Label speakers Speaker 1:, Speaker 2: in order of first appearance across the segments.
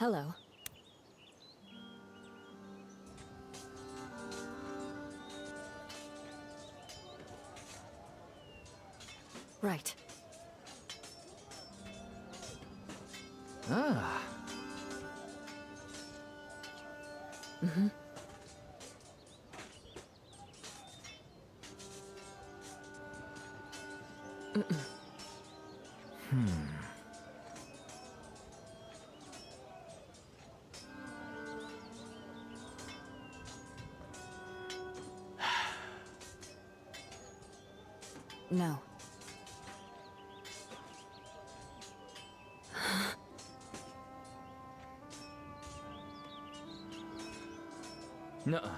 Speaker 1: Hello. Right.
Speaker 2: Ah.
Speaker 1: Mm-hmm. No.
Speaker 2: Nuh-uh.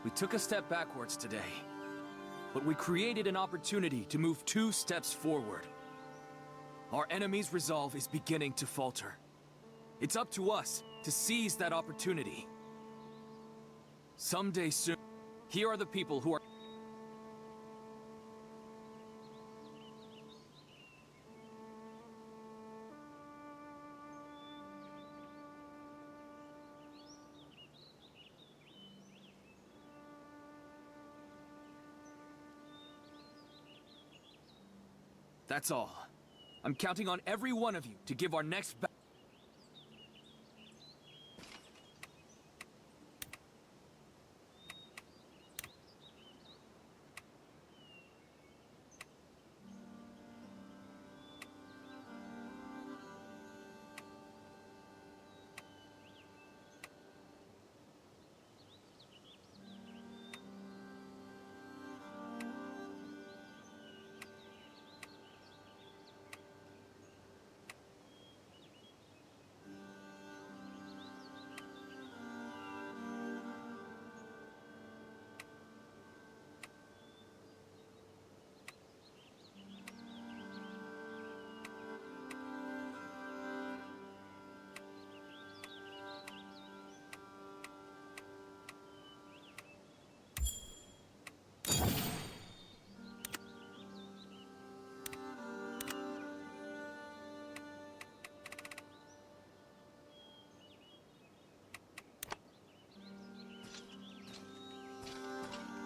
Speaker 3: We took a step backwards today, but we created an opportunity to move 2 steps forward. Our enemy's resolve is beginning to falter. It's up to us to seize that opportunity. Someday soon, here are the people who are... That's all. I'm counting on every one of you to give our next battle.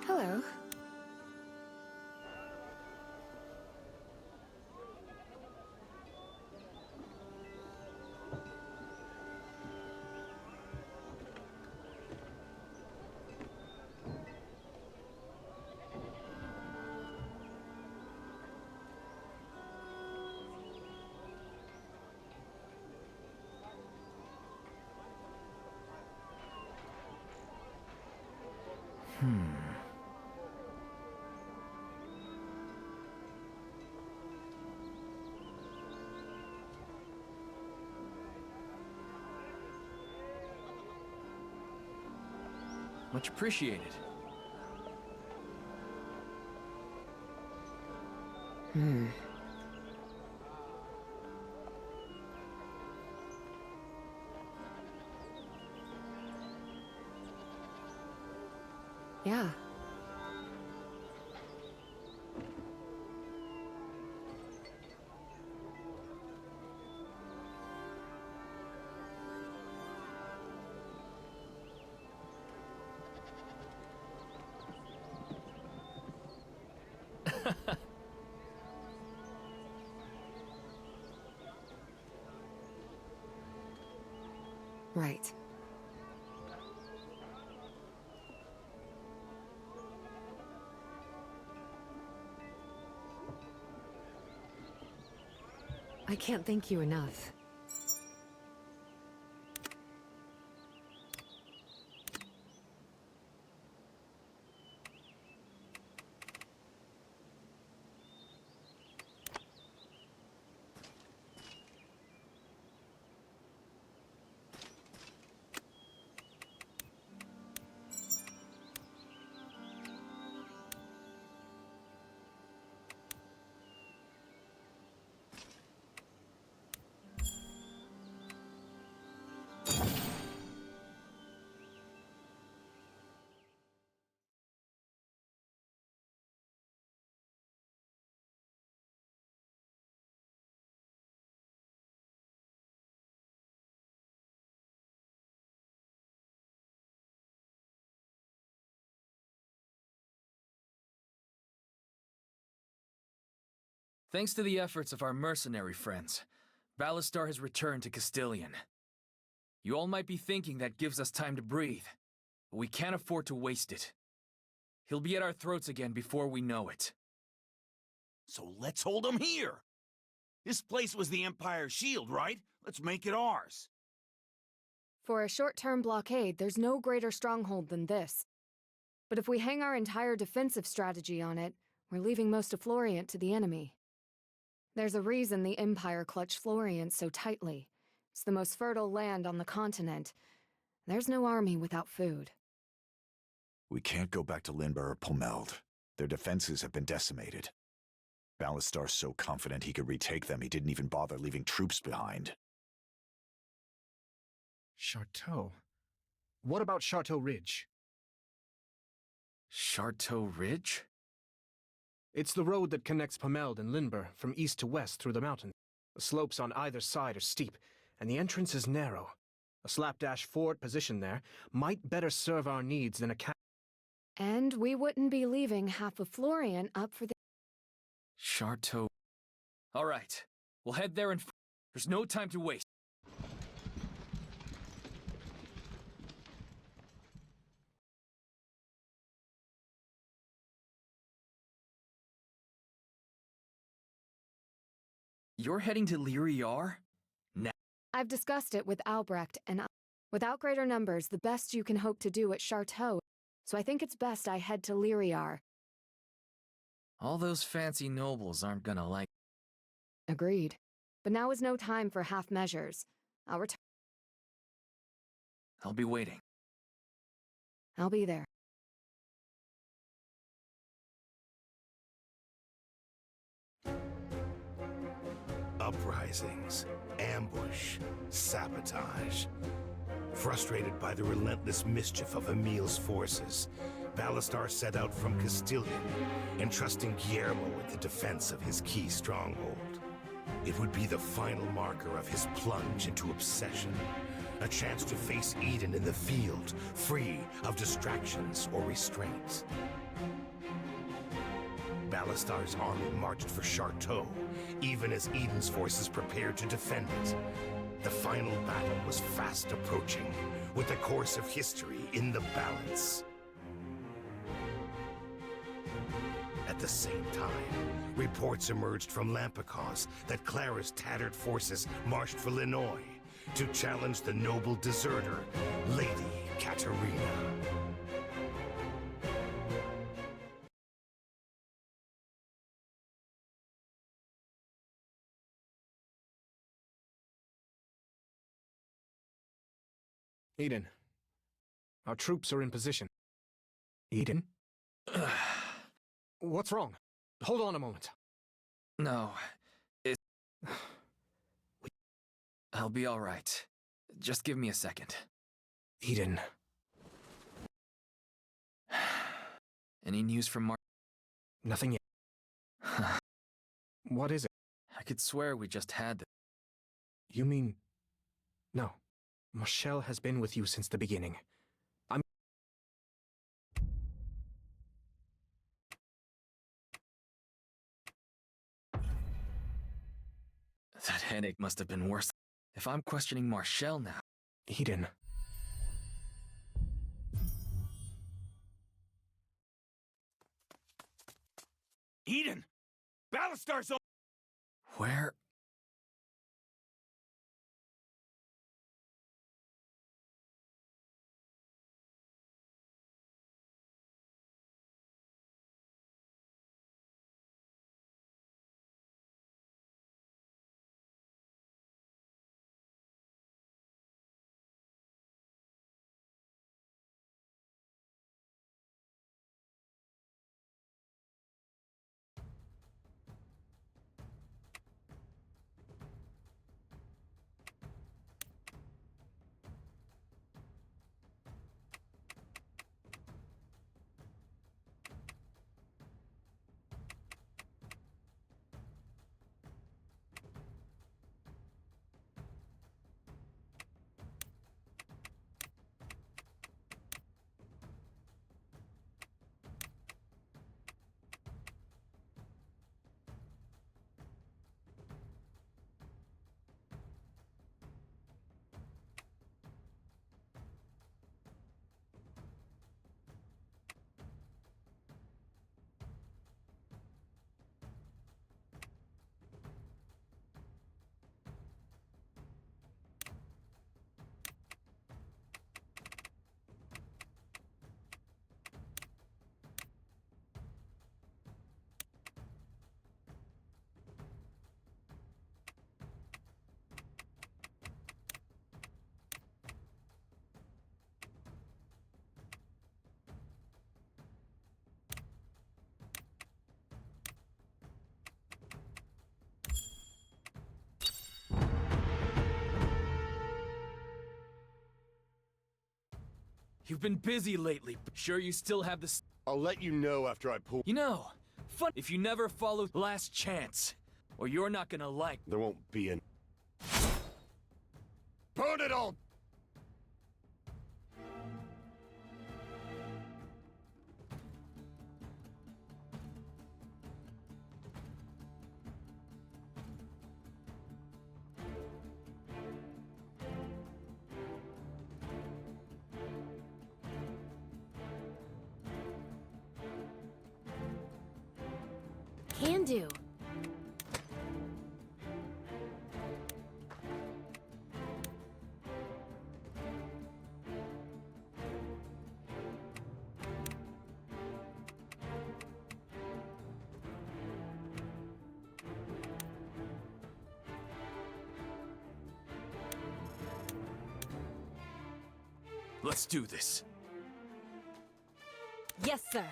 Speaker 1: Hello.
Speaker 3: Much appreciated.
Speaker 1: Yeah. Right. I can't thank you enough.
Speaker 3: Thanks to the efforts of our mercenary friends, Balastar has returned to Castilian. You all might be thinking that gives us time to breathe, but we can't afford to waste it. He'll be at our throats again before we know it.
Speaker 4: So let's hold him here! This place was the Empire's shield, right? Let's make it ours.
Speaker 1: For a short-term blockade, there's no greater stronghold than this. But if we hang our entire defensive strategy on it, we're leaving most of Florient to the enemy. There's a reason the Empire clutched Florient so tightly. It's the most fertile land on the continent. There's no army without food.
Speaker 5: We can't go back to Lindber or Pomeld. Their defenses have been decimated. Balastar's so confident he could retake them, he didn't even bother leaving troops behind.
Speaker 6: Charteau? What about Charteau Ridge?
Speaker 3: Charteau Ridge?
Speaker 6: It's the road that connects Pomeld and Lindber from east to west through the mountains. The slopes on either side are steep, and the entrance is narrow. A slapdash fort positioned there might better serve our needs than a
Speaker 1: And we wouldn't be leaving half of Florient up for the...
Speaker 3: Charteau. All right, we'll head there and... There's no time to waste. You're heading to Lyriar? Now?
Speaker 1: I've discussed it with Albrecht, and without greater numbers, the best you can hope to do at Charteau. So I think it's best I head to Lyriar.
Speaker 3: All those fancy nobles aren't gonna like...
Speaker 1: Agreed. But now is no time for half measures. I'll return.
Speaker 3: I'll be waiting.
Speaker 1: I'll be there.
Speaker 4: Uprisings, ambush, sabotage. Frustrated by the relentless mischief of Emil's forces, Balastar set out from Castilian, entrusting Guillermo with the defense of his key stronghold. It would be the final marker of his plunge into obsession, a chance to face Eden in the field, free of distractions or restraints. Balastar's army marched for Charteau, even as Eden's forces prepared to defend it. The final battle was fast approaching, with the course of history in the balance. At the same time, reports emerged from Lampicos that Clara's tattered forces marched for Linoy to challenge the noble deserter, Lady Katerina.
Speaker 6: Eden. Our troops are in position. Eden? What's wrong? Hold on a moment.
Speaker 3: No, it's... I'll be all right. Just give me a second.
Speaker 6: Eden.
Speaker 3: Any news from
Speaker 6: Nothing yet. What is it?
Speaker 3: I could swear we just had...
Speaker 6: You mean... No. Marshall has been with you since the beginning.
Speaker 3: That headache must have been worse. If I'm questioning Marshall now...
Speaker 6: Eden.
Speaker 4: Eden! Balastar's...
Speaker 3: Where... You've been busy lately. Sure you still have the...
Speaker 7: I'll let you know after I pull.
Speaker 3: You know, fun if you never follow Last Chance, or you're not gonna like...
Speaker 7: There won't be an... Burn it all!
Speaker 8: Can do.
Speaker 3: Let's do this.
Speaker 8: Yes, sir.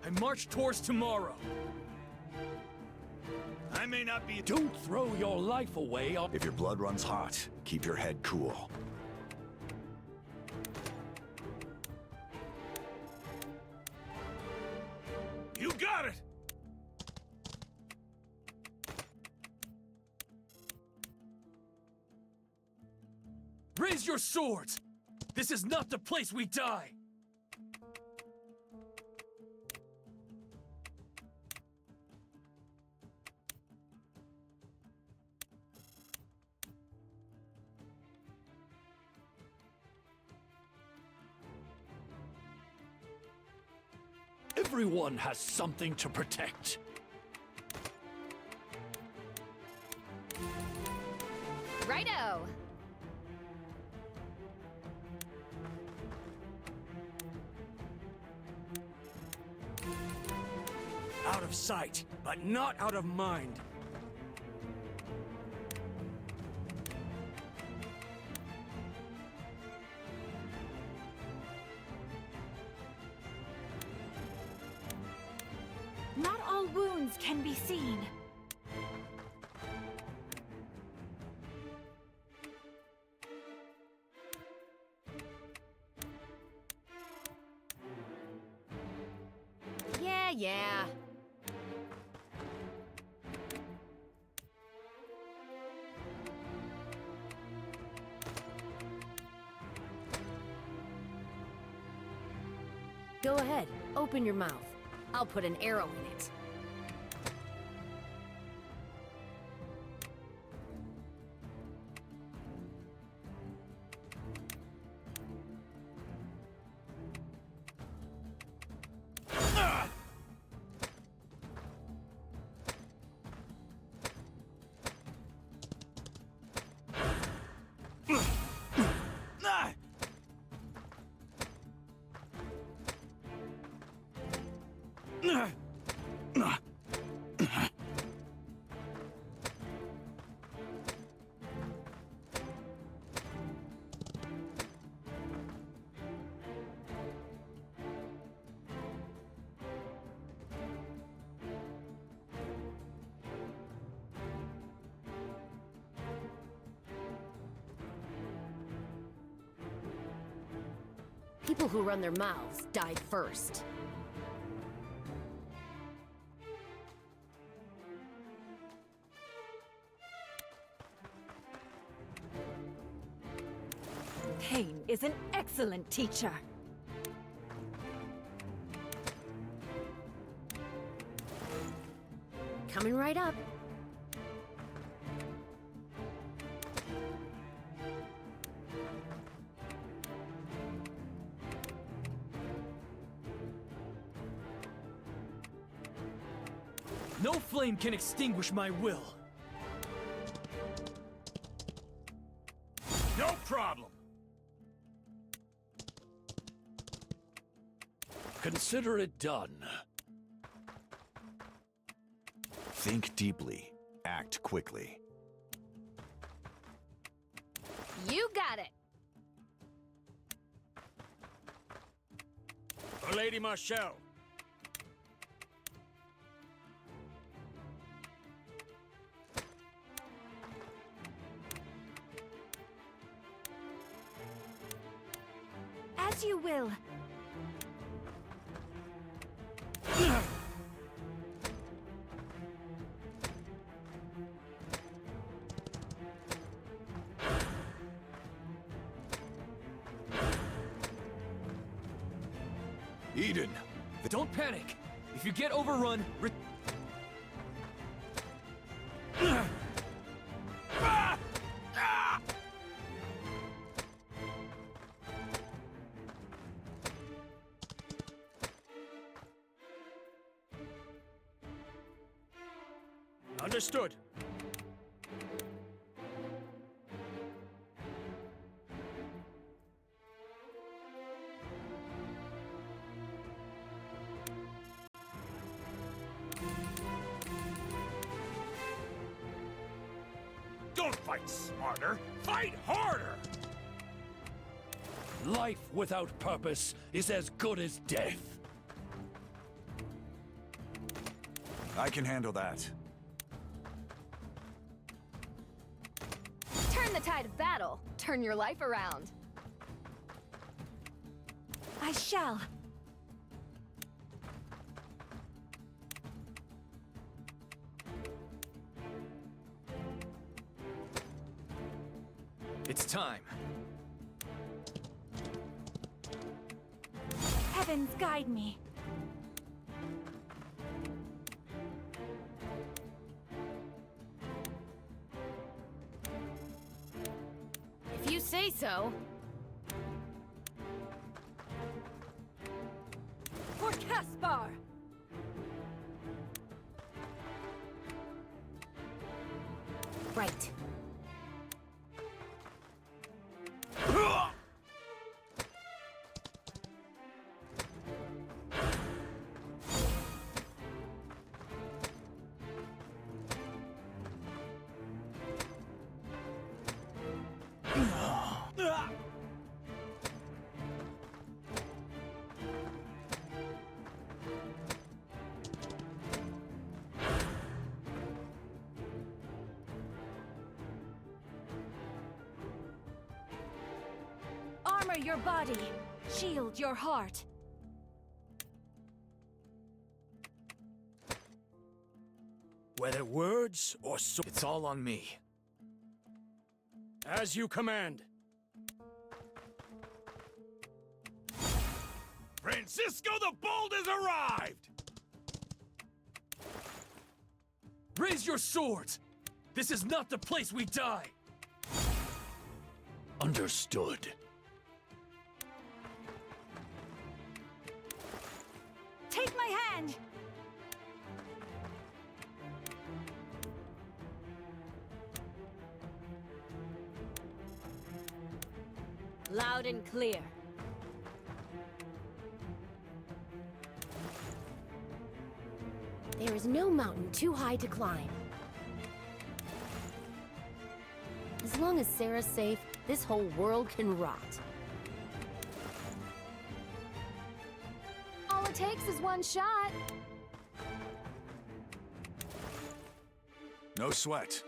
Speaker 3: I march towards tomorrow.
Speaker 7: I may not be...
Speaker 9: Don't throw your life away on...
Speaker 5: If your blood runs hot, keep your head cool.
Speaker 7: You got it!
Speaker 3: Raise your swords! This is not the place we die!
Speaker 9: Everyone has something to protect.
Speaker 8: Righto!
Speaker 9: Out of sight, but not out of mind.
Speaker 8: Not all wounds can be seen. Yeah. Go ahead, open your mouth. I'll put an arrow in it. People who run their mouths die first. Pain is an excellent teacher. Coming right up.
Speaker 3: No flame can extinguish my will.
Speaker 7: No problem!
Speaker 9: Consider it done.
Speaker 5: Think deeply. Act quickly.
Speaker 8: You got it.
Speaker 9: For Lady Marshall.
Speaker 8: As you will.
Speaker 3: Eden! Don't panic! If you get overrun,
Speaker 9: Understood.
Speaker 7: Don't fight smarter, fight harder!
Speaker 9: Life without purpose is as good as death.
Speaker 5: I can handle that.
Speaker 1: Turn the tide of battle. Turn your life around.
Speaker 8: I shall.
Speaker 3: it's time.
Speaker 8: Heavens guide me.
Speaker 1: If you say so.
Speaker 8: For Caspar! Right. Armor your body. Shield your heart.
Speaker 9: Whether words or so.
Speaker 3: It's all on me.
Speaker 9: As you command.
Speaker 7: Francisco the Bold has arrived!
Speaker 3: Raise your swords! This is not the place we die!
Speaker 9: Understood.
Speaker 8: Take my hand! Loud and clear. There is no mountain too high to climb. As long as Sarah's safe, this whole world can rot.
Speaker 1: All it takes is one shot.
Speaker 5: No sweat.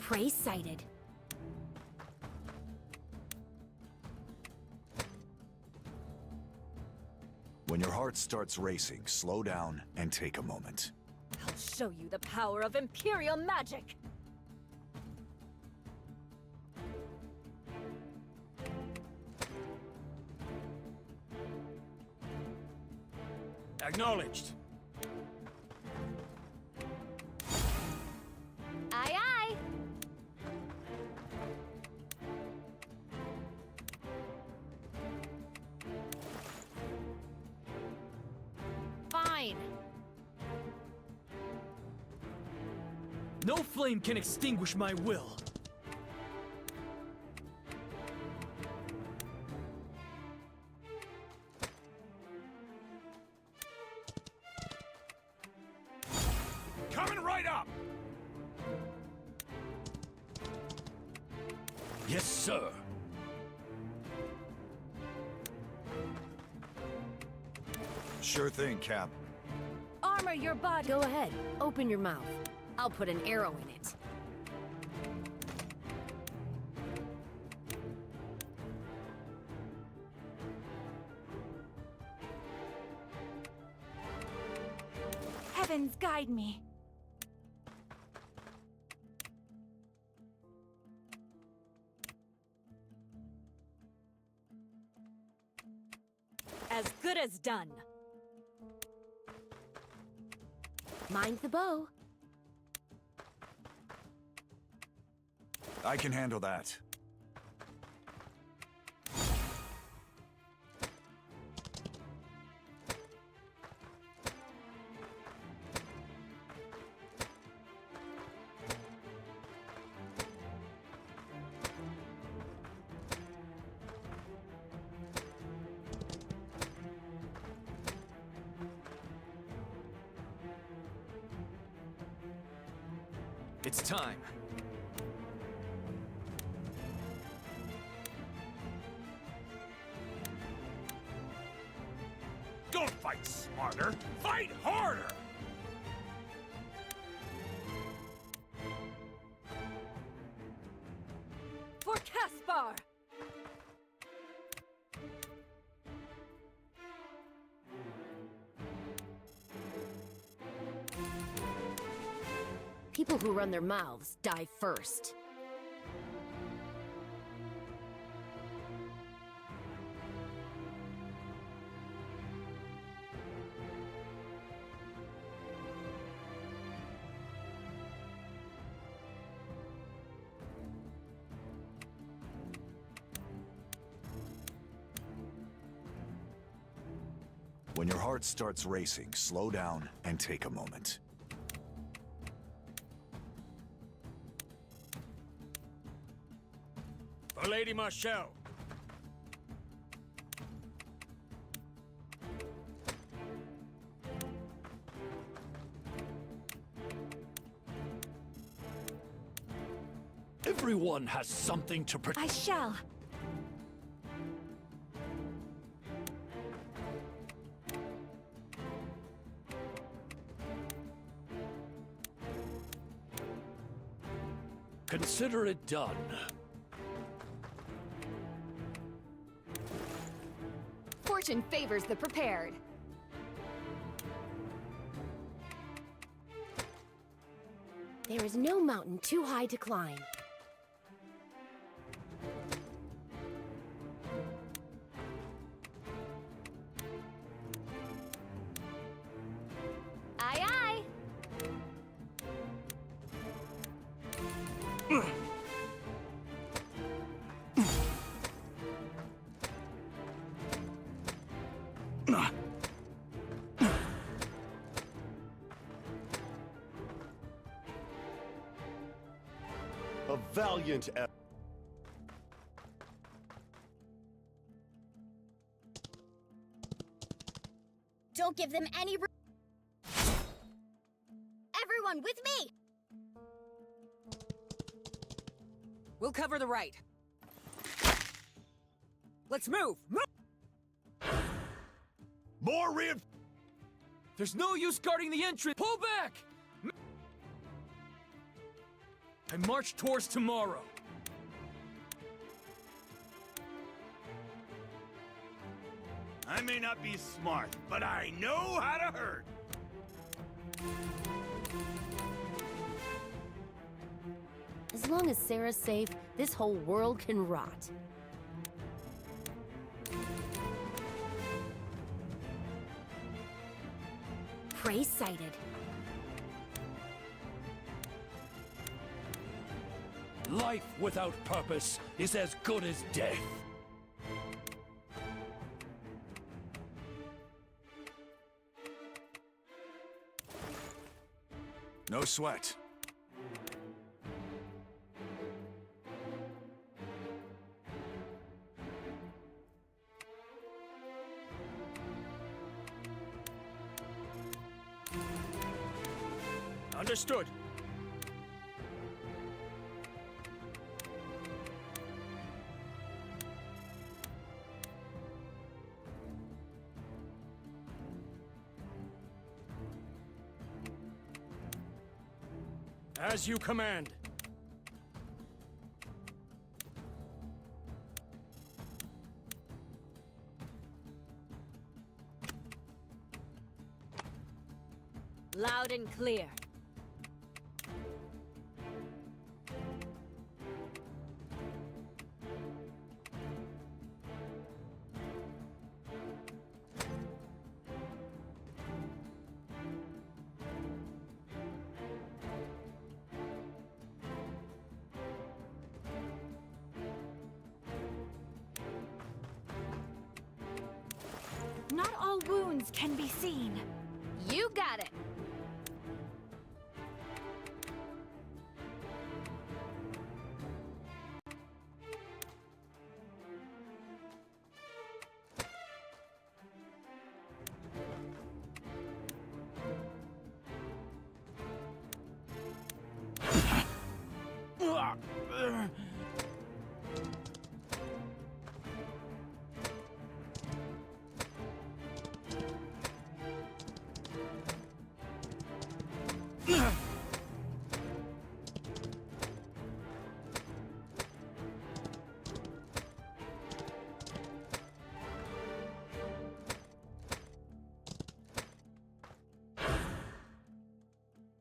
Speaker 8: Prey sighted.
Speaker 5: When your heart starts racing, slow down and take a moment.
Speaker 8: I'll show you the power of Imperial magic!
Speaker 9: Acknowledged.
Speaker 1: Aye, aye.
Speaker 3: No flame can extinguish my will.
Speaker 7: Coming right up!
Speaker 9: Yes, sir.
Speaker 5: Sure thing, Cap.
Speaker 8: Armor your body. Go ahead. Open your mouth. I'll put an arrow in it.
Speaker 10: Heavens guide me. As good as done.
Speaker 8: Mind the bow.
Speaker 5: I can handle that.
Speaker 3: It's time.
Speaker 7: Don't fight smarter, fight harder!
Speaker 10: For Caspar!
Speaker 8: People who run their mouths die first.
Speaker 5: When your heart starts racing, slow down and take a moment.
Speaker 9: For Lady Marshall. Everyone has something to protect.
Speaker 10: I shall.
Speaker 9: Consider it done.
Speaker 1: Fortune favors the prepared.
Speaker 8: There is no mountain too high to climb.
Speaker 1: Aye, aye.
Speaker 11: A valiant effort.
Speaker 12: Don't give them any room. Everyone with me!
Speaker 10: We'll cover the right. Let's move! Move!
Speaker 7: More reinforcements!
Speaker 3: There's no use guarding the entrance. Pull back! I march towards tomorrow.
Speaker 7: I may not be smart, but I know how to hurt.
Speaker 8: As long as Sarah's safe, this whole world can rot. Prey sighted.
Speaker 9: Life without purpose is as good as death.
Speaker 5: No sweat.
Speaker 9: Understood. As you command.
Speaker 10: Loud and clear.
Speaker 13: Not all wounds can be seen.
Speaker 12: You got it.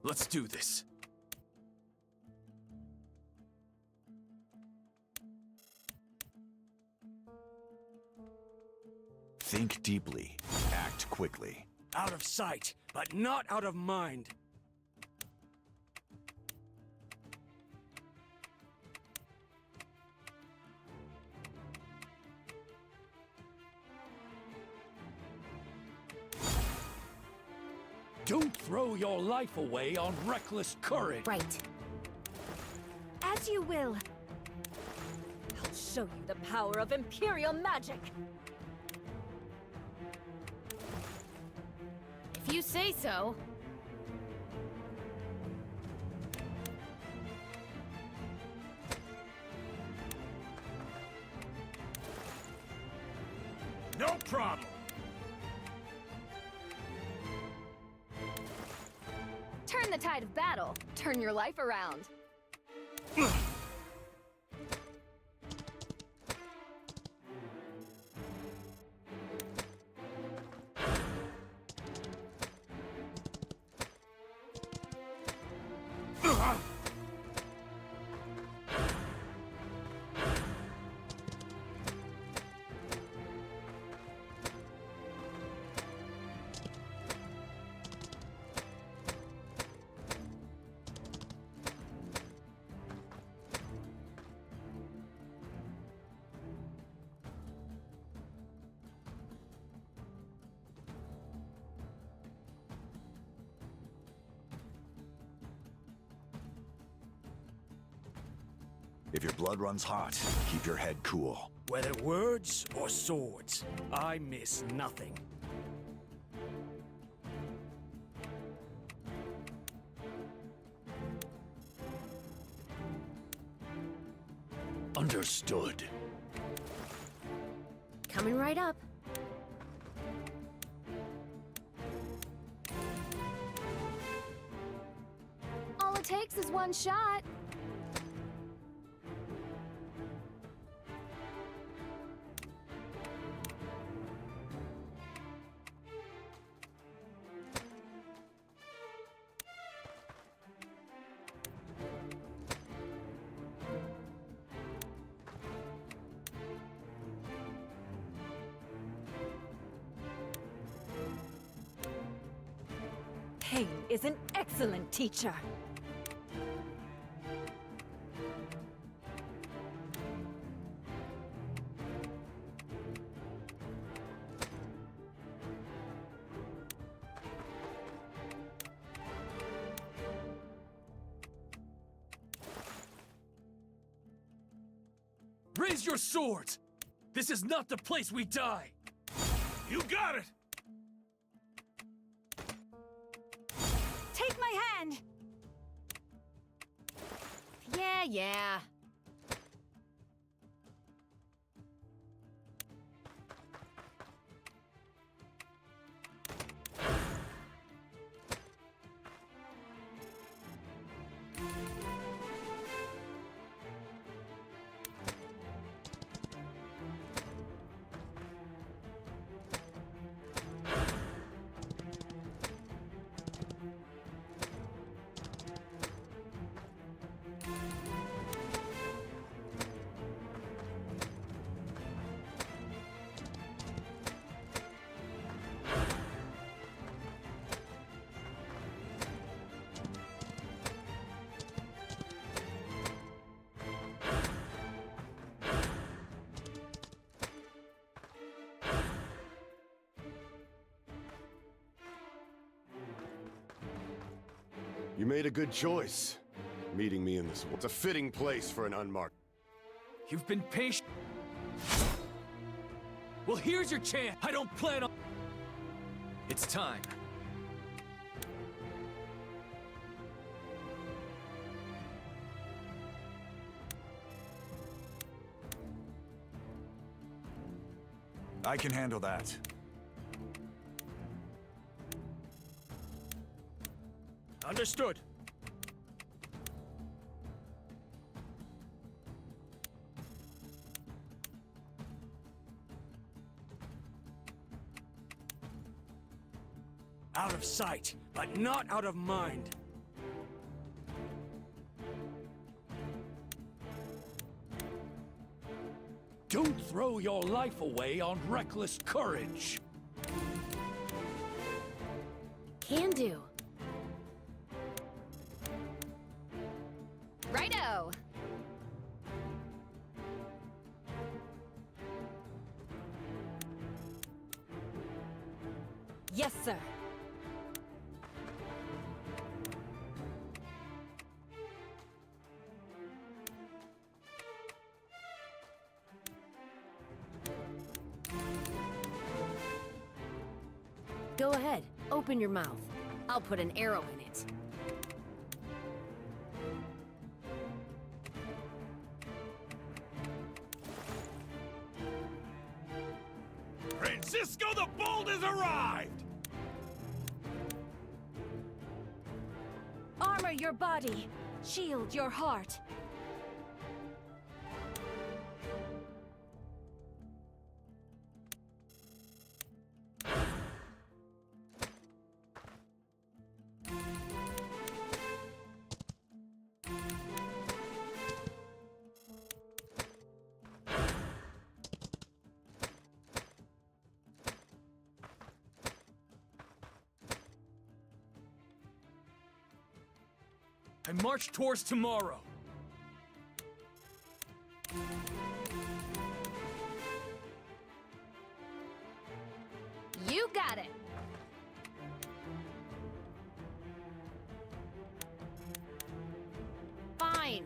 Speaker 3: Let's do this.
Speaker 5: Think deeply. Act quickly.
Speaker 9: Out of sight, but not out of mind. Don't throw your life away on reckless courage.
Speaker 8: Right.
Speaker 13: As you will.
Speaker 10: I'll show you the power of Imperial magic.
Speaker 8: If you say so.
Speaker 7: No problem.
Speaker 12: Turn the tide of battle. Turn your life around.
Speaker 5: If your blood runs hot, keep your head cool.
Speaker 9: Whether words or swords, I miss nothing.
Speaker 7: Understood.
Speaker 8: Coming right up.
Speaker 12: All it takes is one shot.
Speaker 10: Pain is an excellent teacher.
Speaker 3: Raise your swords! This is not the place we die!
Speaker 7: You got it!
Speaker 13: Take my hand!
Speaker 8: Yeah.
Speaker 11: You made a good choice, meeting me in this war. It's a fitting place for an unmarked.
Speaker 3: You've been patient. Well, here's your chance. I don't plan on... It's time.
Speaker 5: I can handle that.
Speaker 9: Understood. Out of sight, but not out of mind. Don't throw your life away on reckless courage.
Speaker 8: Can do.
Speaker 12: Righto!
Speaker 10: Yes, sir.
Speaker 8: Go ahead, open your mouth. I'll put an arrow in it.
Speaker 7: Francisco the Bold has arrived!
Speaker 13: Armor your body. Shield your heart.
Speaker 3: I march towards tomorrow.
Speaker 12: You got it!
Speaker 8: Fine.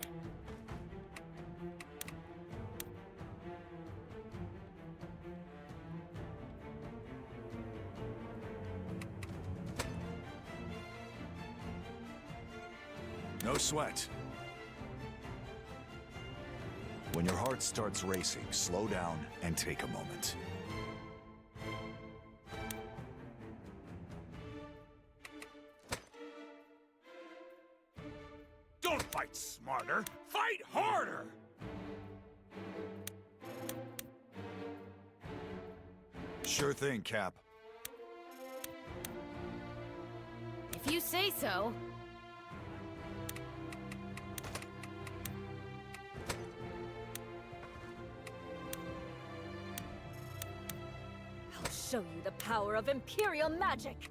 Speaker 5: No sweat. When your heart starts racing, slow down and take a moment.
Speaker 7: Don't fight smarter, fight harder!
Speaker 5: Sure thing, Cap.
Speaker 8: If you say so.
Speaker 10: I'll show you the power of Imperial magic!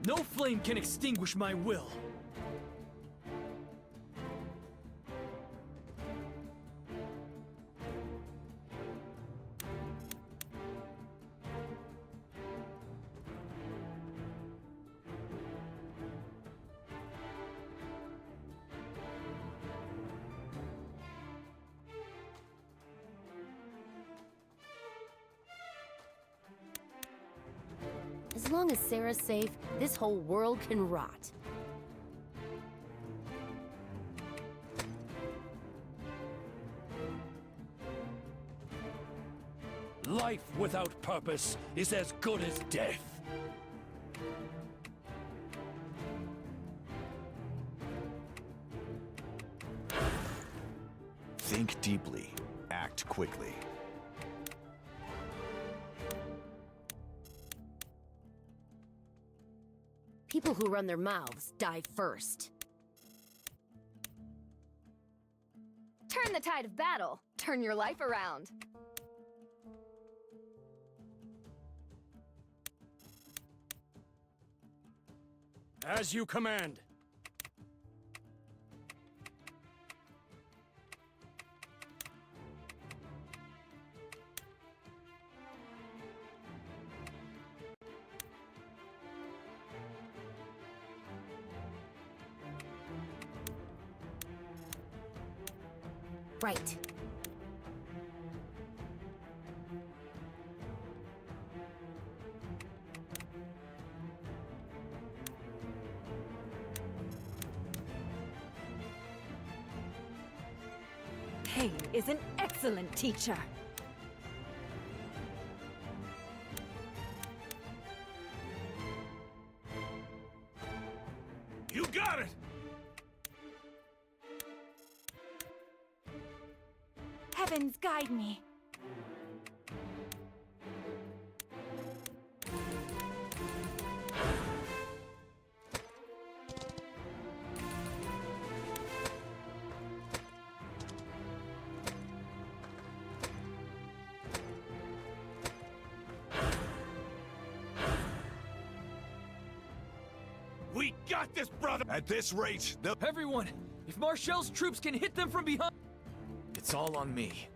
Speaker 3: No flame can extinguish my will.
Speaker 8: As long as Sarah's safe, this whole world can rot.
Speaker 9: Life without purpose is as good as death.
Speaker 5: Think deeply. Act quickly.
Speaker 8: People who run their mouths die first.
Speaker 12: Turn the tide of battle. Turn your life around.
Speaker 9: As you command.
Speaker 8: Right.
Speaker 10: Pain is an excellent teacher.
Speaker 7: You got it!
Speaker 13: Heavens guide me.
Speaker 7: We got this, brother!
Speaker 11: At this rate, they'll...
Speaker 3: Everyone! If Marshall's troops can hit them from behind... It's all on me.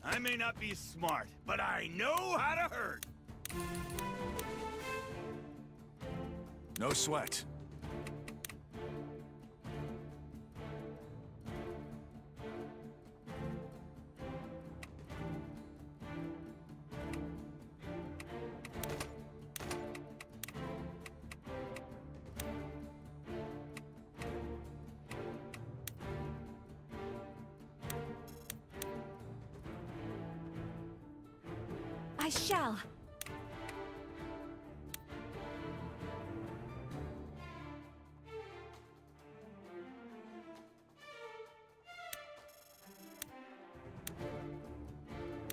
Speaker 7: I may not be smart, but I know how to hurt!
Speaker 5: No sweat.
Speaker 13: I shall.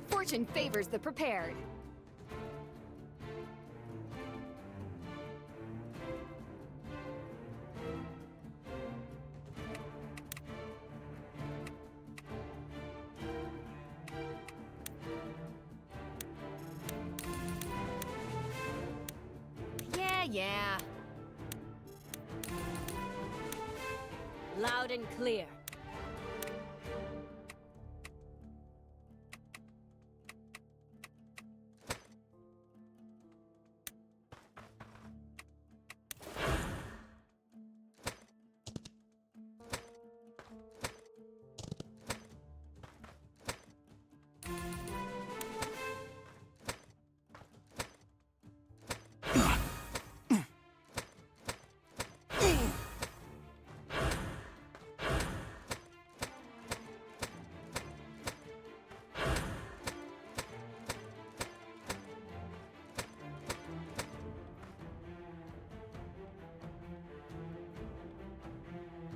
Speaker 12: Fortune favors the prepared.
Speaker 8: Yeah.
Speaker 10: Loud and clear.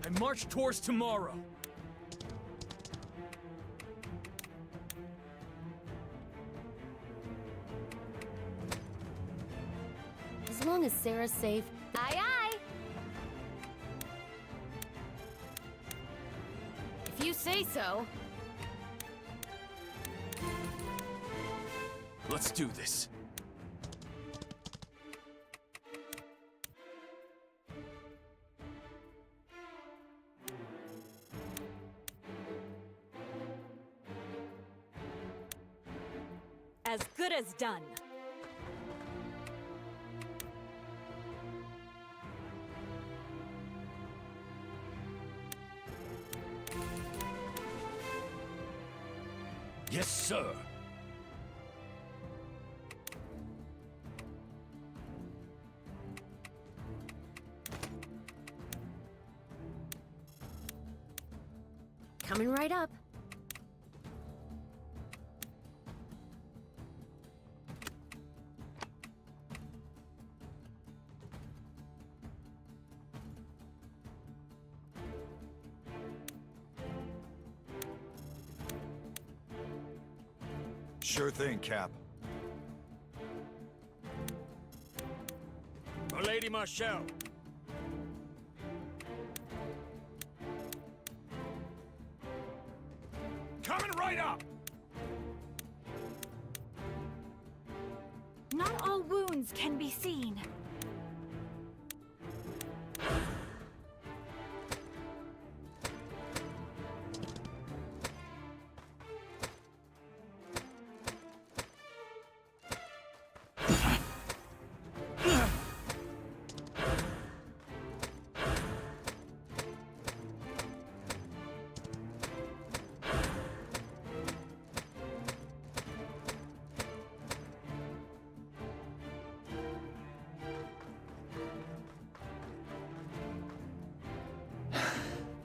Speaker 3: I march towards tomorrow.
Speaker 8: As long as Sarah's safe.
Speaker 12: Aye, aye!
Speaker 8: If you say so.
Speaker 3: Let's do this.
Speaker 10: As good as done.
Speaker 9: Yes, sir.
Speaker 8: Coming right up.
Speaker 5: Sure thing, Cap.
Speaker 7: Oh, Lady Marshall. Coming right up!
Speaker 13: Not all wounds can be seen.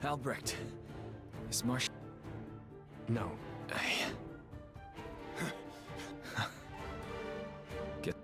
Speaker 3: Albrecht, is Marsh...
Speaker 6: No.
Speaker 3: Get...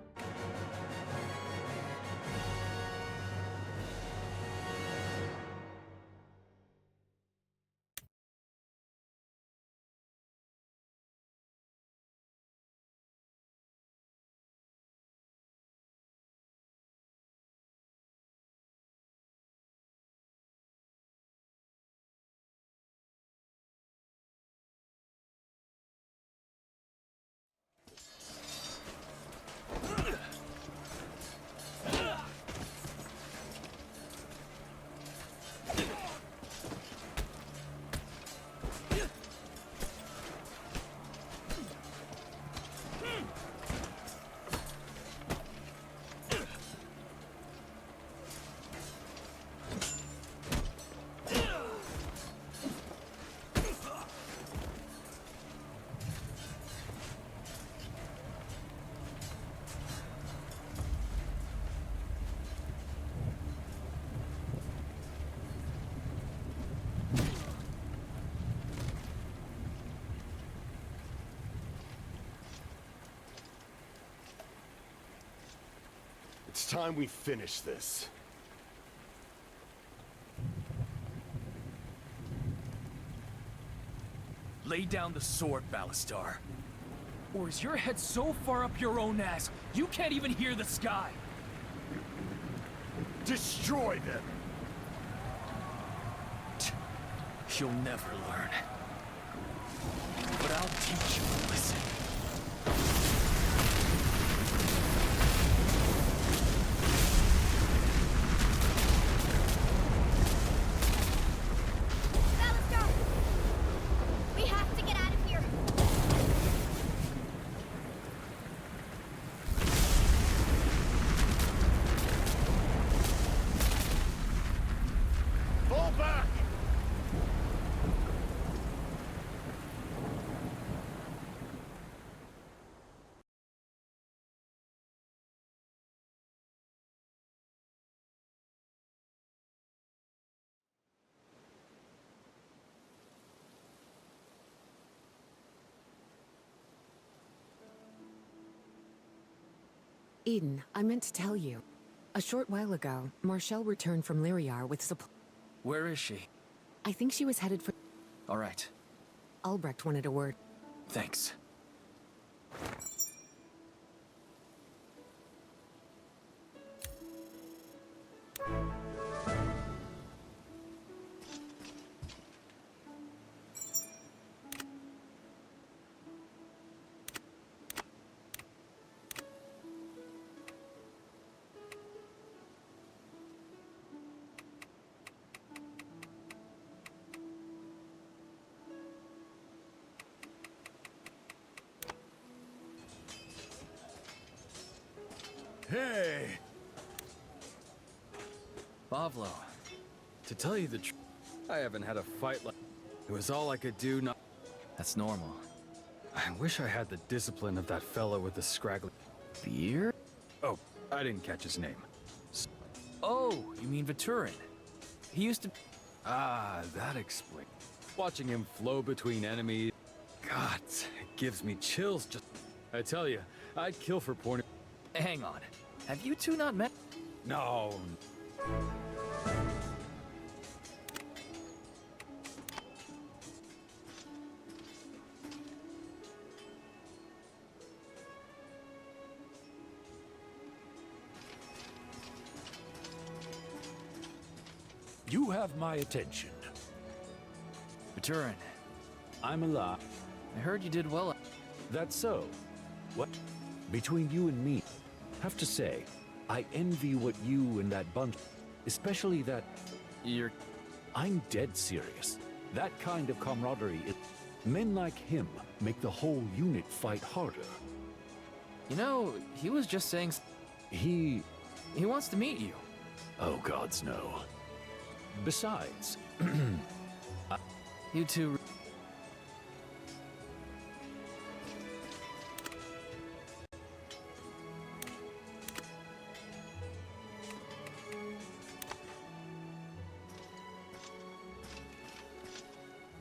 Speaker 11: It's time we finish this.
Speaker 3: Lay down the sword, Balastar. Or is your head so far up your own ass, you can't even hear the sky?
Speaker 11: Destroy them!
Speaker 3: You'll never learn. But I'll teach you a lesson.
Speaker 12: Balastar! We have to get out of here!
Speaker 11: Fall back!
Speaker 14: Eden, I meant to tell you. A short while ago, Marshall returned from Lyriar with supply.
Speaker 3: Where is she?
Speaker 14: I think she was headed for...
Speaker 3: All right.
Speaker 14: Albrecht wanted a word.
Speaker 3: Thanks.
Speaker 7: Hey!
Speaker 3: Pavlo,
Speaker 15: To tell you the truth, I haven't had a fight like... It was all I could do not...
Speaker 3: that's normal.
Speaker 15: I wish I had the discipline of that fella with the scraggly beard. Oh, I didn't catch his name.
Speaker 3: Oh, you mean Vaturin. He used to...
Speaker 15: Ah, that explains. Watching him flow between enemies... God, it gives me chills just... I tell you, I'd kill for porn...
Speaker 3: Hang on. Have you two not met?
Speaker 15: No.
Speaker 9: You have my attention.
Speaker 3: Vaturin.
Speaker 16: I'm alive.
Speaker 3: I heard you did well.
Speaker 16: That's so. What? Between you and me, have to say, I envy what you and that bunch, especially that... I'm dead serious. That kind of camaraderie is... Men like him make the whole unit fight harder.
Speaker 3: You know, he was just saying... He wants to meet you.
Speaker 16: Oh, gods, no. Besides...
Speaker 3: You two...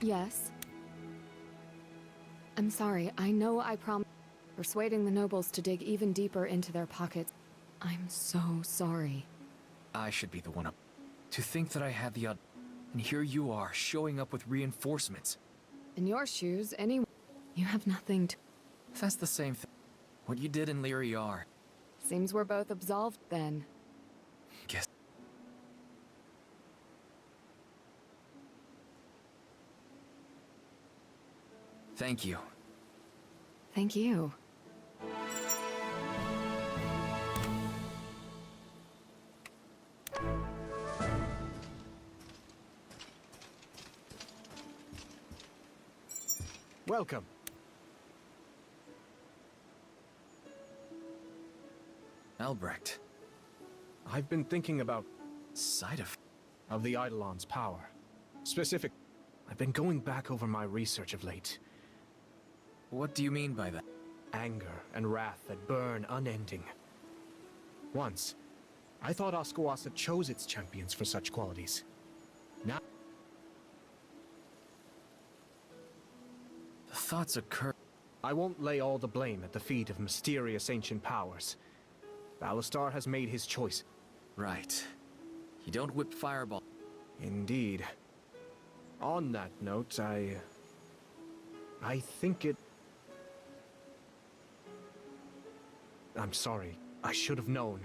Speaker 1: Yes. I'm sorry, I know I promised. Persuading the nobles to dig even deeper into their pockets. I'm so sorry.
Speaker 3: I should be the one up. To think that I had the and here you are, showing up with reinforcements.
Speaker 1: In your shoes, anyway, you have nothing to...
Speaker 3: That's the same thing. What you did in Lyriar.
Speaker 1: Seems we're both absolved, then.
Speaker 3: Guess... Thank you.
Speaker 1: Thank you.
Speaker 6: Welcome.
Speaker 3: Albrecht.
Speaker 6: I've been thinking about...
Speaker 3: Side
Speaker 6: of the Eidolons' power. Specific... I've been going back over my research of late.
Speaker 3: What do you mean by that?
Speaker 6: Anger and wrath that burn unending. Once, I thought Oskawasa chose its champions for such qualities. Now...
Speaker 3: The thoughts occur...
Speaker 6: I won't lay all the blame at the feet of mysterious ancient powers. Balastar has made his choice.
Speaker 3: Right. You don't whip fireball.
Speaker 6: Indeed. On that note, I think it... I'm sorry. I should have known.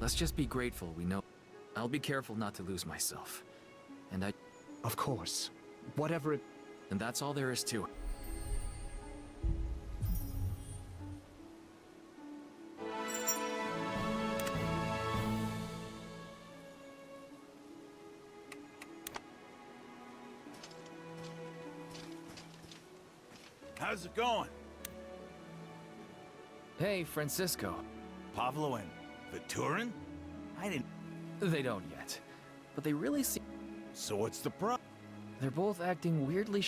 Speaker 3: Let's just be grateful we know. I'll be careful not to lose myself. And
Speaker 6: Of course. Whatever it...
Speaker 3: And that's all there is to it.
Speaker 7: How's it going?
Speaker 3: Hey, Francisco.
Speaker 7: Pavlo and Vaturin? I didn't...
Speaker 3: They don't yet. But they really seem...
Speaker 7: So what's the problem?
Speaker 3: They're both acting weirdly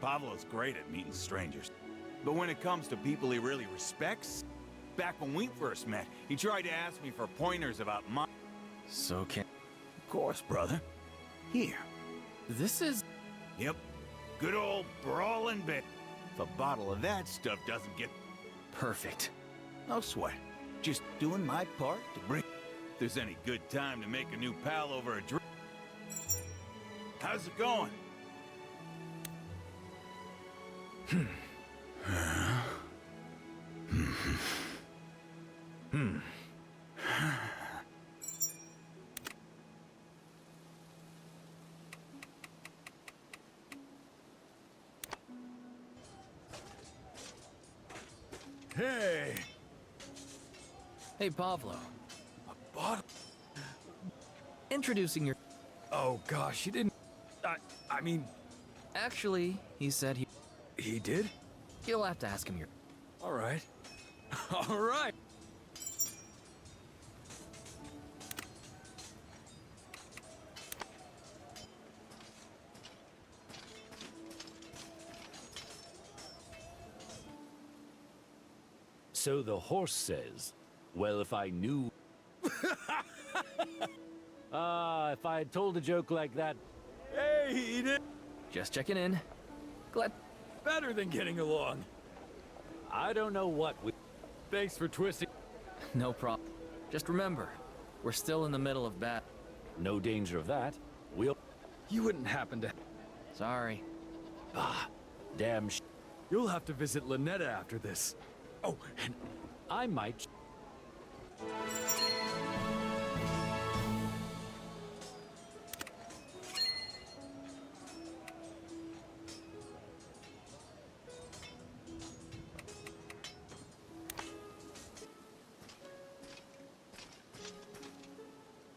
Speaker 7: Pavlo's great at meeting strangers. But when it comes to people he really respects... Back when we first met, he tried to ask me for pointers about my...
Speaker 3: So can...
Speaker 7: Of course, brother. Here.
Speaker 3: This is...
Speaker 7: Yep. Good old brawling bit. If a bottle of that stuff doesn't get...
Speaker 3: Perfect.
Speaker 7: No sweat. Just doing my part to bring... If there's any good time to make a new pal over a drink... How's it going? Hey!
Speaker 3: Hey, Pavlo.
Speaker 7: A bottle?
Speaker 3: Introducing your...
Speaker 15: Oh gosh, he didn't... I mean...
Speaker 3: Actually, he said he...
Speaker 15: He did?
Speaker 3: You'll have to ask him your...
Speaker 15: Alright. Alright!
Speaker 16: So the horse says. Well, if I knew... if I had told a joke like that...
Speaker 9: Hey, Eden!
Speaker 3: Just checking in. Glad...
Speaker 9: Better than getting along.
Speaker 16: I don't know what we...
Speaker 15: Thanks for twisting.
Speaker 3: No problem. Just remember, we're still in the middle of battle.
Speaker 16: No danger of that. We'll...
Speaker 15: You wouldn't happen to...
Speaker 3: Sorry.
Speaker 16: Ah, damn
Speaker 15: You'll have to visit Lynetta after this. Oh, and
Speaker 16: I might...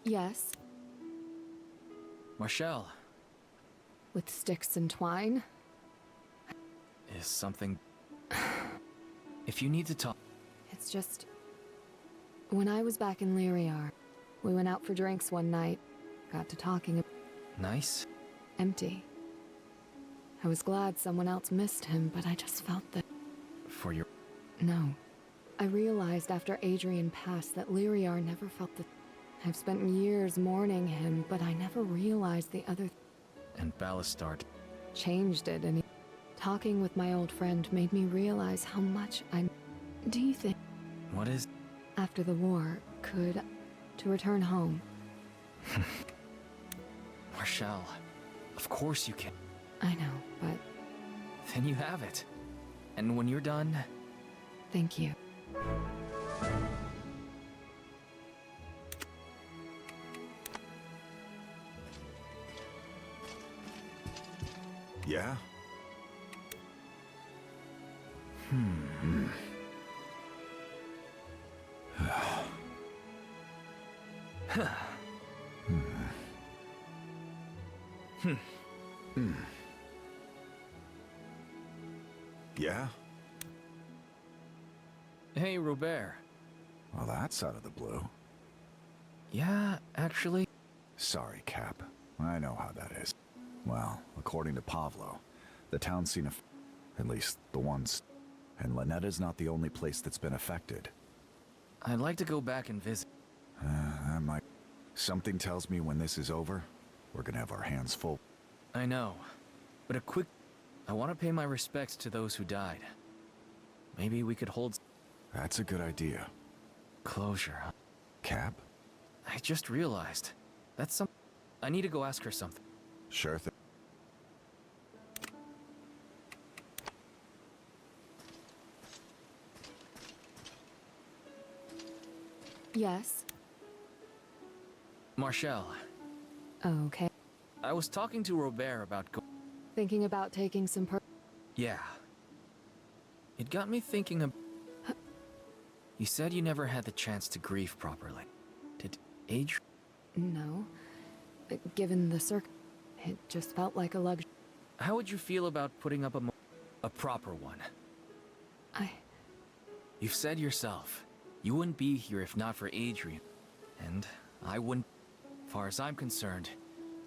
Speaker 1: Yes,
Speaker 3: Marshall,
Speaker 1: with sticks and twine.
Speaker 3: is something... If you need to talk...
Speaker 1: It's just... When I was back in Lyriar, we went out for drinks one night. Got to talking...
Speaker 3: Nice?
Speaker 1: Empty. I was glad someone else missed him, but I just felt that...
Speaker 3: For your...
Speaker 1: No. I realized after Adrian passed that Lyriar never felt the... I've spent years mourning him, but I never realized the other...
Speaker 3: And Balastar...
Speaker 1: Changed it, and talking with my old friend made me realize how much I'm... Do you think...
Speaker 3: What is...
Speaker 1: After the war, to return home?
Speaker 3: Marshall, of course you can.
Speaker 1: I know, but...
Speaker 3: Then you have it. And when you're done...
Speaker 1: Thank you.
Speaker 5: Yeah? Yeah?
Speaker 3: Hey, Robert.
Speaker 5: Well, that's out of the blue.
Speaker 3: Yeah, actually...
Speaker 5: Sorry, Cap. I know how that is. Well, according to Pavlo, the town's seen at least the ones... And Lynetta's not the only place that's been affected.
Speaker 3: I'd like to go back and visit.
Speaker 5: I might... Something tells me when this is over, we're gonna have our hands full.
Speaker 3: I know. But a quick... I want to pay my respects to those who died. Maybe we could hold...
Speaker 5: That's a good idea.
Speaker 3: Closure, huh?
Speaker 5: Cap?
Speaker 3: I just realized. That's some... I need to go ask her something.
Speaker 5: Sure thing.
Speaker 1: Yes?
Speaker 3: Marshall.
Speaker 1: Okay.
Speaker 3: I was talking to Robert about
Speaker 1: Thinking about taking some
Speaker 3: Yeah. It got me thinking of... You said you never had the chance to grieve properly. Did Adrian...
Speaker 1: No. Given the it just felt like a luxury.
Speaker 3: How would you feel about putting up a proper one? You've said yourself, you wouldn't be here if not for Adrian. And I wouldn't... Far as I'm concerned,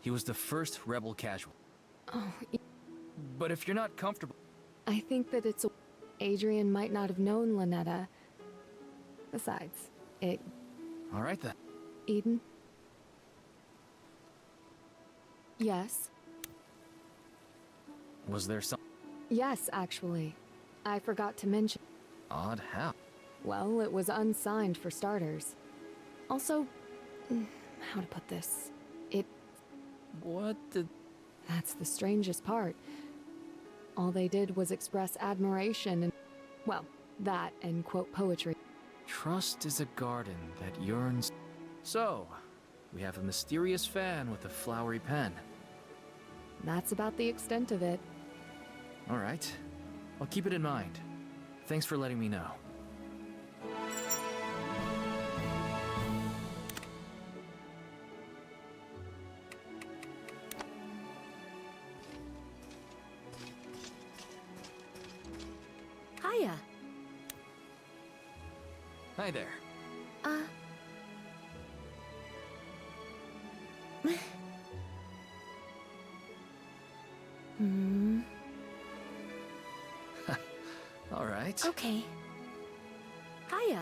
Speaker 3: he was the first rebel casual.
Speaker 1: Oh...
Speaker 3: But if you're not comfortable...
Speaker 1: I think that it's Adrian might not have known Lynetta. Besides, it...
Speaker 3: All right then.
Speaker 1: Eden? Yes?
Speaker 3: Was there some...
Speaker 1: Yes, actually. I forgot to mention...
Speaker 3: Odd how?
Speaker 1: Well, it was unsigned for starters. Also... How to put this?
Speaker 3: What the...
Speaker 1: That's the strangest part. All they did was express admiration and... Well, that and quote poetry.
Speaker 3: Trust is a garden that yearns... So, we have a mysterious fan with a flowery pen.
Speaker 1: That's about the extent of it.
Speaker 3: All right. I'll keep it in mind. Thanks for letting me know.
Speaker 8: Hiya.
Speaker 3: Hi there.
Speaker 8: Hmm.
Speaker 3: All right.
Speaker 8: Okay. Hiya.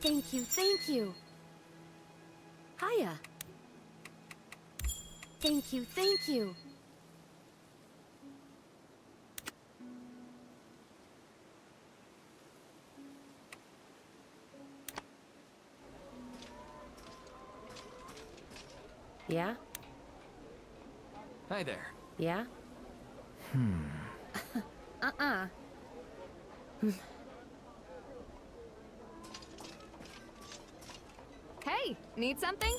Speaker 8: Thank you, thank you. Hiya. Thank you, thank you. Yeah?
Speaker 3: Hi there.
Speaker 8: Yeah? Uh-uh.
Speaker 12: Hey, need something?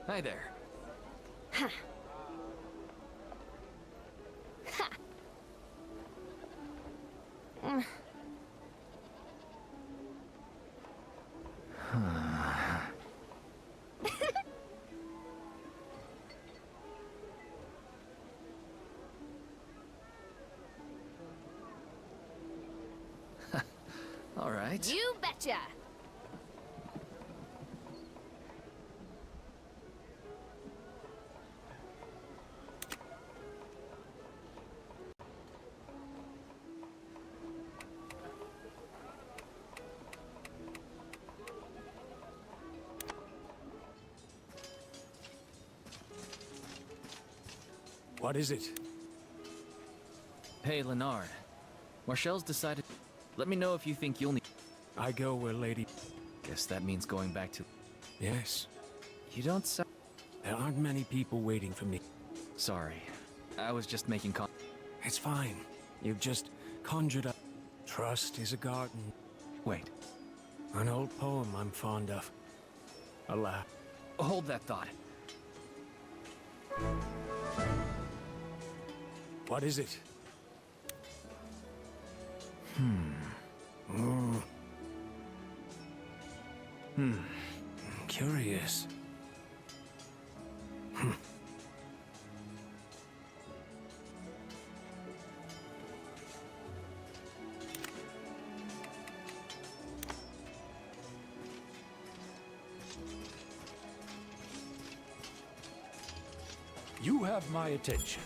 Speaker 3: Hi there.
Speaker 12: Ha. Ha.
Speaker 3: All right.
Speaker 12: You betcha!
Speaker 17: What is it?
Speaker 3: Hey, Leonard. Marshall's decided... Let me know if you think you'll need...
Speaker 17: I go where Lady...
Speaker 3: Guess that means going back to...
Speaker 17: Yes.
Speaker 3: You don't sound...
Speaker 17: There aren't many people waiting for me.
Speaker 3: Sorry. I was just making
Speaker 17: It's fine. You've just conjured up... Trust is a garden.
Speaker 3: Wait.
Speaker 17: An old poem I'm fond of. Alas.
Speaker 3: Hold that thought.
Speaker 17: What is it? Curious.
Speaker 9: You have my attention.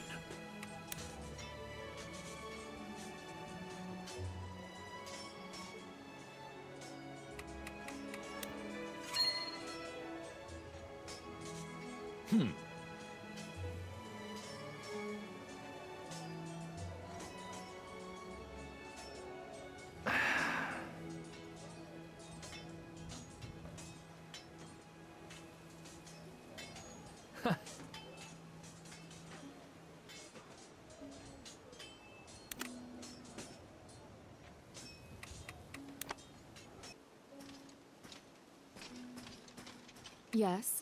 Speaker 1: Yes?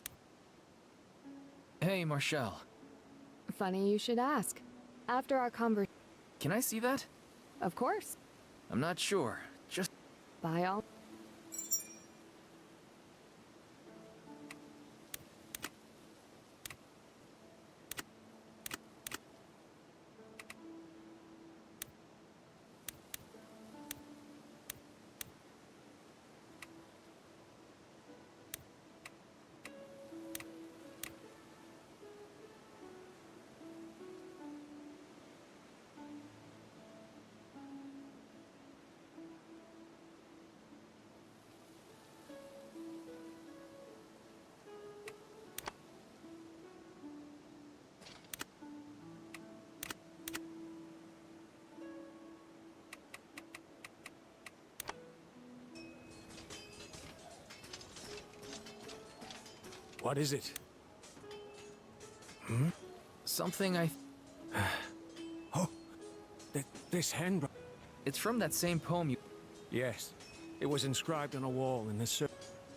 Speaker 3: Hey, Marshall.
Speaker 1: Funny you should ask. After our conversation...
Speaker 3: Can I see that?
Speaker 1: Of course.
Speaker 3: I'm not sure. Just...
Speaker 1: By all...
Speaker 17: What is it?
Speaker 3: Something
Speaker 17: Oh! This handbook.
Speaker 3: It's from that same poem you...
Speaker 17: Yes. It was inscribed on a wall in this...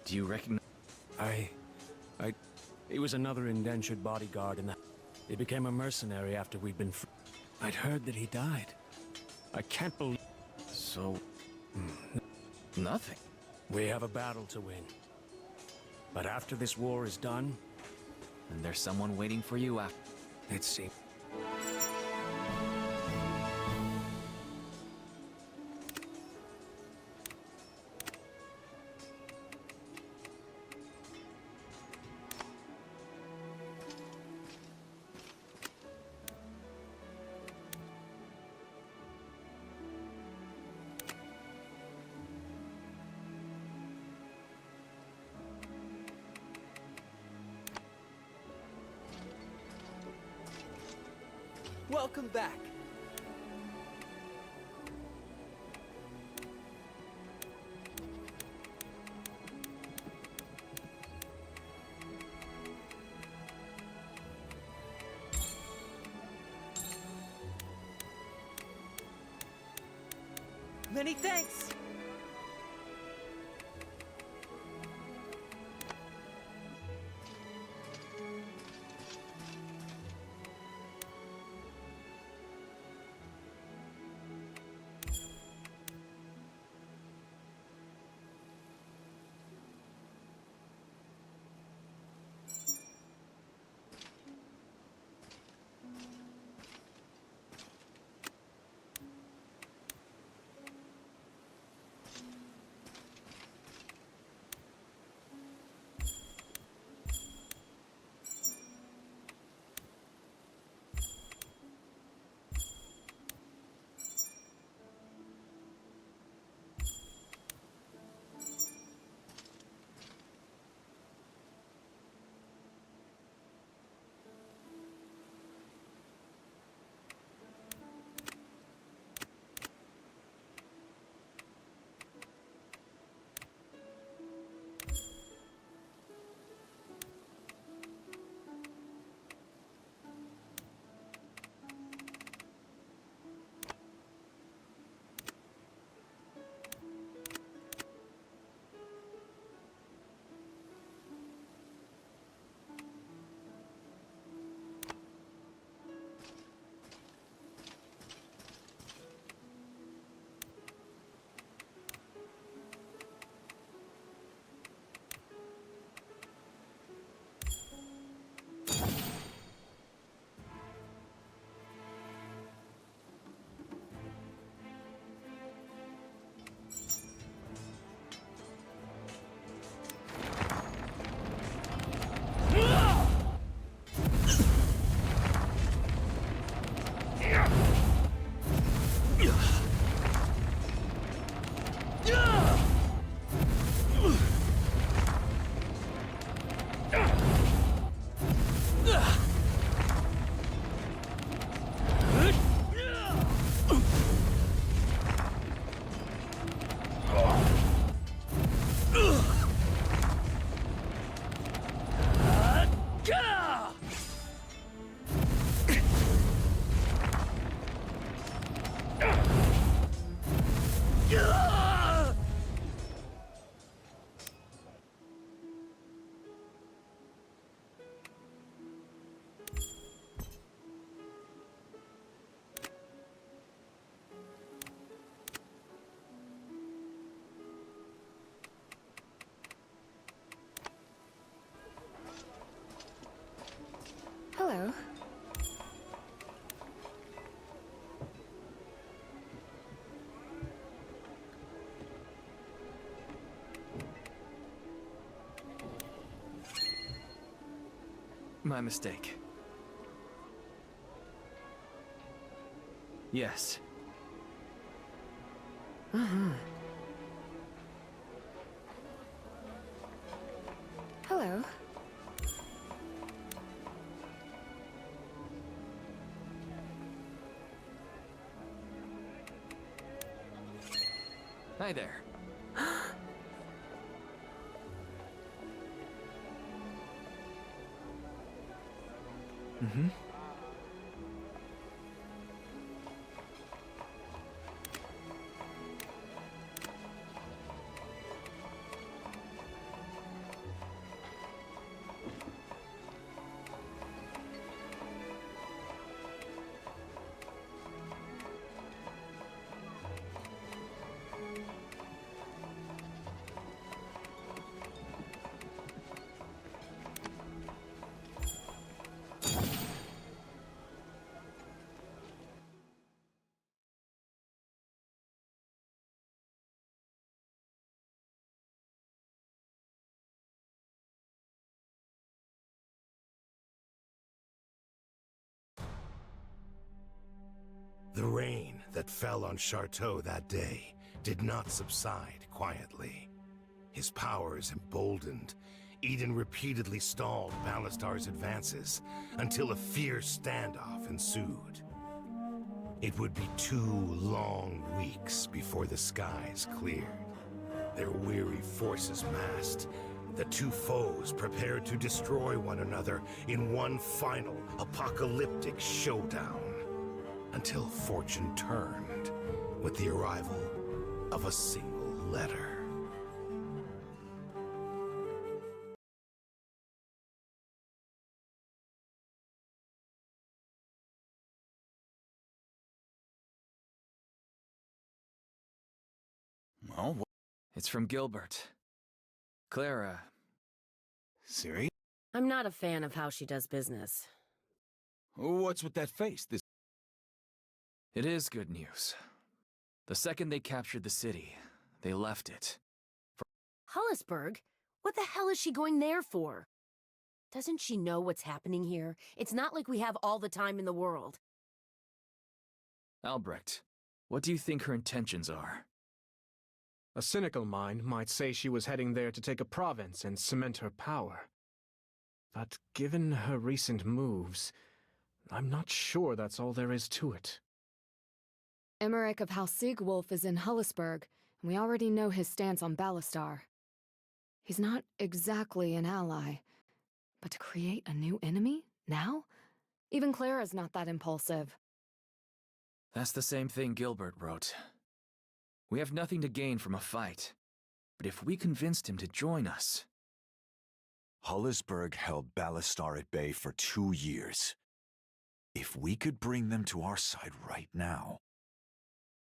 Speaker 3: Do you recognize...
Speaker 17: He was another indentured bodyguard in that... He became a mercenary after we'd been I'd heard that he died. I can't believe...
Speaker 3: So... Nothing.
Speaker 17: We have a battle to win. But after this war is done...
Speaker 3: And there's someone waiting for you after...
Speaker 17: It seems...
Speaker 18: Welcome back. Many thanks!
Speaker 1: Hello.
Speaker 3: My mistake. Yes.
Speaker 1: Uh-huh. Hello.
Speaker 3: Hi there. Mm-hmm.
Speaker 4: The rain that fell on Charteau that day did not subside quietly. His powers emboldened, Eden repeatedly stalled Balastar's advances until a fierce standoff ensued. It would be 2 long weeks before the skies cleared. Their weary forces massed, the 2 foes prepared to destroy one another in one final apocalyptic showdown. Until fortune turned with the arrival of a single letter.
Speaker 3: Well, it's from Gilbert. Clara.
Speaker 7: Serious?
Speaker 8: I'm not a fan of how she does business.
Speaker 7: What's with that face?
Speaker 3: It is good news. The second they captured the city, they left it.
Speaker 8: Hollisburg? What the hell is she going there for? Doesn't she know what's happening here? It's not like we have all the time in the world.
Speaker 3: Albrecht, what do you think her intentions are?
Speaker 6: A cynical mind might say she was heading there to take a province and cement her power. But given her recent moves, I'm not sure that's all there is to it.
Speaker 1: Emmerich of House Siegwolf is in Hollisburg, and we already know his stance on Balastar. He's not exactly an ally, but to create a new enemy? Now? Even Clara's not that impulsive.
Speaker 3: That's the same thing Gilbert wrote. We have nothing to gain from a fight, but if we convinced him to join us...
Speaker 5: Hollisburg held Balastar at bay for 2 years. If we could bring them to our side right now,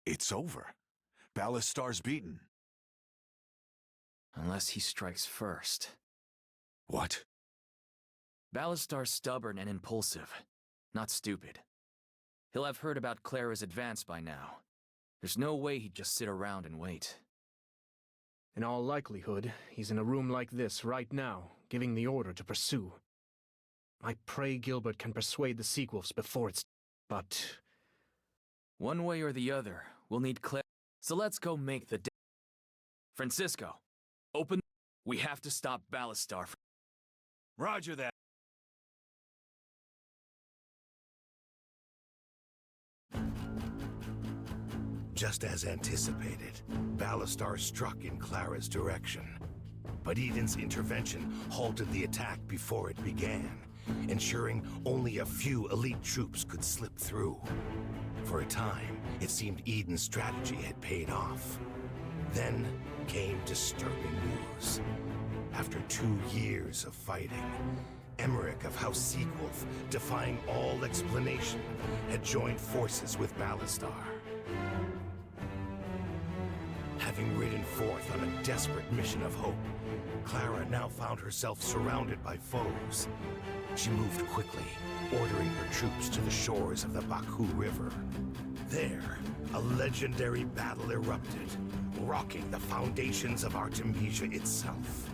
Speaker 5: it's over. Balastar's beaten.
Speaker 3: Unless he strikes first.
Speaker 5: What?
Speaker 3: Balastar's stubborn and impulsive, not stupid. He'll have heard about Clara's advance by now. There's no way he'd just sit around and wait.
Speaker 6: In all likelihood, he's in a room like this right now, giving the order to pursue. I pray Gilbert can persuade the Sequolves before it's... but...
Speaker 3: One way or the other, we'll need Clara. So let's go make the... Francisco, open... We have to stop Balastar.
Speaker 7: Roger that.
Speaker 4: Just as anticipated, Balastar struck in Clara's direction. But Eden's intervention halted the attack before it began, ensuring only a few elite troops could slip through. For a time, it seemed Eden's strategy had paid off. Then came disturbing news. After 2 years of fighting, Emmerich of House Siegwolf, defying all explanation, had joined forces with Balastar. Having ridden forth on a desperate mission of hope, Clara now found herself surrounded by foes. She moved quickly, ordering her troops to the shores of the Baku River. There, a legendary battle erupted, rocking the foundations of Artemisia itself.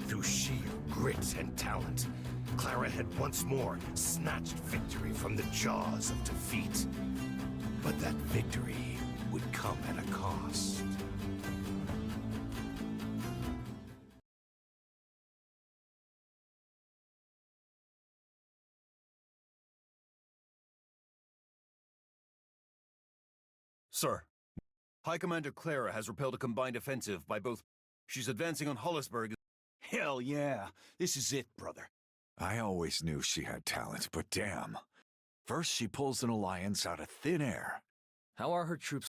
Speaker 4: Through sheer grit and talent, Clara had once more snatched victory from the jaws of defeat. But that victory would come at a cost.
Speaker 7: Sir, High Commander Clara has repelled a combined offensive by both... She's advancing on Hollisburg. Hell yeah, this is it, brother.
Speaker 5: I always knew she had talent, but damn. First she pulls an alliance out of thin air.
Speaker 3: How are her troops?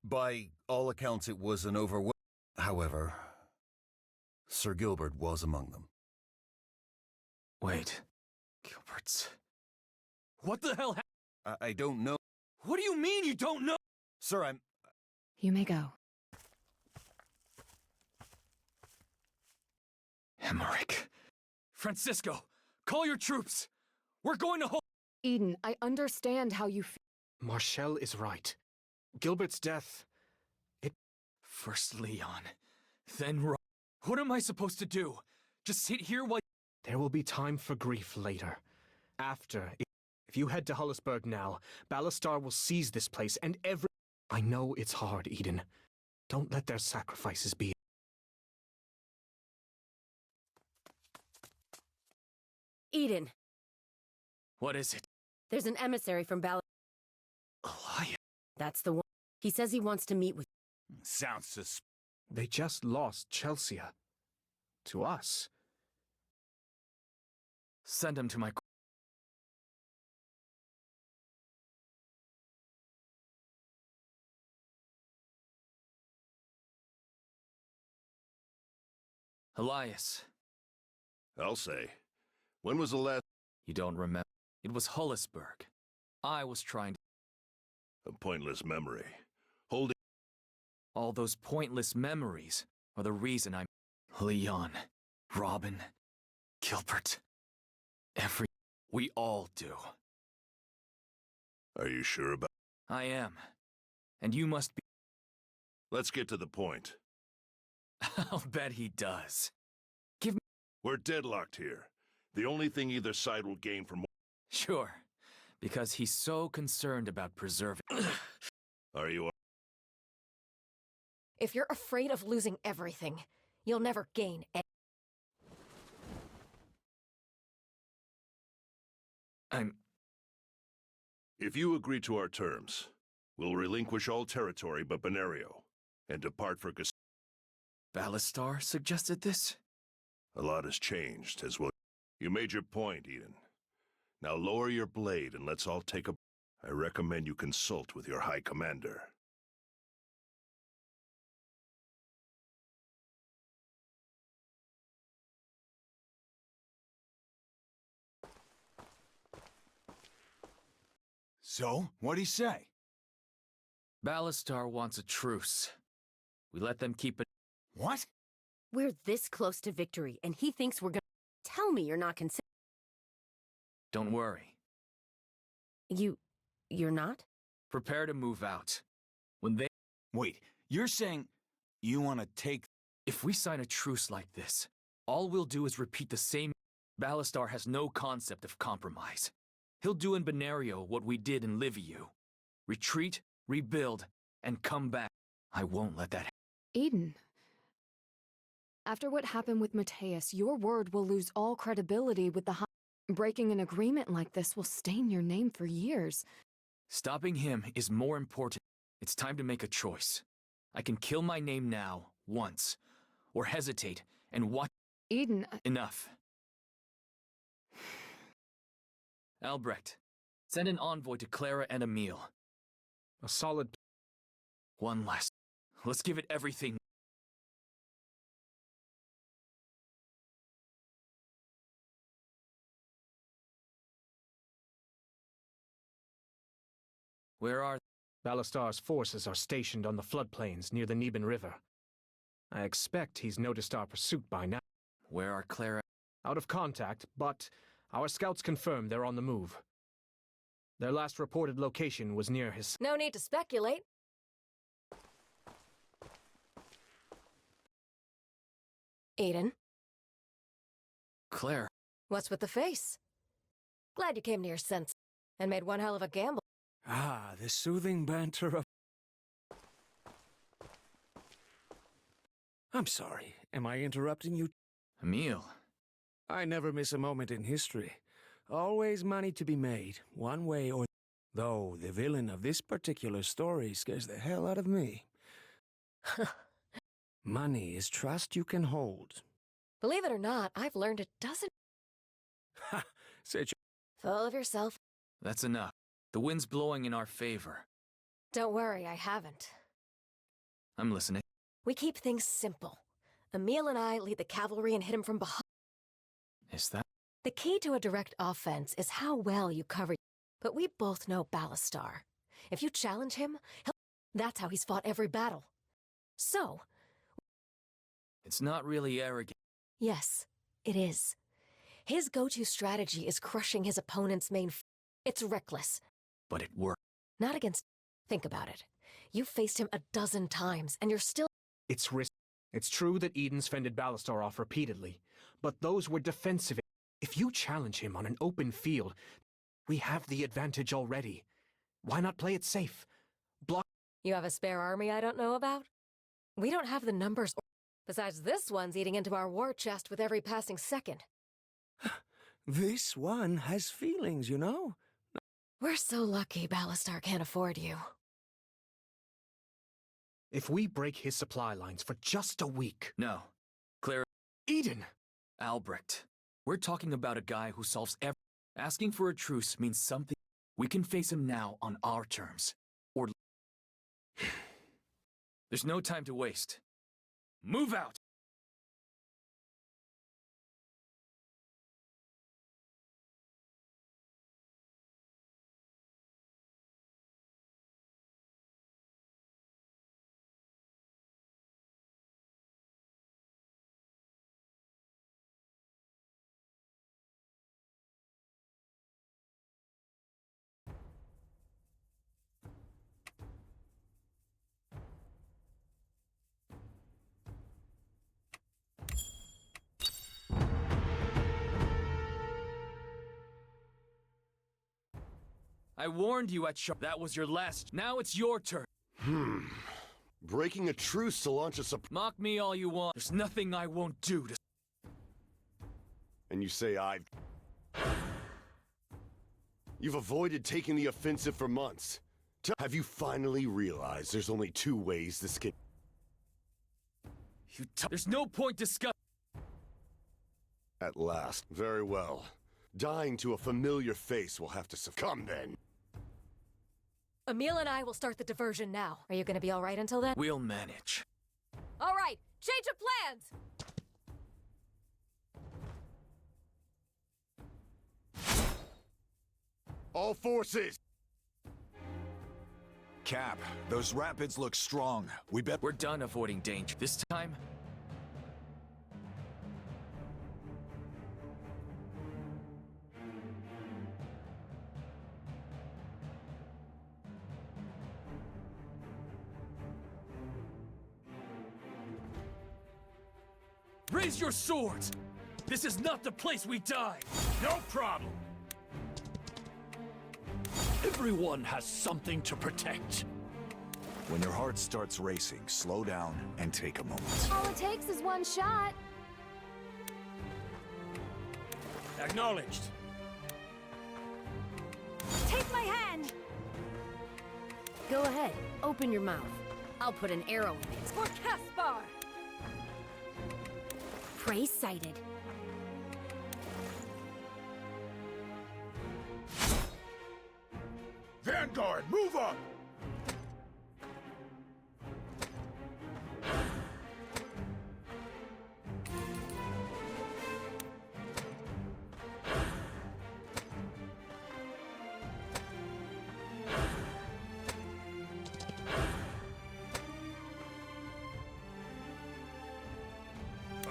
Speaker 7: By all accounts, it was an overwhelming... However, Sir Gilbert was among them.
Speaker 3: Wait. Gilbert's... What the hell
Speaker 7: I don't know.
Speaker 3: What do you mean you don't know?
Speaker 7: Sir, I'm...
Speaker 1: You may go.
Speaker 3: Emmerich. Francisco, call your troops! We're going to hold...
Speaker 1: Eden, I understand how you feel.
Speaker 6: Marshall is right. Gilbert's death...
Speaker 3: First Leon, then Ro... What am I supposed to do? Just sit here while...
Speaker 6: There will be time for grief later. After... If you head to Hollisburg now, Balastar will seize this place and every... I know it's hard, Eden. Don't let their sacrifices be...
Speaker 8: Eden.
Speaker 3: What is it?
Speaker 8: There's an emissary from Balastar.
Speaker 3: Elias.
Speaker 8: That's the one. He says he wants to meet with...
Speaker 7: Sounds suspicious.
Speaker 6: They just lost Chelsea. To us.
Speaker 3: Send him to my... Elias.
Speaker 11: I'll say. When was the last...
Speaker 3: You don't remember. It was Hollisburg. I was trying to...
Speaker 11: A pointless memory. Holding...
Speaker 3: All those pointless memories are the reason I'm... Leon, Robin, Gilbert. We all do.
Speaker 11: Are you sure about...
Speaker 3: I am. And you must be...
Speaker 11: Let's get to the point.
Speaker 3: I'll bet he does. Give me...
Speaker 11: We're deadlocked here. The only thing either side will gain from...
Speaker 3: Sure. Because he's so concerned about preserving...
Speaker 11: Are you...
Speaker 10: If you're afraid of losing everything, you'll never gain anything.
Speaker 11: If you agree to our terms, we'll relinquish all territory but Benario, and depart for
Speaker 3: Balastar suggested this?
Speaker 11: A lot has changed, as well. You made your point, Eden. Now lower your blade and let's all take a... I recommend you consult with your High Commander.
Speaker 7: So, what'd he say?
Speaker 3: Balastar wants a truce. We let them keep it...
Speaker 7: What?
Speaker 8: We're this close to victory, and he thinks we're gonna... Tell me you're not considering...
Speaker 3: Don't worry.
Speaker 8: You're not?
Speaker 3: Prepare to move out. When they...
Speaker 7: Wait, you're saying you want to take...
Speaker 3: If we sign a truce like this, all we'll do is repeat the same... Balastar has no concept of compromise. He'll do in Benario what we did in Liviu. Retreat, rebuild, and come back. I won't let that happen.
Speaker 1: Eden. After what happened with Mateus, your word will lose all credibility with the Breaking an agreement like this will stain your name for years.
Speaker 3: Stopping him is more important. It's time to make a choice. I can kill my name now, once, or hesitate and watch...
Speaker 1: Eden...
Speaker 3: Enough. Albrecht, send an envoy to Clara and Emil.
Speaker 6: A solid...
Speaker 3: One last... Let's give it everything. Where are...
Speaker 6: Balastar's forces are stationed on the floodplains near the Neben River. I expect he's noticed our pursuit by now.
Speaker 3: Where are Clara...
Speaker 6: Out of contact, but our scouts confirm they're on the move. Their last reported location was near his...
Speaker 10: No need to speculate. Aiden?
Speaker 3: Claire.
Speaker 10: What's with the face? Glad you came to your senses and made one hell of a gamble.
Speaker 17: Ah, the soothing banter of... I'm sorry. Am I interrupting you?
Speaker 3: Emil.
Speaker 17: I never miss a moment in history. Always money to be made, one way or... Though the villain of this particular story scares the hell out of me. Money is trust you can hold.
Speaker 10: Believe it or not, I've learned it doesn't...
Speaker 17: Ha! Such...
Speaker 10: Full of yourself.
Speaker 3: That's enough. The wind's blowing in our favor.
Speaker 10: Don't worry, I haven't.
Speaker 3: I'm listening.
Speaker 10: We keep things simple. Emil and I lead the cavalry and hit him from behind.
Speaker 3: Is that...
Speaker 10: The key to a direct offense is how well you cover... But we both know Balastar. If you challenge him, he'll... That's how he's fought every battle. So...
Speaker 3: It's not really arrogant.
Speaker 10: Yes, it is. His go-to strategy is crushing his opponent's main... It's reckless.
Speaker 3: But it worked.
Speaker 10: Not against... Think about it. You've faced him a dozen times, and you're still...
Speaker 6: It's risky. It's true that Eden's fended Balastar off repeatedly, but those were defensive. If you challenge him on an open field, we have the advantage already. Why not play it safe? Block...
Speaker 10: You have a spare army I don't know about? We don't have the numbers or... Besides, this one's eating into our war chest with every passing second.
Speaker 17: This one has feelings, you know?
Speaker 10: We're so lucky Balastar can't afford you.
Speaker 6: If we break his supply lines for just a week...
Speaker 3: No. Clara...
Speaker 6: Eden!
Speaker 3: Albrecht. We're talking about a guy who solves everything. Asking for a truce means something. We can face him now on our terms. Or... There's no time to waste. Move out! I warned you at that was your last. Now it's your turn.
Speaker 18: Breaking a truce to launch a
Speaker 3: Mock me all you want. There's nothing I won't do to...
Speaker 18: And you say I've... You've avoided taking the offensive for months. Have you finally realized there's only two ways this can...
Speaker 3: There's no point discussing...
Speaker 18: At last. Very well. Dying to a familiar face will have to succumb then.
Speaker 10: Emil and I will start the diversion now. Are you gonna be all right until then?
Speaker 3: We'll manage.
Speaker 10: All right, change of plans!
Speaker 18: All forces!
Speaker 5: Cap, those rapids look strong.
Speaker 3: We're done avoiding danger. This time... Raise your swords! This is not the place we die!
Speaker 9: No problem! Everyone has something to protect.
Speaker 5: When your heart starts racing, slow down and take a moment.
Speaker 12: All it takes is one shot.
Speaker 9: Acknowledged.
Speaker 13: Take my hand!
Speaker 8: Go ahead, open your mouth. I'll put an arrow in it.
Speaker 13: For Caspar!
Speaker 8: Prey sighted.
Speaker 9: Vanguard, move up!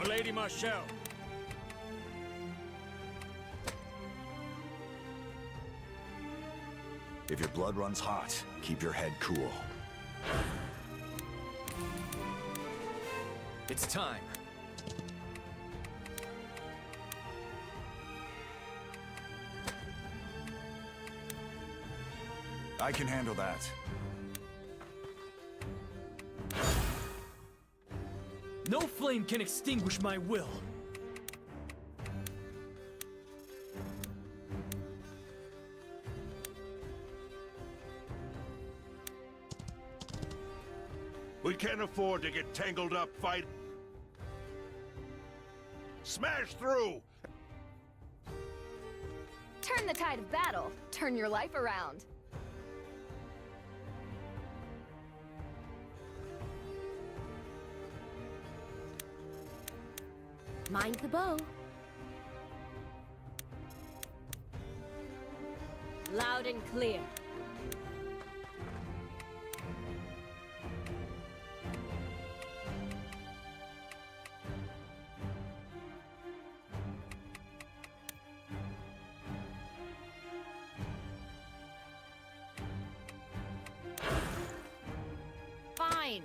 Speaker 9: Lady Marshall.
Speaker 5: If your blood runs hot, keep your head cool.
Speaker 3: It's time.
Speaker 5: I can handle that.
Speaker 3: No flame can extinguish my will.
Speaker 11: We can't afford to get tangled up fight. Smash through!
Speaker 12: Turn the tide of battle. Turn your life around.
Speaker 8: Mind the bow.
Speaker 10: Loud and clear.
Speaker 8: Fine.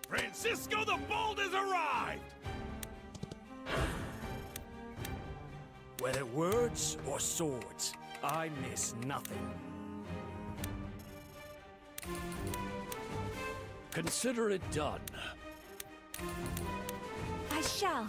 Speaker 9: Francisco the Bold has arrived! Whether words or swords, I miss nothing. Consider it done.
Speaker 13: shall.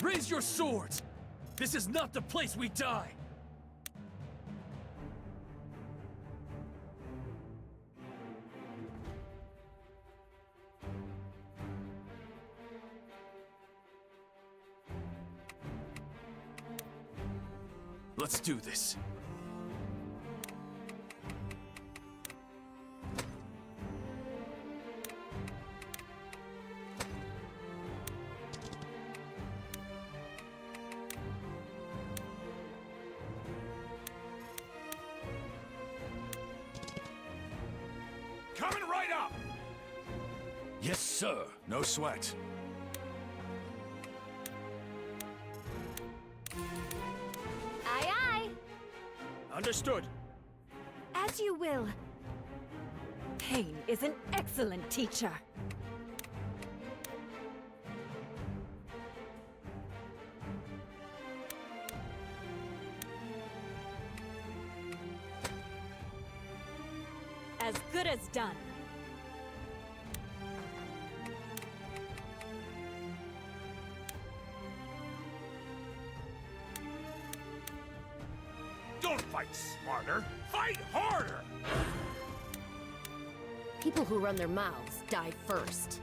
Speaker 3: Raise your swords! This is not the place we die! Let's do this.
Speaker 9: Coming right up!
Speaker 3: Yes, sir.
Speaker 11: No sweat.
Speaker 12: Aye, aye.
Speaker 17: Understood.
Speaker 13: As you will. Pain is an excellent teacher. As good as done.
Speaker 9: Don't fight smarter, fight harder!
Speaker 8: People who run their mouths die first.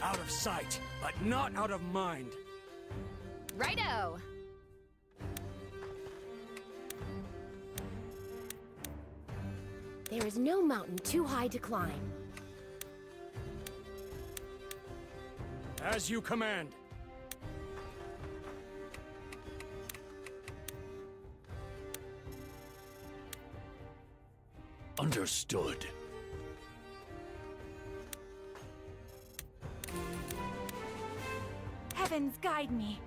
Speaker 17: Out of sight, but not out of mind.
Speaker 12: Righto!
Speaker 8: There is no mountain too high to climb.
Speaker 17: As you command.
Speaker 9: Understood.
Speaker 13: Heavens guide me.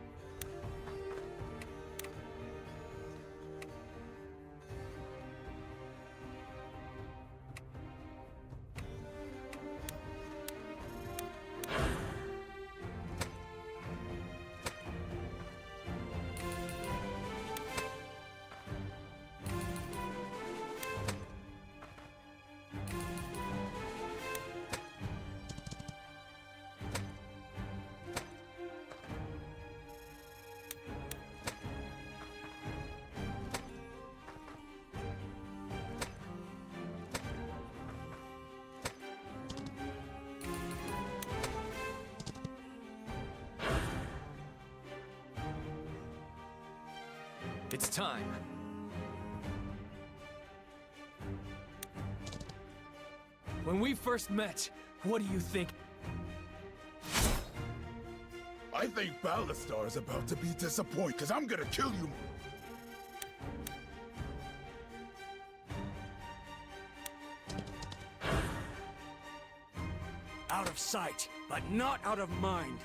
Speaker 3: It's time. When we first met, what do you think?
Speaker 9: I think Balastar is about to be disappointed, because I'm gonna kill you.
Speaker 17: Out of sight, but not out of mind.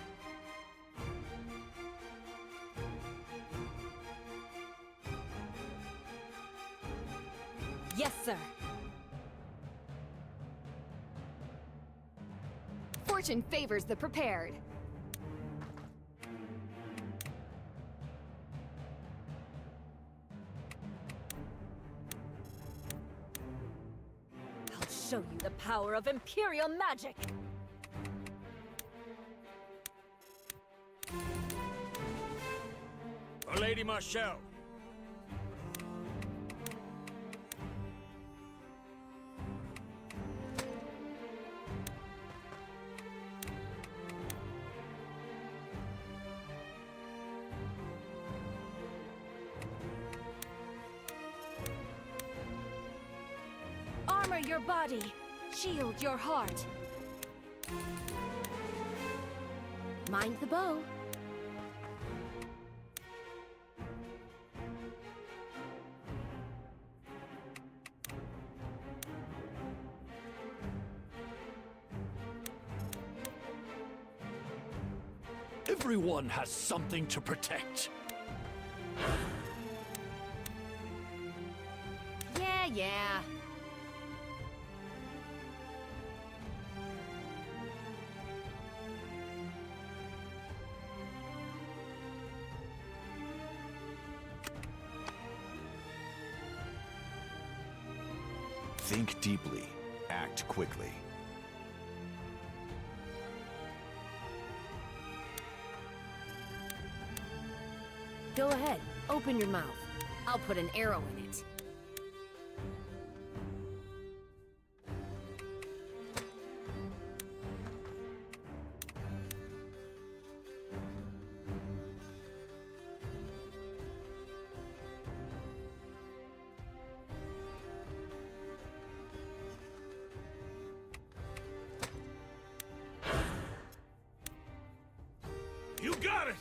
Speaker 13: Yes, sir.
Speaker 12: Fortune favors the prepared.
Speaker 13: I'll show you the power of Imperial magic.
Speaker 17: For Lady Marshall.
Speaker 13: Armor your body. Shield your heart.
Speaker 8: Mind the bow.
Speaker 9: Everyone has something to protect.
Speaker 8: Yeah.
Speaker 5: Think deeply. Act quickly.
Speaker 8: Go ahead, open your mouth. I'll put an arrow in it.
Speaker 9: You got it!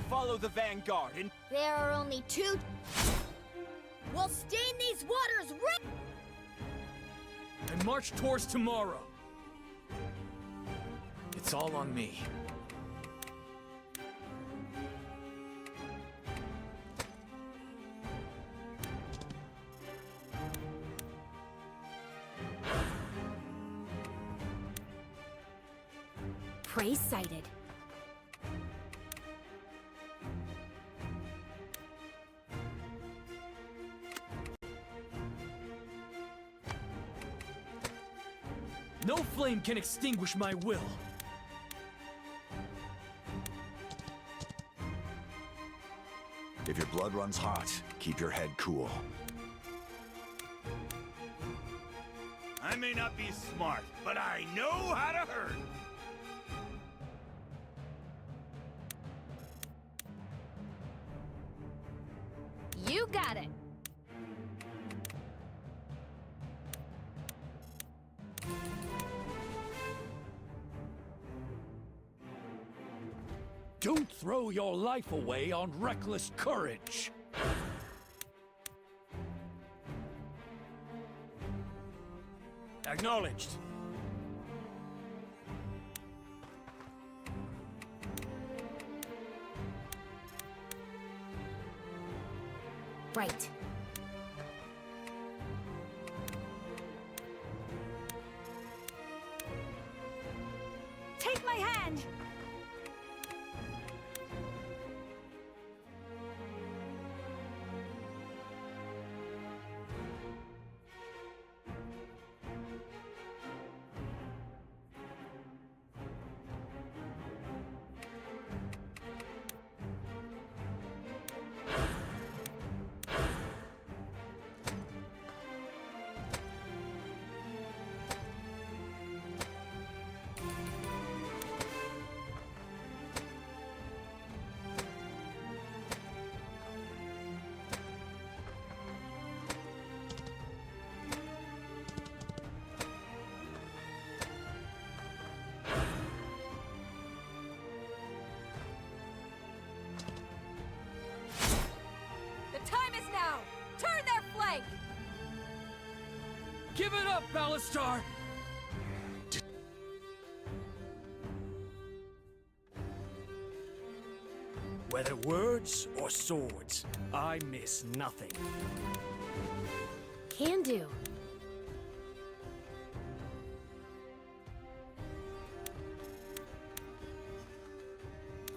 Speaker 3: Follow the vanguard and...
Speaker 12: There are only two... We'll stain these waters red!
Speaker 3: and march towards tomorrow. It's all on me.
Speaker 8: Prey sighted.
Speaker 3: No flame can extinguish my will.
Speaker 5: If your blood runs hot, keep your head cool.
Speaker 7: I may not be smart, but I know how to hurt.
Speaker 12: You got it!
Speaker 9: Don't throw your life away on reckless courage.
Speaker 7: Acknowledged.
Speaker 8: Right.
Speaker 13: Take my hand! Time is now! Turn their flank!
Speaker 3: Give it up, Balastar!
Speaker 17: Whether words or swords, I miss nothing.
Speaker 8: Can do.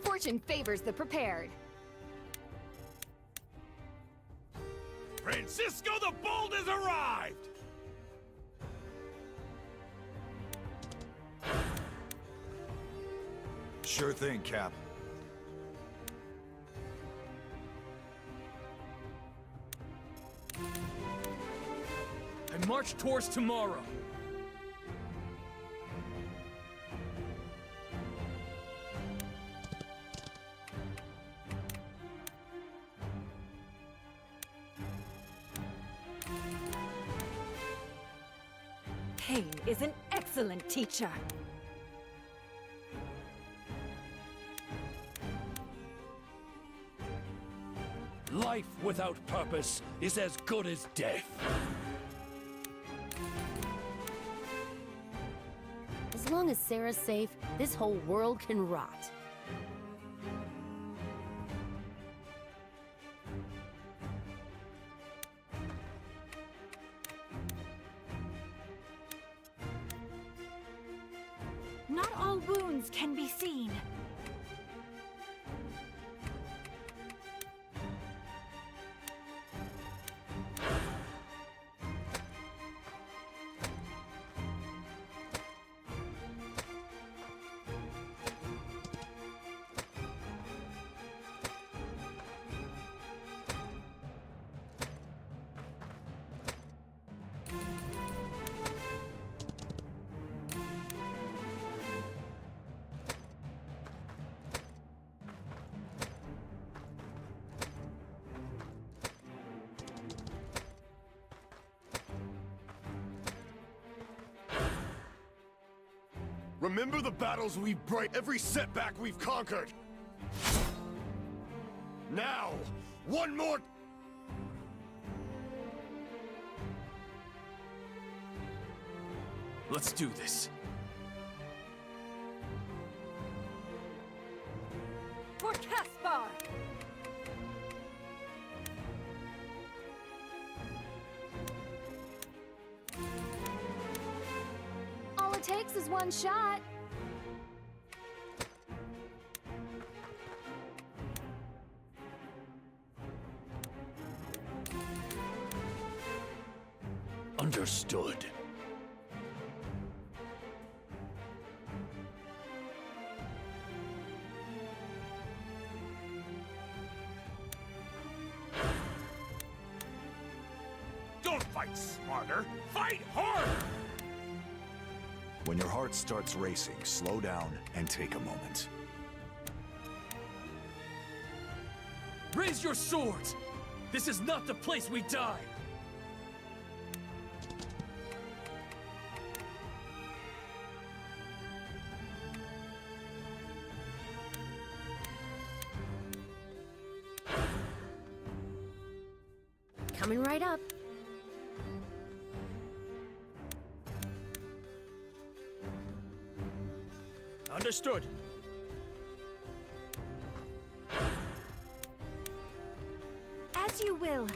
Speaker 12: Fortune favors the prepared.
Speaker 7: Francisco the Bold has arrived!
Speaker 5: Sure thing, Cap.
Speaker 3: And march towards tomorrow.
Speaker 13: Pain is an excellent teacher.
Speaker 9: Life without purpose is as good as death.
Speaker 8: As long as Sarah's safe, this whole world can rot.
Speaker 13: Not all wounds can be seen.
Speaker 18: Remember the battles we've braved, every setback we've conquered! Now, one more...
Speaker 3: Let's do this.
Speaker 13: For Caspar!
Speaker 12: All it takes is one shot.
Speaker 9: Understood.
Speaker 7: Don't fight smarter, fight harder!
Speaker 5: When your heart starts racing, slow down and take a moment.
Speaker 3: Raise your swords! This is not the place we die!
Speaker 8: Coming right up.
Speaker 6: Understood.
Speaker 13: As you will.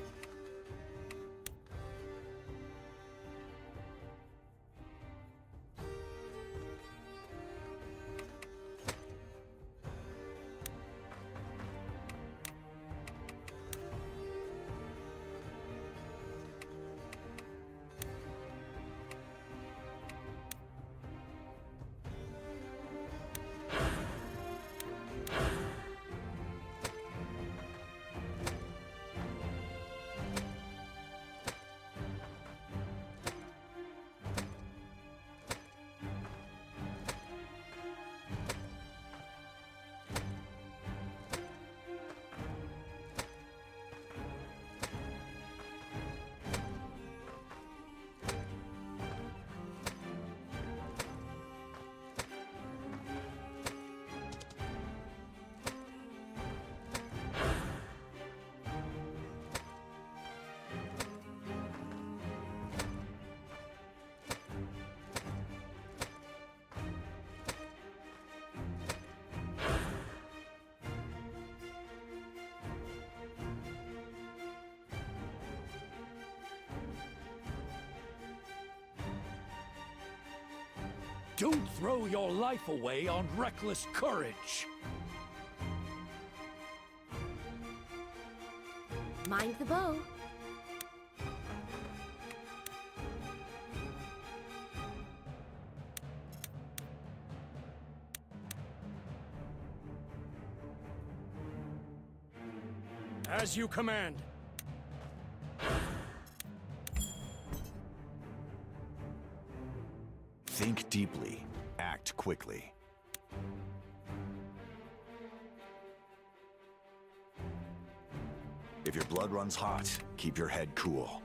Speaker 9: Don't throw your life away on reckless courage.
Speaker 8: Mind the bow.
Speaker 17: As you command.
Speaker 5: Think deeply, act quickly. If your blood runs hot, keep your head cool.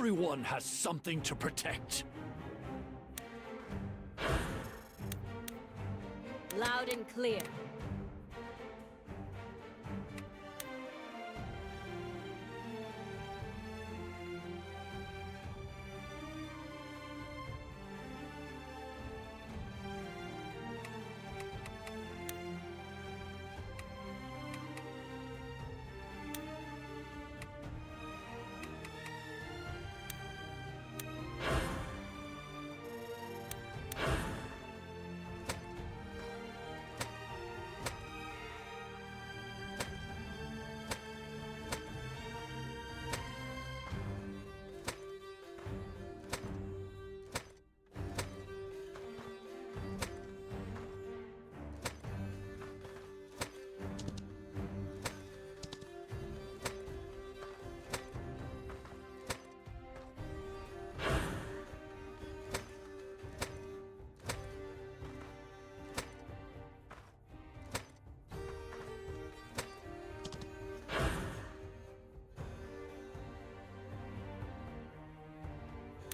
Speaker 9: Everyone has something to protect.
Speaker 13: Loud and clear.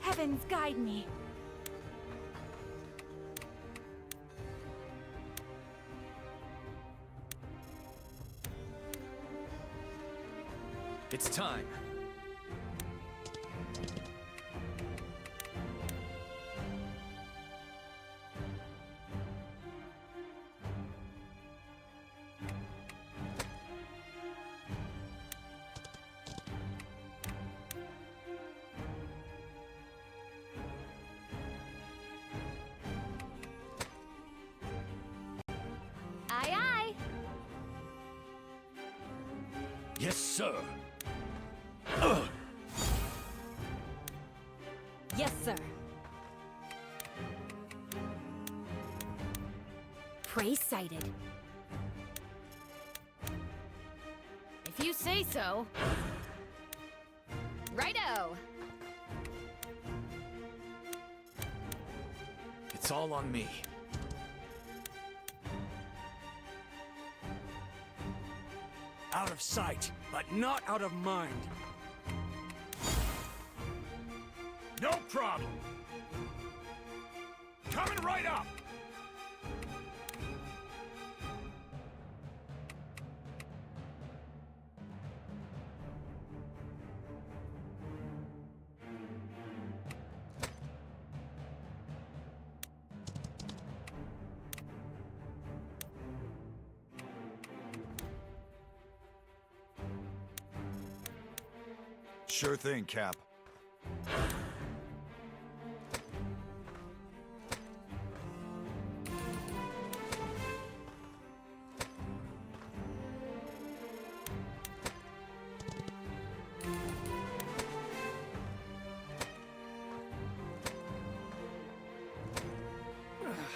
Speaker 13: Heavens guide me.
Speaker 3: It's time.
Speaker 12: Aye, aye.
Speaker 9: Yes, sir.
Speaker 13: Yes, sir.
Speaker 8: Prey sighted.
Speaker 12: If you say so. Righto.
Speaker 3: It's all on me.
Speaker 17: Out of sight, but not out of mind.
Speaker 9: No problem. Coming right up.
Speaker 7: Sure thing, Cap.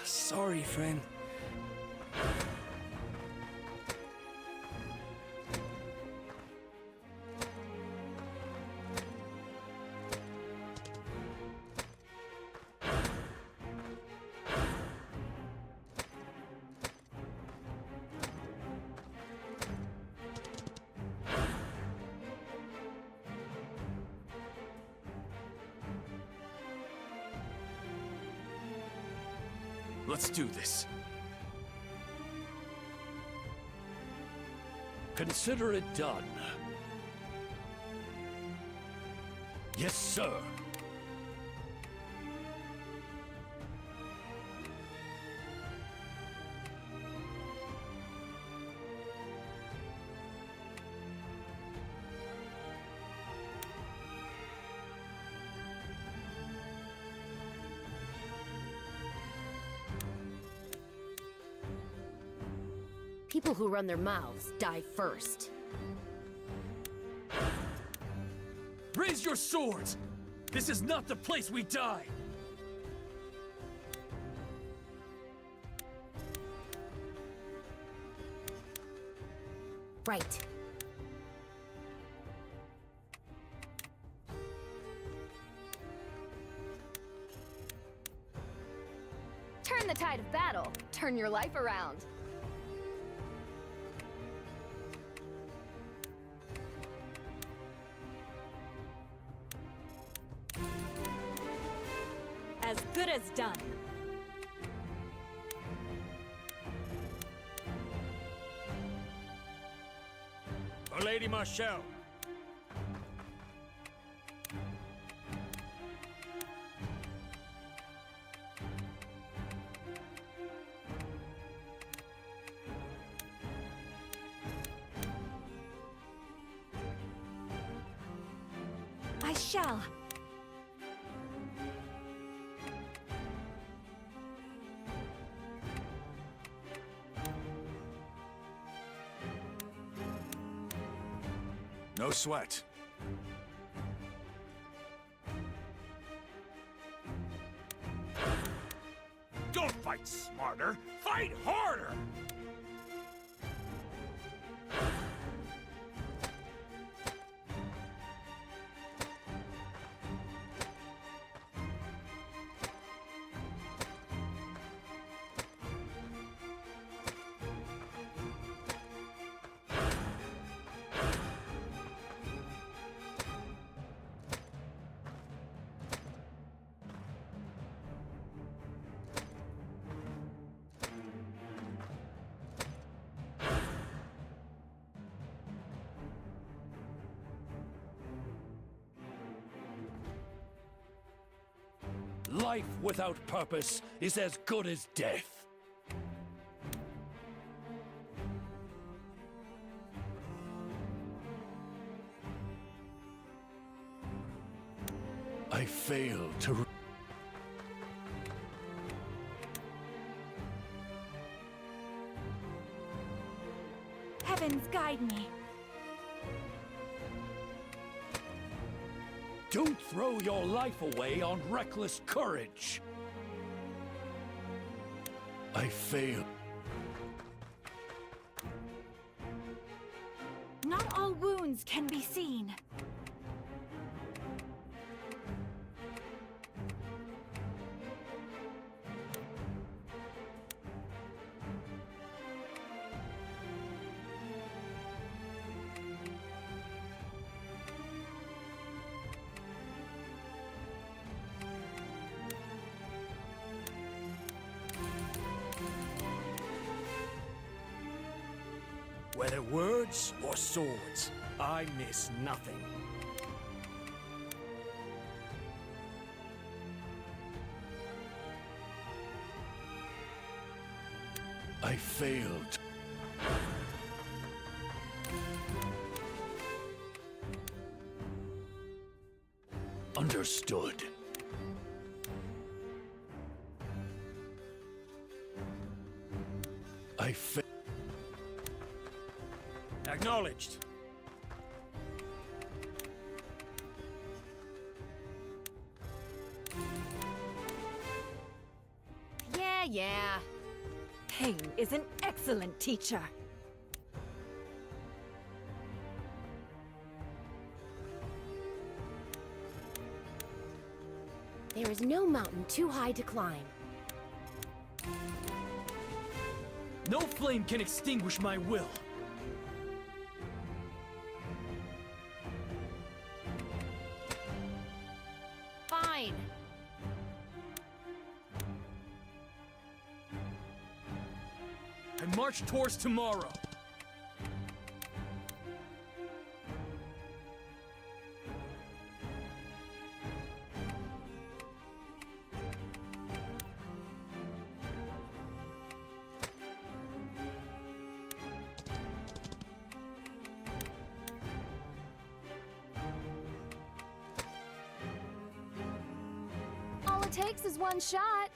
Speaker 17: Sorry, friend.
Speaker 3: Let's do this.
Speaker 9: Consider it done. Yes, sir.
Speaker 8: People who run their mouths die first.
Speaker 3: Raise your swords! This is not the place we die!
Speaker 8: Right.
Speaker 12: Turn the tide of battle. Turn your life around.
Speaker 13: good as done.
Speaker 17: For Lady Marshall.
Speaker 13: I shall.
Speaker 5: No sweat.
Speaker 9: Don't fight smarter, fight harder! Life without purpose is as good as death. I fail to...
Speaker 13: Heavens guide me.
Speaker 9: Don't throw your life away on reckless courage. I fail.
Speaker 13: Not all wounds can be seen.
Speaker 17: Whether words or swords, I miss nothing.
Speaker 9: I failed. Understood. I failed.
Speaker 17: Acknowledged.
Speaker 13: Yeah. Pain is an excellent teacher.
Speaker 8: There is no mountain too high to climb.
Speaker 3: No flame can extinguish my will.
Speaker 8: Fine.
Speaker 3: I march towards tomorrow.
Speaker 12: All it takes is one shot.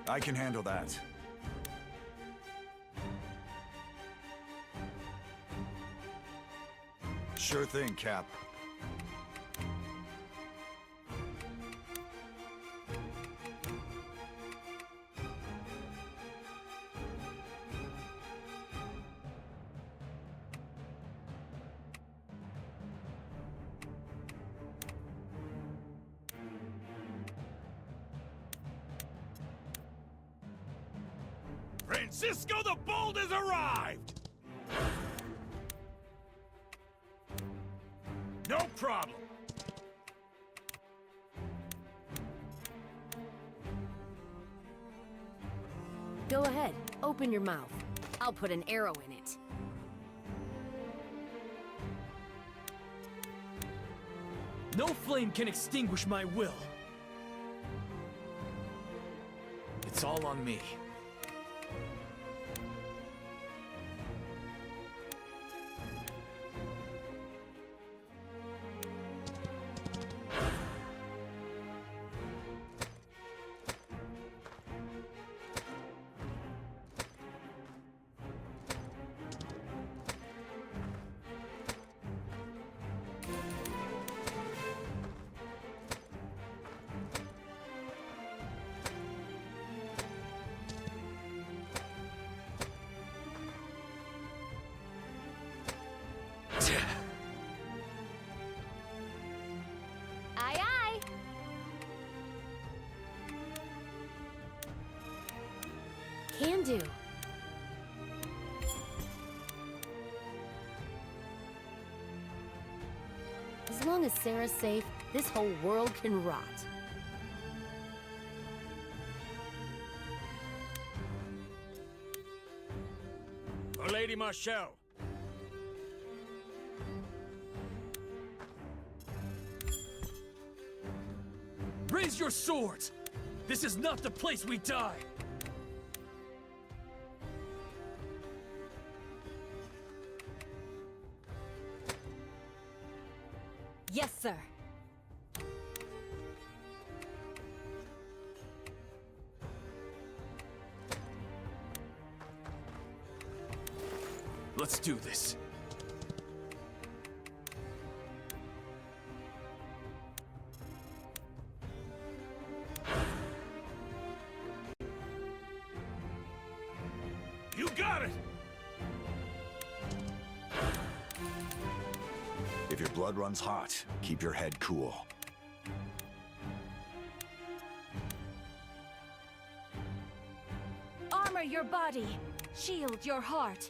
Speaker 5: I can handle that. Sure thing, Cap.
Speaker 9: Francisco the Bold has arrived! No problem.
Speaker 8: Go ahead, open your mouth. I'll put an arrow in it.
Speaker 3: No flame can extinguish my will. It's all on me.
Speaker 12: Aye, aye.
Speaker 8: Can do. As long as Sarah's safe, this whole world can rot.
Speaker 9: For Lady Marshall.
Speaker 3: Raise your swords! This is not the place we die!
Speaker 13: Yes, sir.
Speaker 3: Let's do this.
Speaker 9: You got it!
Speaker 5: If your blood runs hot, keep your head cool.
Speaker 13: Armor your body. Shield your heart.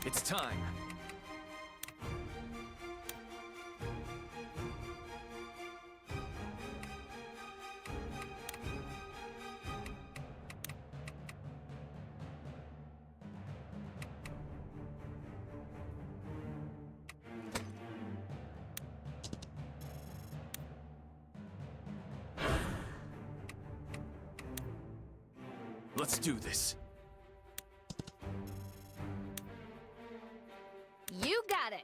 Speaker 3: It's time. Let's do this.
Speaker 12: You got it.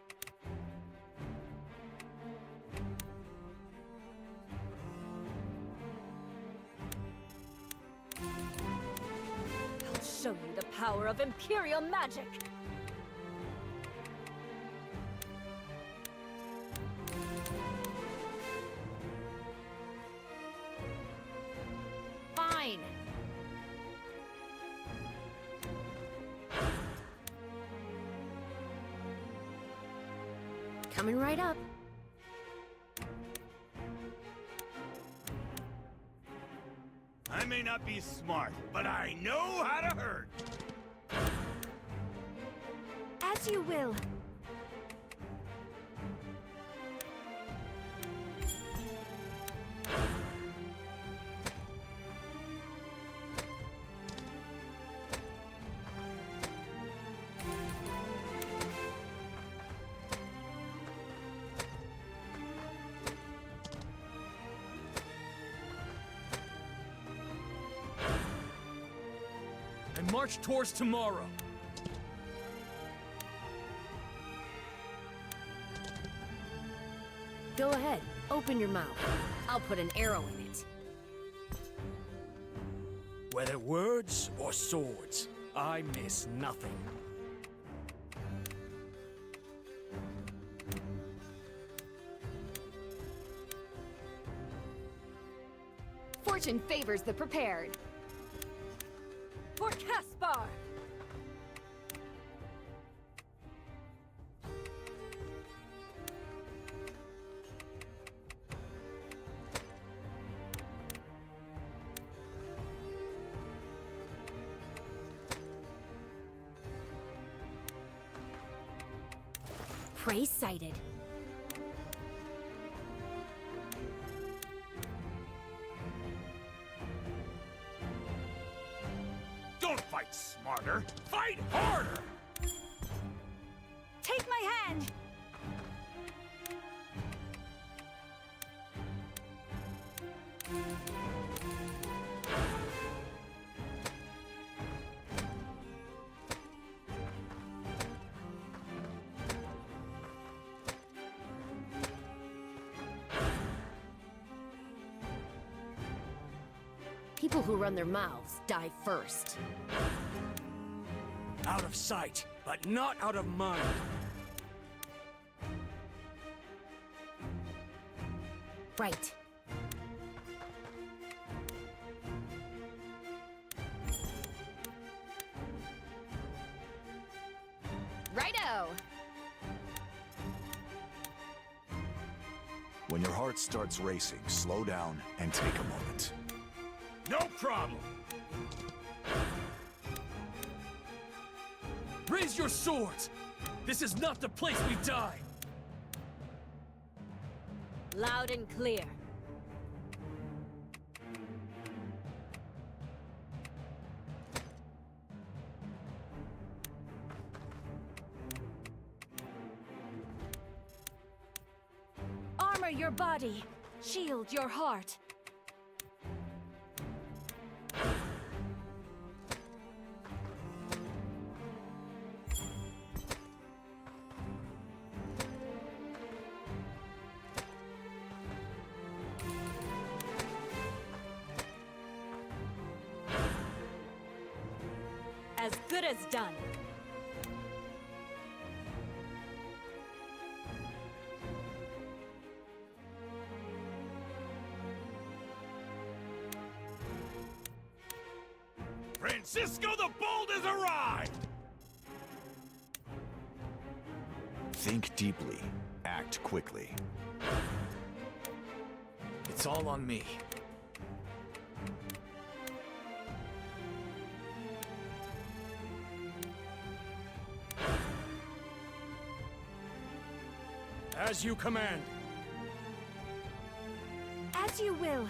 Speaker 13: I'll show you the power of Imperial magic.
Speaker 12: Fine.
Speaker 8: Coming right up.
Speaker 9: I may not be smart, but I know how to hurt.
Speaker 13: As you will.
Speaker 3: And march towards tomorrow.
Speaker 8: Go ahead, open your mouth. I'll put an arrow in it.
Speaker 17: Whether words or swords, I miss nothing.
Speaker 12: Fortune favors the prepared.
Speaker 13: For Caspar!
Speaker 8: Prey sighted.
Speaker 9: Don't fight smarter, fight harder!
Speaker 13: Take my hand!
Speaker 8: People who run their mouths die first.
Speaker 17: Out of sight, but not out of mind.
Speaker 8: Right.
Speaker 12: Righto!
Speaker 5: When your heart starts racing, slow down and take a moment.
Speaker 9: No problem!
Speaker 3: Raise your swords! This is not the place we die!
Speaker 13: Loud and clear. Armor your body. Shield your heart. As good as done.
Speaker 9: Francisco the Bold has arrived!
Speaker 5: Think deeply. Act quickly.
Speaker 3: It's all on me.
Speaker 17: As you command.
Speaker 13: As you will.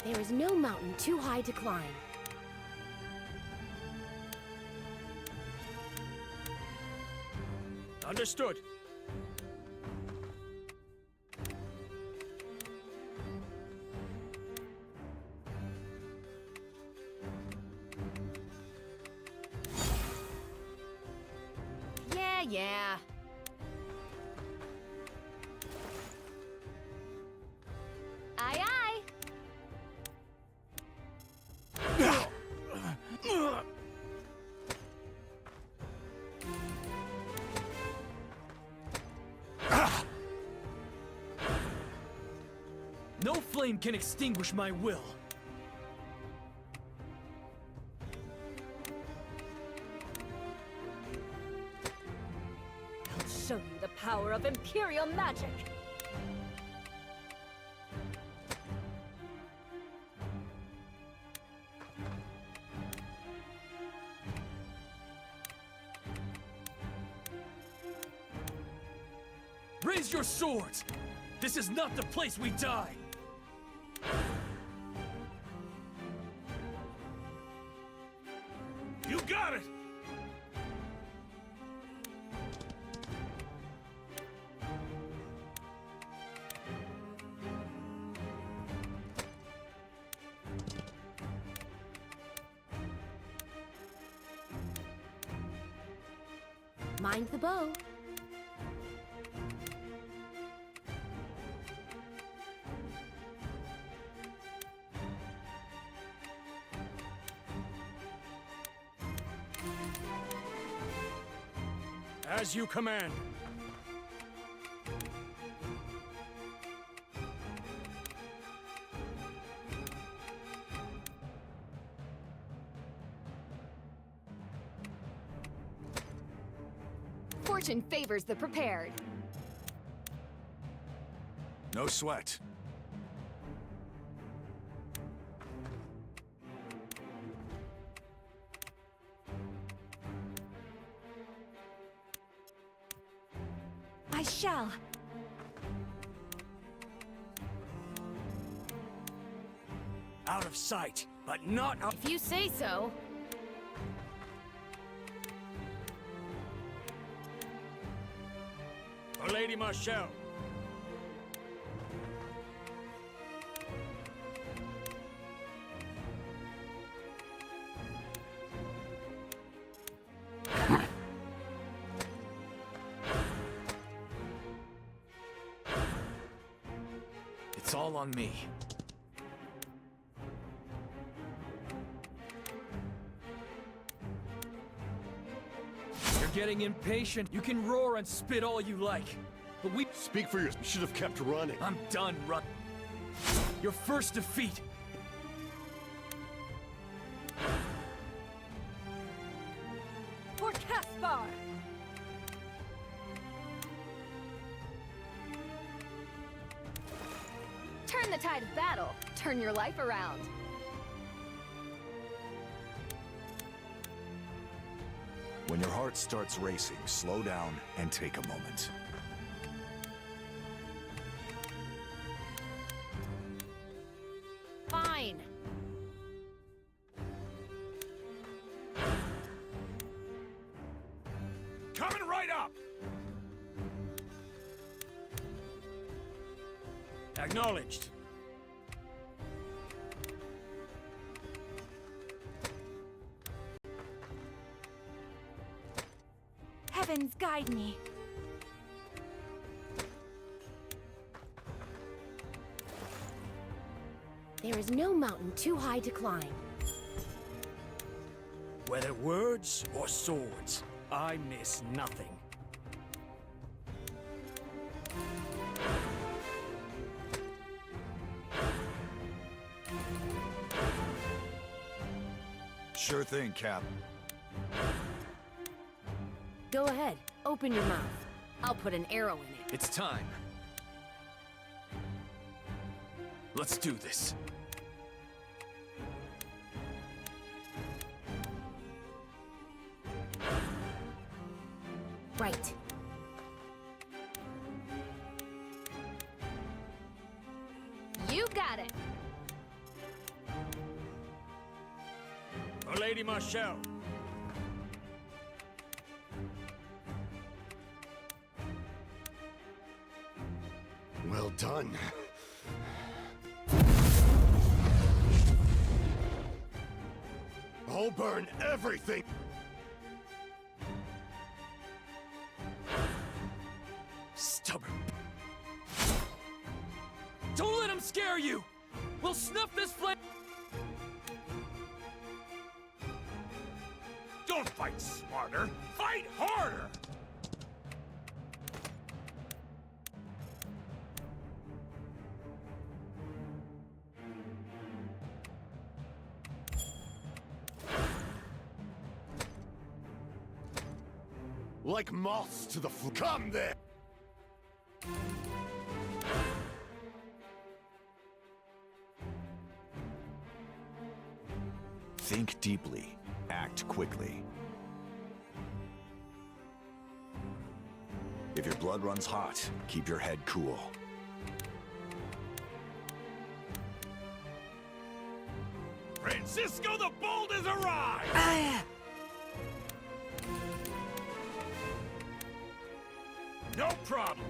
Speaker 8: There is no mountain too high to climb.
Speaker 17: Understood.
Speaker 12: Yeah. Aye, aye.
Speaker 3: No flame can extinguish my will.
Speaker 13: I'll show you the power of Imperial magic.
Speaker 3: Raise your swords! This is not the place we die!
Speaker 9: You got it!
Speaker 8: Mind the bow.
Speaker 17: As you command.
Speaker 12: Fortune favors the prepared.
Speaker 5: No sweat.
Speaker 13: I shall.
Speaker 17: Out of sight, but not out.
Speaker 8: If you say so.
Speaker 17: For Lady Marshall.
Speaker 3: It's all on me. You're getting impatient. You can roar and spit all you like. But we...
Speaker 18: Speak for yourself. You should have kept running.
Speaker 3: I'm done, Your first defeat.
Speaker 13: For Caspar!
Speaker 12: Turn the tide of battle. Turn your life around.
Speaker 5: When your heart starts racing, slow down and take a moment.
Speaker 8: Fine.
Speaker 17: Coming right up! Acknowledged.
Speaker 13: Heavens guide me.
Speaker 8: There is no mountain too high to climb.
Speaker 17: Whether words or swords, I miss nothing.
Speaker 5: Sure thing, Cap.
Speaker 8: Go ahead, open your mouth. I'll put an arrow in it.
Speaker 3: It's time. Let's do this.
Speaker 8: Right.
Speaker 12: You got it.
Speaker 17: For Lady Marshall.
Speaker 18: Well done. I'll burn everything!
Speaker 3: Stubborn. Don't let him scare you! We'll snuff this flame!
Speaker 9: Don't fight smarter, fight harder!
Speaker 18: Like moths to the Come there!
Speaker 5: Think deeply. Act quickly. If your blood runs hot, keep your head cool.
Speaker 9: Francisco the Bold has arrived! No problem.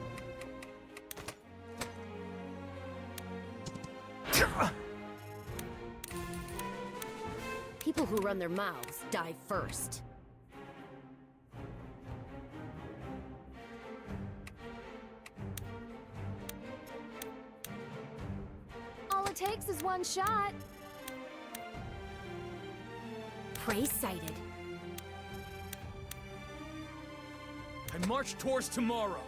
Speaker 8: People who run their mouths die first.
Speaker 12: it takes is one shot.
Speaker 13: Prey sighted.
Speaker 3: I march towards tomorrow.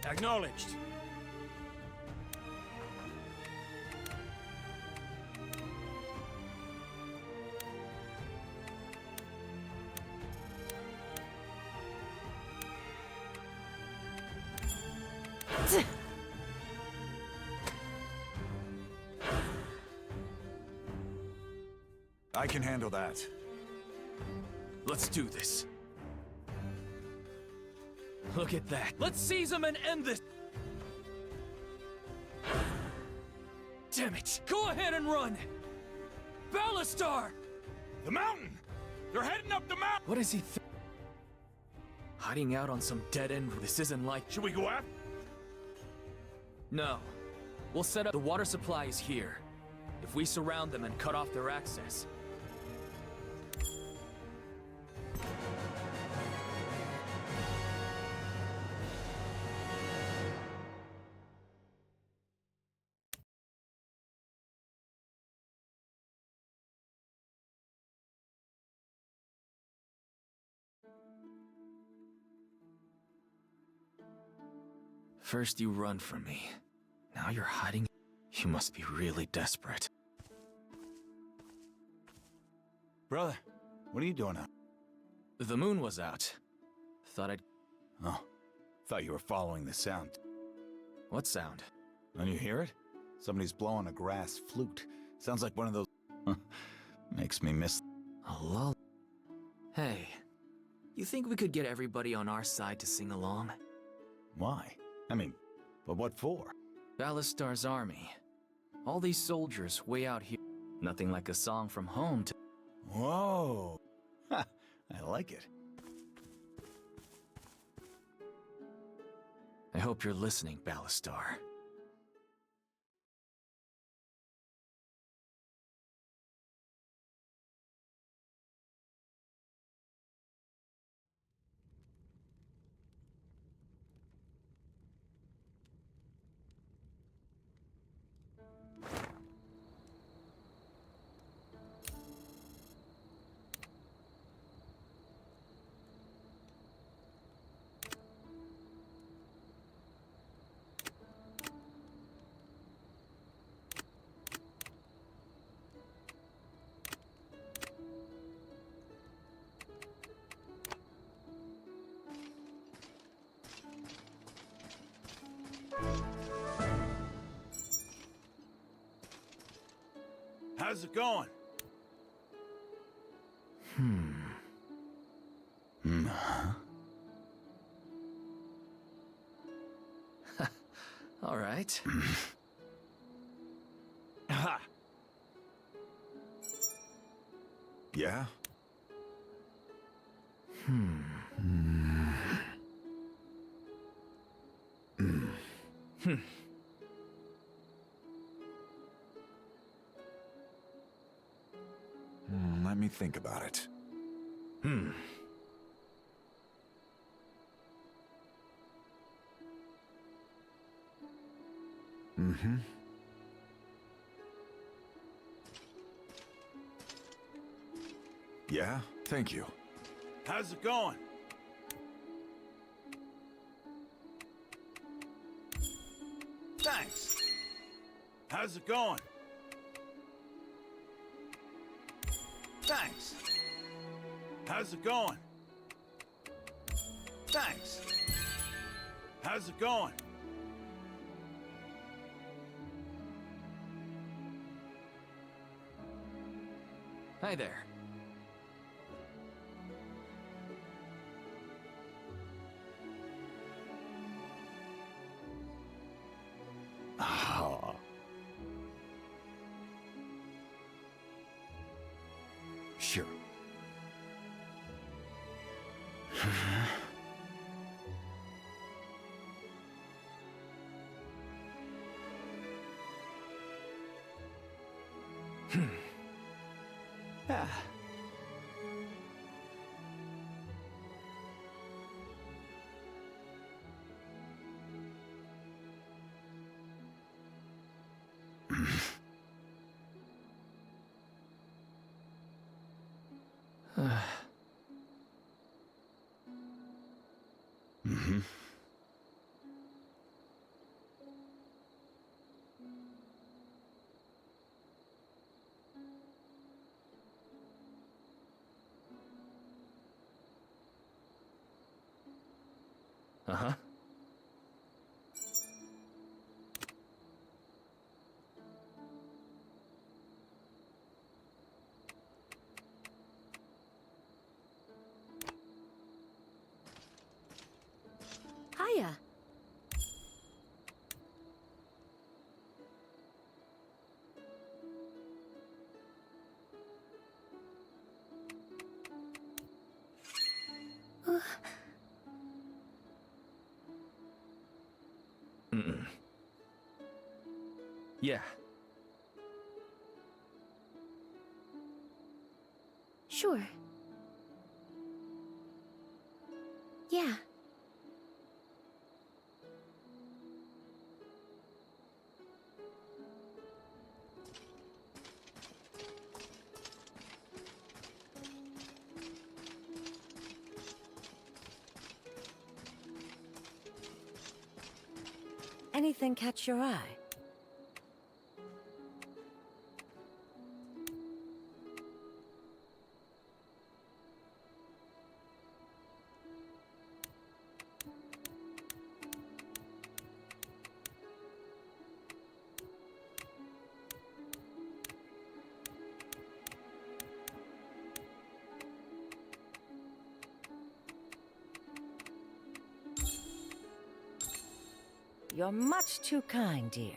Speaker 9: Acknowledged.
Speaker 5: I can handle that.
Speaker 3: Let's do this. Look at that. Let's seize them and end this. Damn it. Go ahead and run. Balastar!
Speaker 9: The mountain! They're heading up the mountain!
Speaker 3: What is he hiding out on some dead end? This isn't like...
Speaker 9: Should we go after?
Speaker 3: No. We'll set up... The water supply is here. If we surround them and cut off their access... First you run from me. Now you're hiding. You must be really desperate.
Speaker 7: Brother, what are you doing out?
Speaker 3: The moon was out. Thought I'd...
Speaker 7: Oh, thought you were following the sound.
Speaker 3: What sound?
Speaker 7: Don't you hear it? Somebody's blowing a grass flute. Sounds like one of those... Makes me miss...
Speaker 3: A lull. Hey, you think we could get everybody on our side to sing along?
Speaker 7: Why? I mean, but what for?
Speaker 3: Balastar's army. All these soldiers way out here. Nothing like a song from home to...
Speaker 7: Whoa! Ha! I like it.
Speaker 3: I hope you're listening, Balastar.
Speaker 9: How's it going?
Speaker 3: All right.
Speaker 9: Ha!
Speaker 5: Yeah? Let me think about it. Yeah, thank you.
Speaker 9: How's it going? Thanks. How's it going? Thanks. How's it going? Thanks. How's it going?
Speaker 3: Hi there.
Speaker 5: Ah. Sure.
Speaker 3: Ah.
Speaker 16: Mm-hmm.
Speaker 2: Uh-huh.
Speaker 13: Hiya.
Speaker 2: Mm-mm. Yeah.
Speaker 13: Sure. Yeah. Anything catch your eye?
Speaker 19: You're much too kind, dear.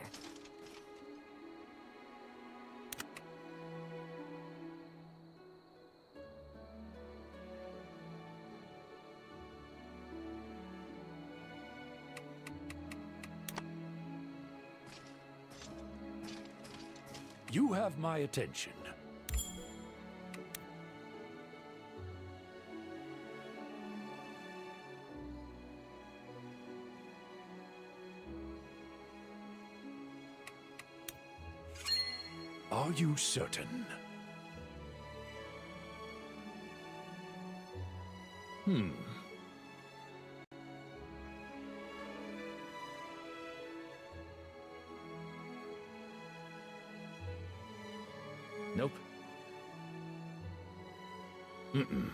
Speaker 9: You have my attention. Are you certain?
Speaker 2: Nope. Mm-mm.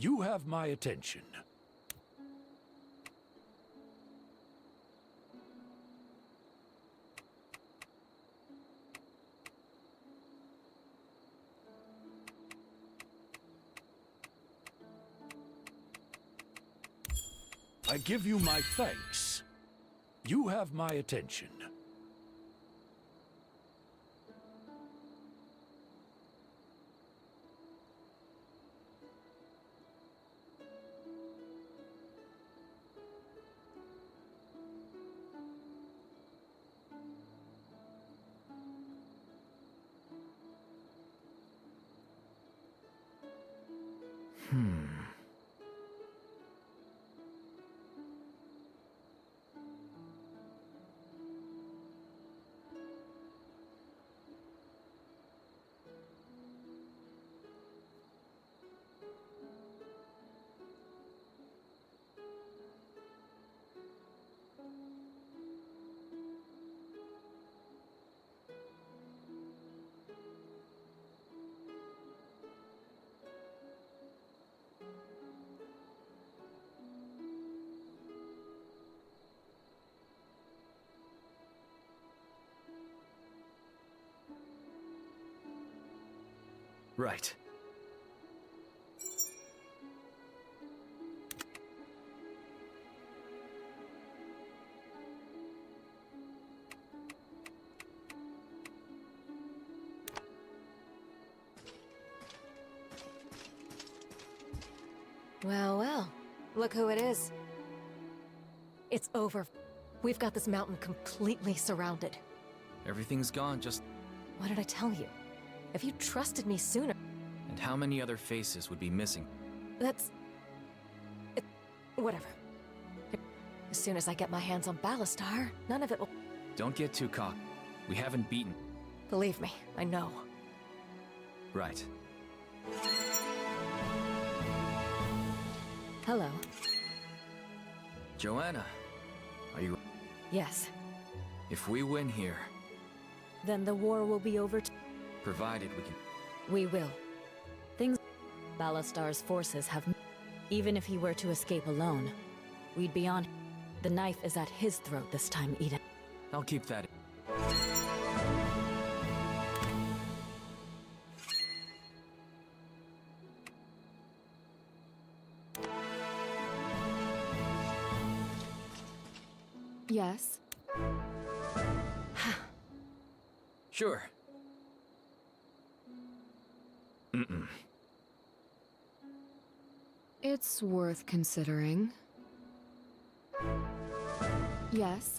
Speaker 9: You have my attention. I give you my thanks. You have my attention.
Speaker 2: Right.
Speaker 10: Well, well. Look who it is. It's over. We've got this mountain completely surrounded.
Speaker 3: Everything's gone, just...
Speaker 10: What did I tell you? If you trusted me sooner...
Speaker 3: And how many other faces would be missing?
Speaker 10: Whatever. As soon as I get my hands on Balastar, none of it will...
Speaker 3: Don't get too cocky. We haven't beaten.
Speaker 10: Believe me, I know.
Speaker 3: Right.
Speaker 13: Hello.
Speaker 3: Joanna, are you...
Speaker 13: Yes.
Speaker 3: If we win here...
Speaker 13: Then the war will be over.
Speaker 3: Provided we can...
Speaker 13: We will. Balastar's forces have... Even if he were to escape alone, we'd be on... The knife is at his throat this time, Eden.
Speaker 3: I'll keep that.
Speaker 1: Yes?
Speaker 3: Sure.
Speaker 1: It's worth considering. Yes?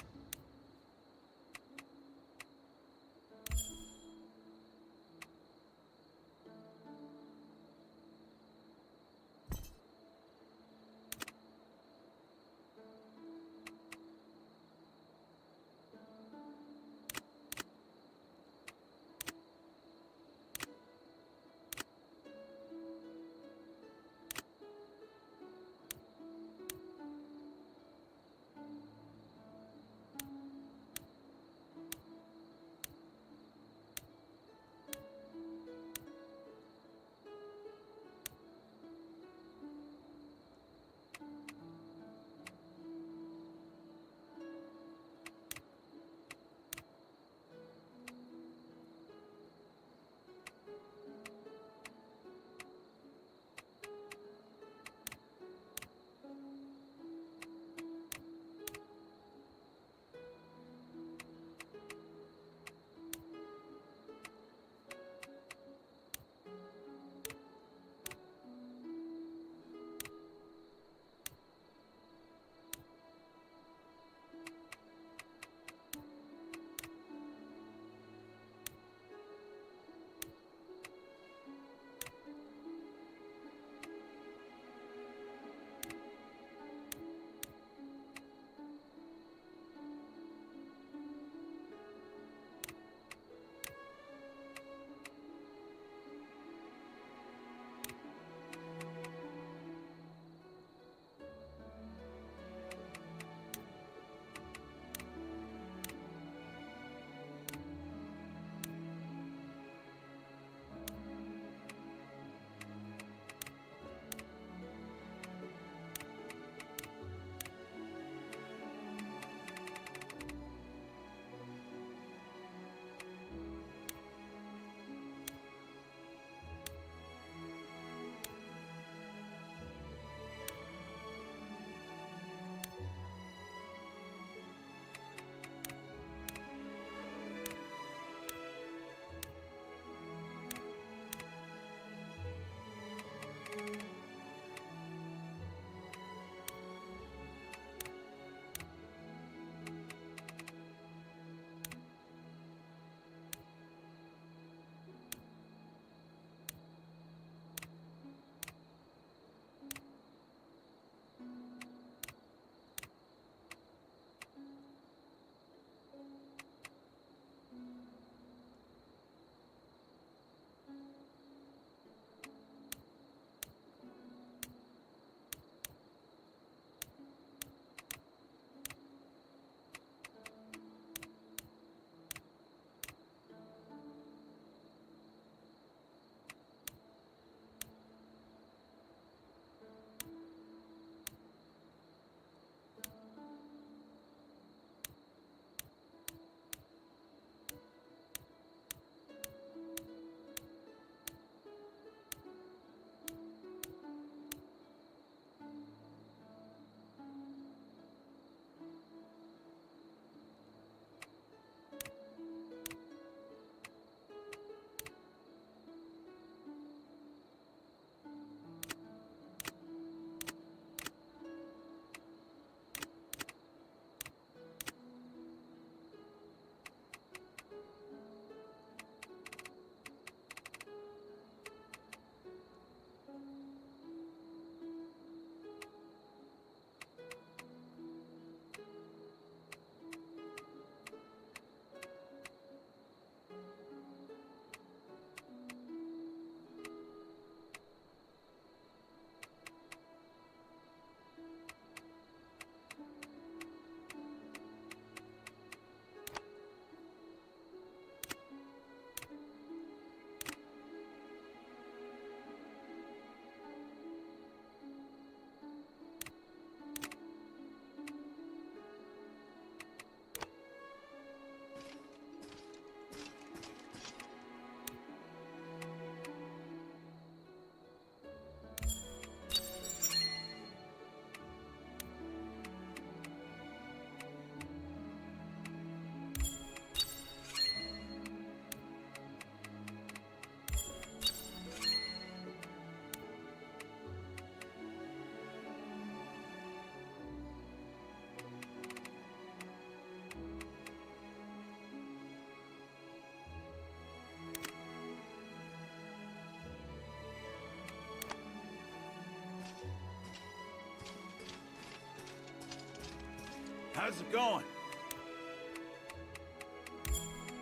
Speaker 7: How's it going?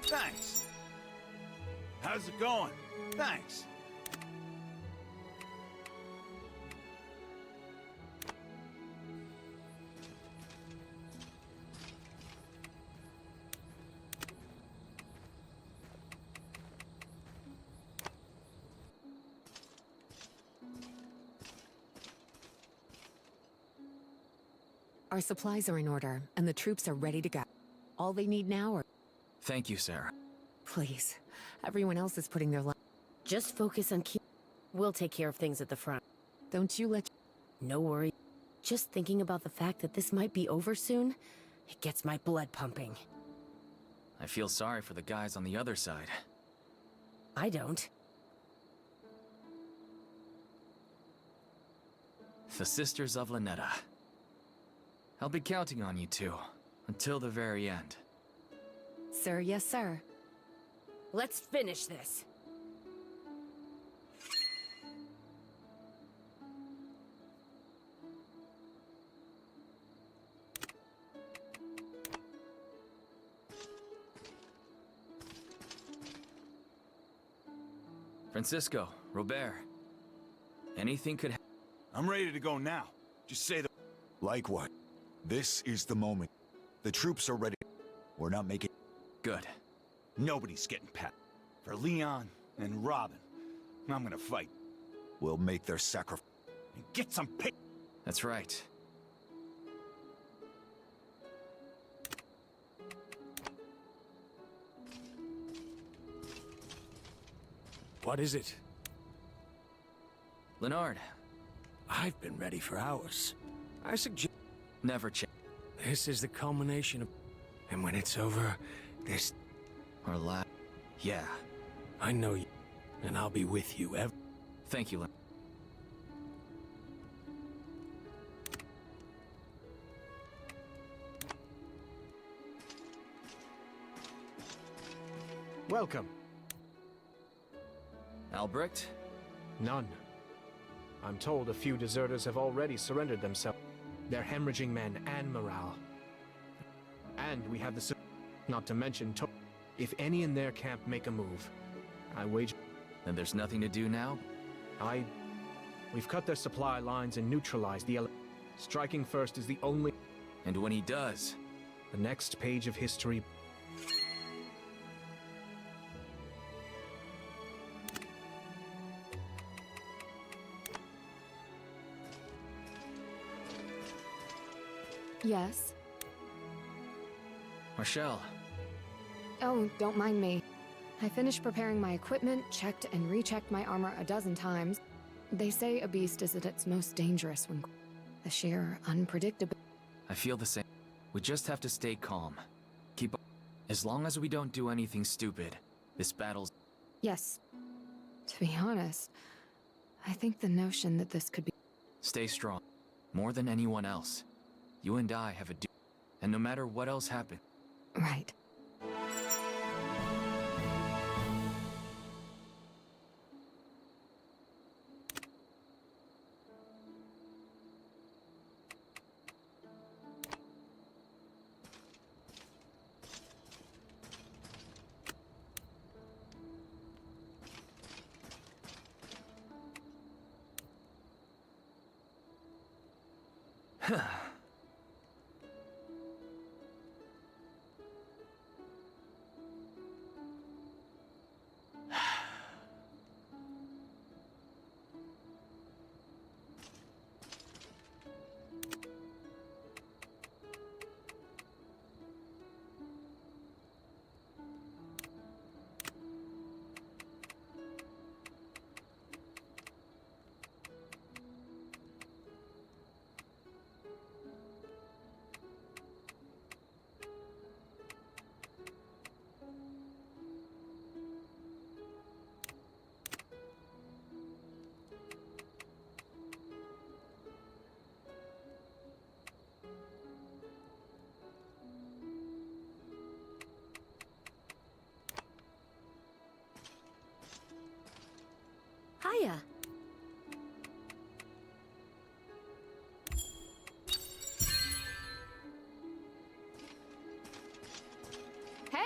Speaker 7: Thanks. How's it going? Thanks.
Speaker 14: Our supplies are in order, and the troops are ready to go. All they need now are...
Speaker 3: Thank you, Sarah.
Speaker 14: Please. Everyone else is putting their life...
Speaker 8: Just focus on keep... We'll take care of things at the front.
Speaker 14: Don't you let...
Speaker 8: No worry. Just thinking about the fact that this might be over soon, it gets my blood pumping.
Speaker 3: I feel sorry for the guys on the other side.
Speaker 8: I don't.
Speaker 3: The Sisters of Lynetta. I'll be counting on you two, until the very end.
Speaker 14: Sir, yes, sir.
Speaker 8: Let's finish this.
Speaker 3: Francisco, Robert. Anything could happen.
Speaker 7: I'm ready to go now. Just say the...
Speaker 5: Like what? This is the moment. The troops are ready. We're not making...
Speaker 3: Good.
Speaker 7: Nobody's getting pat. For Leon and Robin, I'm gonna fight.
Speaker 5: We'll make their sacrifice.
Speaker 7: And get some pay.
Speaker 3: That's right.
Speaker 17: What is it?
Speaker 3: Leonard.
Speaker 17: I've been ready for hours. I suggest...
Speaker 3: Never change.
Speaker 17: This is the culmination of... And when it's over, this...
Speaker 3: Our last... Yeah.
Speaker 17: I know you. And I'll be with you ever...
Speaker 3: Thank you, Leonard.
Speaker 6: Welcome.
Speaker 3: Albrecht?
Speaker 6: None. I'm told a few deserters have already surrendered themselves. They're hemorrhaging men and morale. And we have the... Not to mention... If any in their camp make a move, I wager...
Speaker 3: Then there's nothing to do now?
Speaker 6: We've cut their supply lines and neutralized the... Striking first is the only...
Speaker 3: And when he does...
Speaker 6: The next page of history...
Speaker 1: Yes?
Speaker 3: Marshall.
Speaker 1: Oh, don't mind me. I finished preparing my equipment, checked and rechecked my armor a dozen times. They say a beast is at its most dangerous when... The sheer unpredictability...
Speaker 3: I feel the same. We just have to stay calm. Keep up. As long as we don't do anything stupid, this battle's...
Speaker 1: Yes. To be honest, I think the notion that this could be...
Speaker 3: Stay strong. More than anyone else. You and I have a duty. And no matter what else happens...
Speaker 1: Right.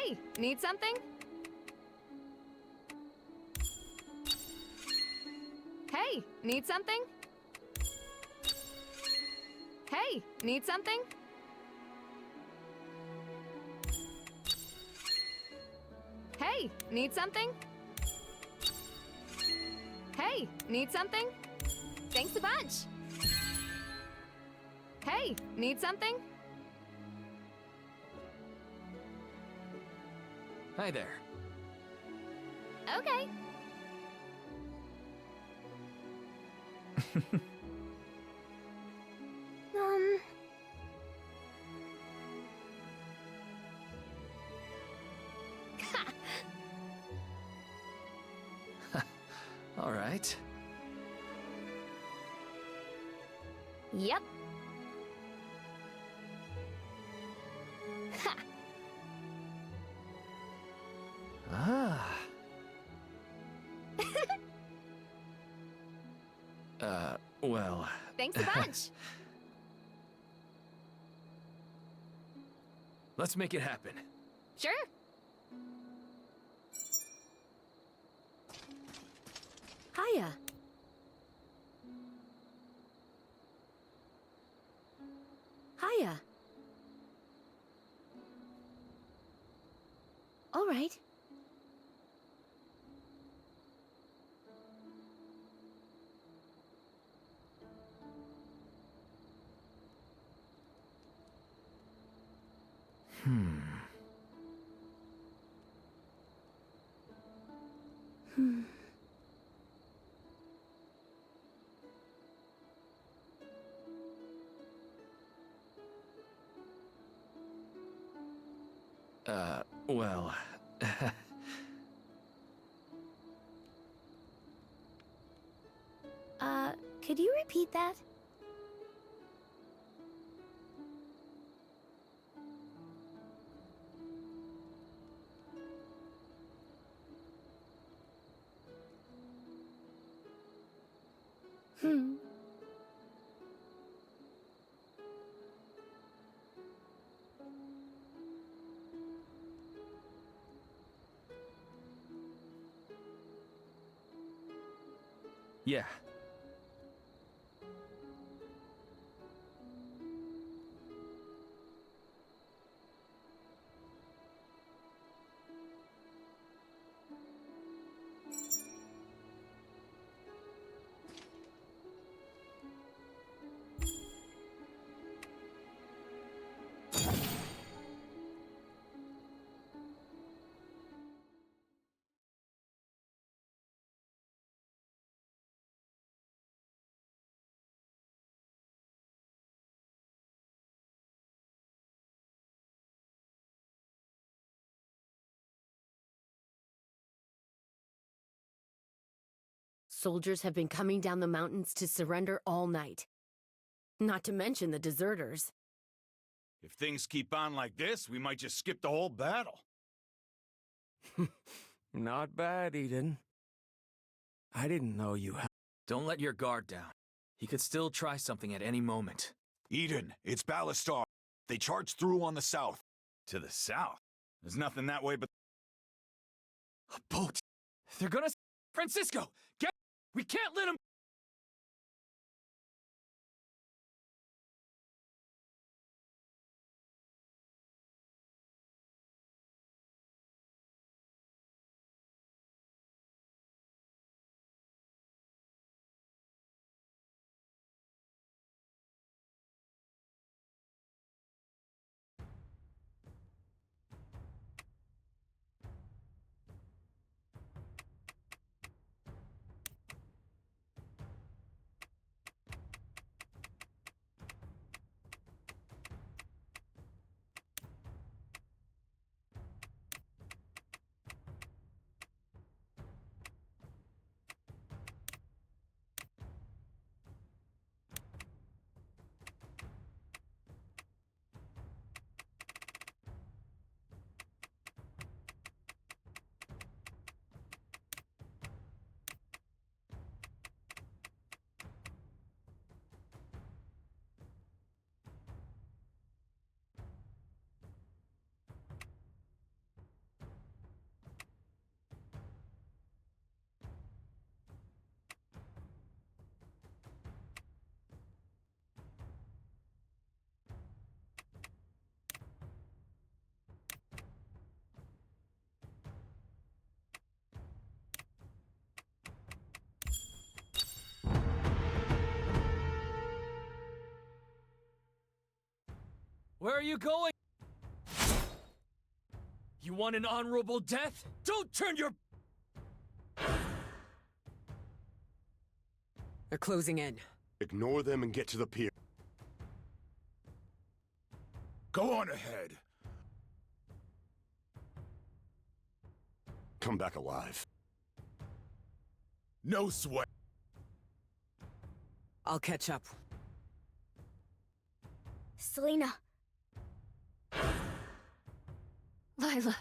Speaker 12: Hey, need something? Hey, need something? Hey, need something? Hey, need something? Hey, need something? Thanks a bunch! Hey, need something?
Speaker 3: Hi there.
Speaker 12: Okay. um...
Speaker 3: All right.
Speaker 12: Yep. Ha!
Speaker 3: Ah. Well...
Speaker 12: Thanks a bunch!
Speaker 3: Let's make it happen.
Speaker 12: Sure.
Speaker 8: Hiya. Hiya. All right.
Speaker 3: Hmm. Well...
Speaker 8: Could you repeat that? Hmm.
Speaker 3: Yeah.
Speaker 8: Soldiers have been coming down the mountains to surrender all night. Not to mention the deserters.
Speaker 7: If things keep on like this, we might just skip the whole battle.
Speaker 17: Not bad, Eden. I didn't know you had...
Speaker 3: Don't let your guard down. He could still try something at any moment.
Speaker 5: Eden, it's Balastar. They charged through on the south.
Speaker 7: To the south? There's nothing that way but...
Speaker 3: A boat! They're gonna... Francisco! Get... We can't let him... Where are you going? You want an honorable death? Don't turn your...
Speaker 14: They're closing in.
Speaker 18: Ignore them and get to the pier.
Speaker 7: Go on ahead.
Speaker 18: Come back alive.
Speaker 7: No sweat.
Speaker 14: I'll catch up.
Speaker 12: Selena.
Speaker 10: Lila.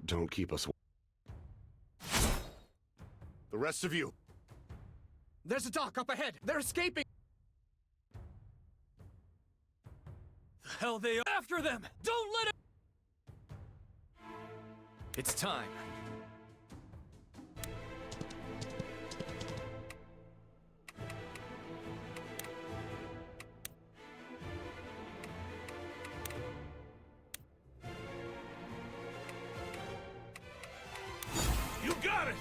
Speaker 18: Don't keep us. The rest of you.
Speaker 6: There's a dock up ahead. They're escaping.
Speaker 3: The hell they are after them! Don't let it... It's time.
Speaker 7: You got it!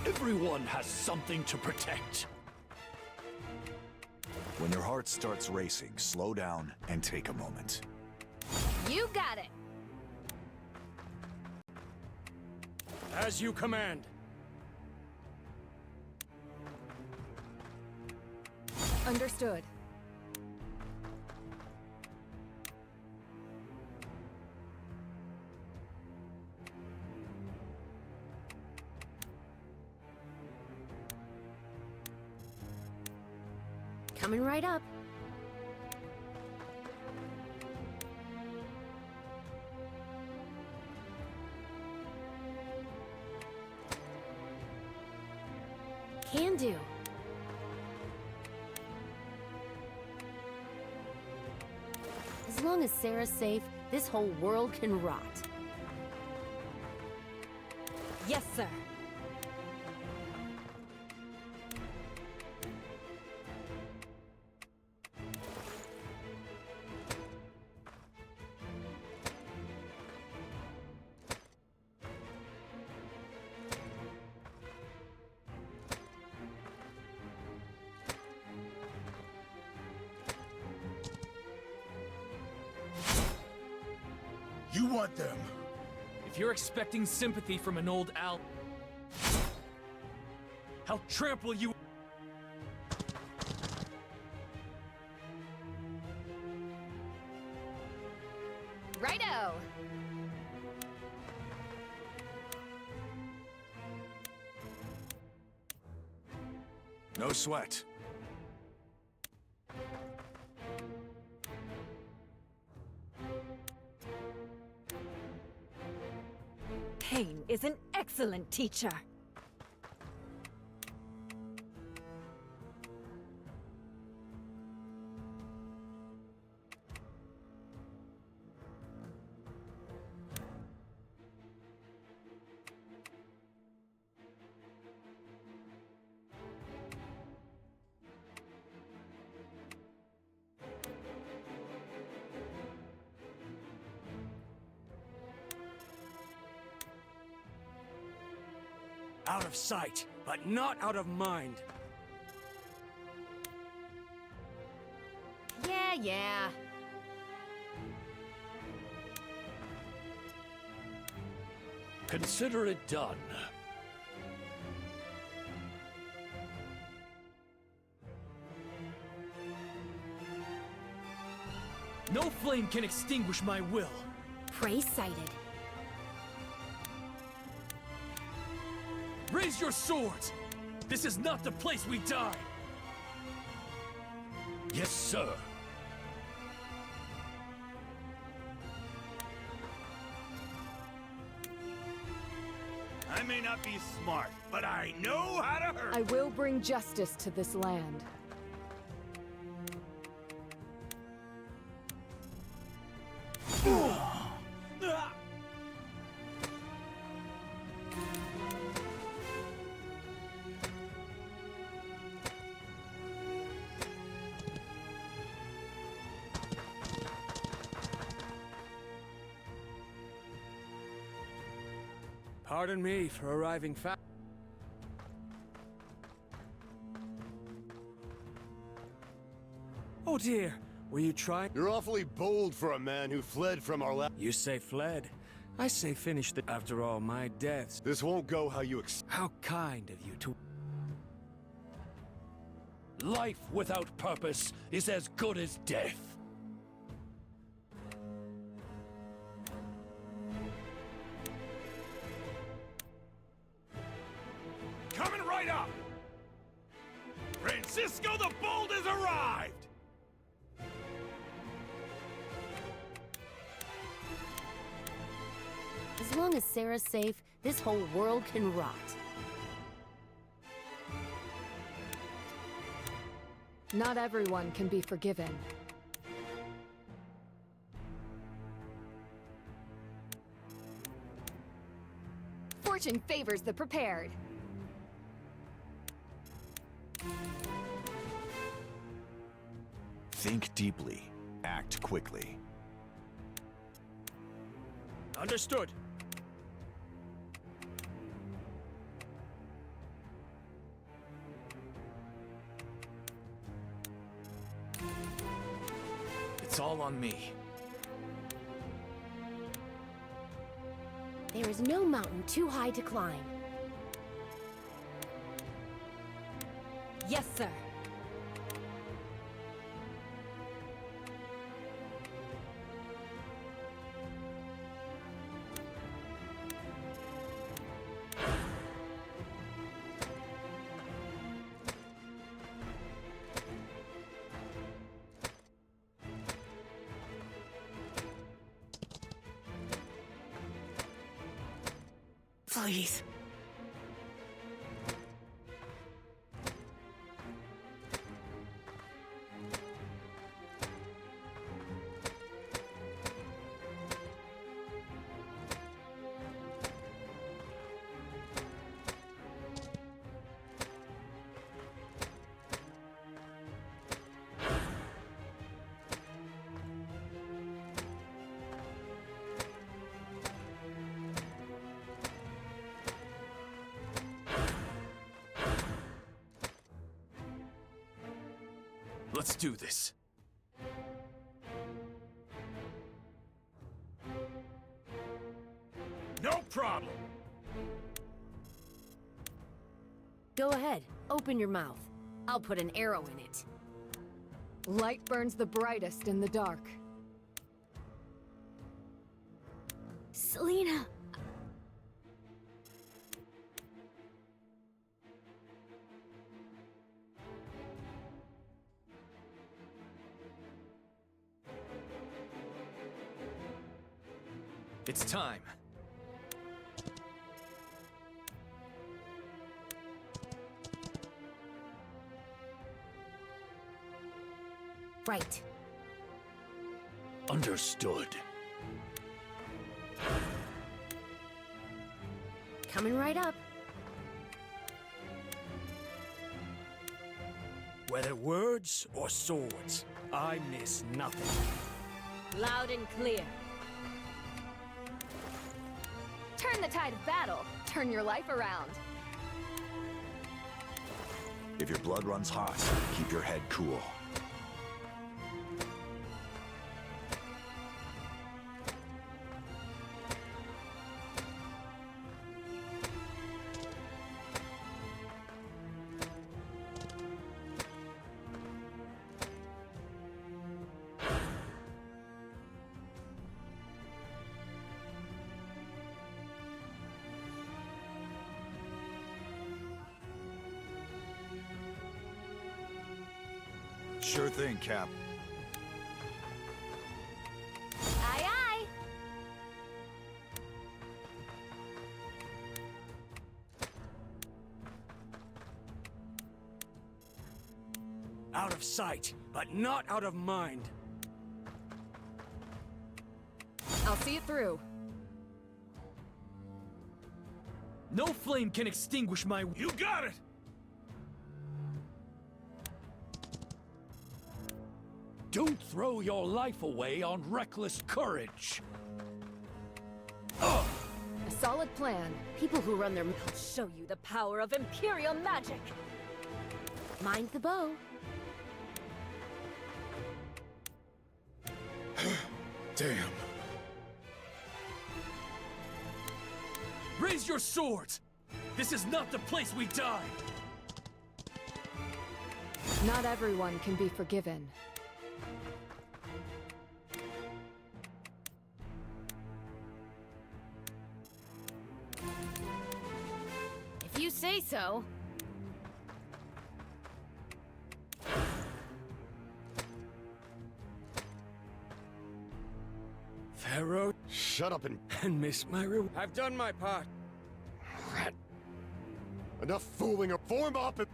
Speaker 9: Everyone has something to protect.
Speaker 5: When your heart starts racing, slow down and take a moment.
Speaker 12: You got it.
Speaker 17: As you command.
Speaker 1: Understood.
Speaker 8: Coming right up. Can do. As long as Sarah's safe, this whole world can rot.
Speaker 13: Yes, sir.
Speaker 7: You want them.
Speaker 3: If you're expecting sympathy from an old owl, I'll trample you.
Speaker 12: Righto.
Speaker 5: No sweat.
Speaker 13: Pain is an excellent teacher.
Speaker 17: Out of sight, but not out of mind.
Speaker 8: Yeah.
Speaker 9: Consider it done.
Speaker 3: No flame can extinguish my will.
Speaker 8: Prey sighted.
Speaker 3: Raise your swords! This is not the place we die!
Speaker 9: Yes, sir.
Speaker 7: I may not be smart, but I know how to hurt.
Speaker 1: I will bring justice to this land.
Speaker 17: Pardon me for arriving fast. Oh dear, were you trying?
Speaker 18: You're awfully bold for a man who fled from our
Speaker 17: You say fled. I say finish the... After all my deaths.
Speaker 18: This won't go how you
Speaker 17: How kind of you to...
Speaker 9: Life without purpose is as good as death.
Speaker 11: Coming right up! Francisco the Bold has arrived!
Speaker 8: As long as Sarah's safe, this whole world can rot.
Speaker 1: Not everyone can be forgiven.
Speaker 12: Fortune favors the prepared.
Speaker 5: Think deeply. Act quickly.
Speaker 17: Understood.
Speaker 3: It's all on me.
Speaker 8: There is no mountain too high to climb.
Speaker 13: Yes, sir.
Speaker 17: Please.
Speaker 3: Let's do this.
Speaker 11: No problem!
Speaker 8: Go ahead, open your mouth. I'll put an arrow in it.
Speaker 1: Light burns the brightest in the dark.
Speaker 8: Selena!
Speaker 3: It's time.
Speaker 8: Right.
Speaker 9: Understood.
Speaker 8: Coming right up.
Speaker 17: Whether words or swords, I miss nothing.
Speaker 13: Loud and clear.
Speaker 12: Turn the tide of battle. Turn your life around.
Speaker 5: If your blood runs hot, keep your head cool. Sure thing, Cap.
Speaker 12: Aye, aye.
Speaker 17: Out of sight, but not out of mind.
Speaker 1: I'll see it through.
Speaker 3: No flame can extinguish my...
Speaker 11: You got it!
Speaker 9: Don't throw your life away on reckless courage.
Speaker 1: A solid plan.
Speaker 8: People who run their...
Speaker 13: I'll show you the power of Imperial magic.
Speaker 8: Mind the bow.
Speaker 9: Damn.
Speaker 3: Raise your swords! This is not the place we die!
Speaker 1: Not everyone can be forgiven.
Speaker 8: If you say so.
Speaker 17: Pharaoh,
Speaker 18: shut up
Speaker 17: and miss my reward. I've done my part.
Speaker 18: Rat. Enough fooling or form up and...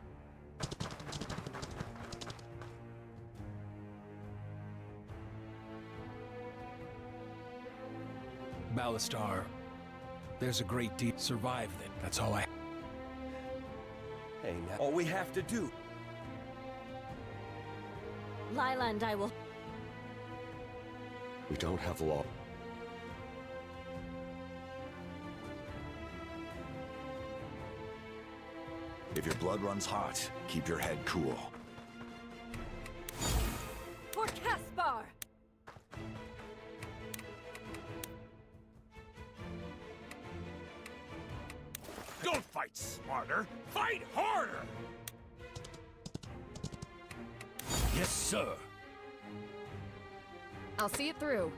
Speaker 9: Balastar, there's a great deal. Survive it. That's all I...
Speaker 7: Hey, now all we have to do...
Speaker 13: Lila and I will...
Speaker 18: We don't have long.
Speaker 5: If your blood runs hot, keep your head cool.
Speaker 10: For Caspar!
Speaker 7: Don't fight smarter! Fight harder!
Speaker 9: Yes, sir.
Speaker 1: I'll see it through.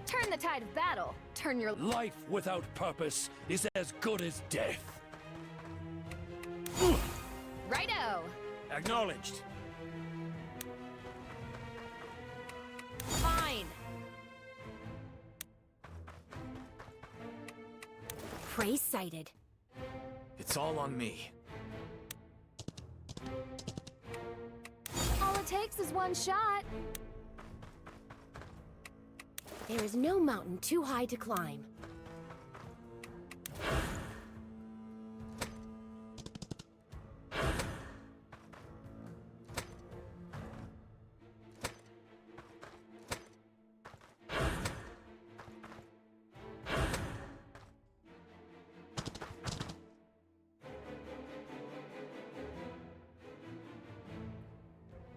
Speaker 12: Turn the tide of battle. Turn your...
Speaker 9: Life without purpose is as good as death.
Speaker 12: Righto!
Speaker 9: Acknowledged.
Speaker 8: Fine. Prey sighted.
Speaker 3: It's all on me.
Speaker 12: All it takes is one shot.
Speaker 8: There is no mountain too high to climb.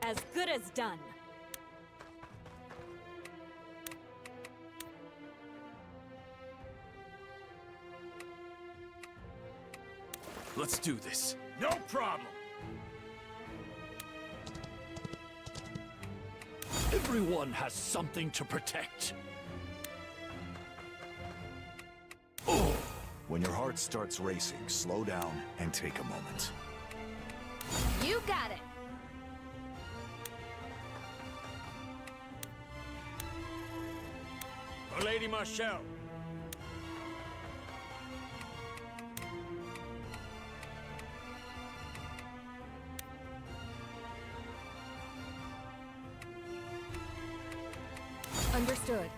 Speaker 13: As good as done.
Speaker 3: Let's do this.
Speaker 7: No problem!
Speaker 9: Everyone has something to protect.
Speaker 5: When your heart starts racing, slow down and take a moment.
Speaker 12: You got it.
Speaker 17: For Lady Marshall.
Speaker 1: Understood.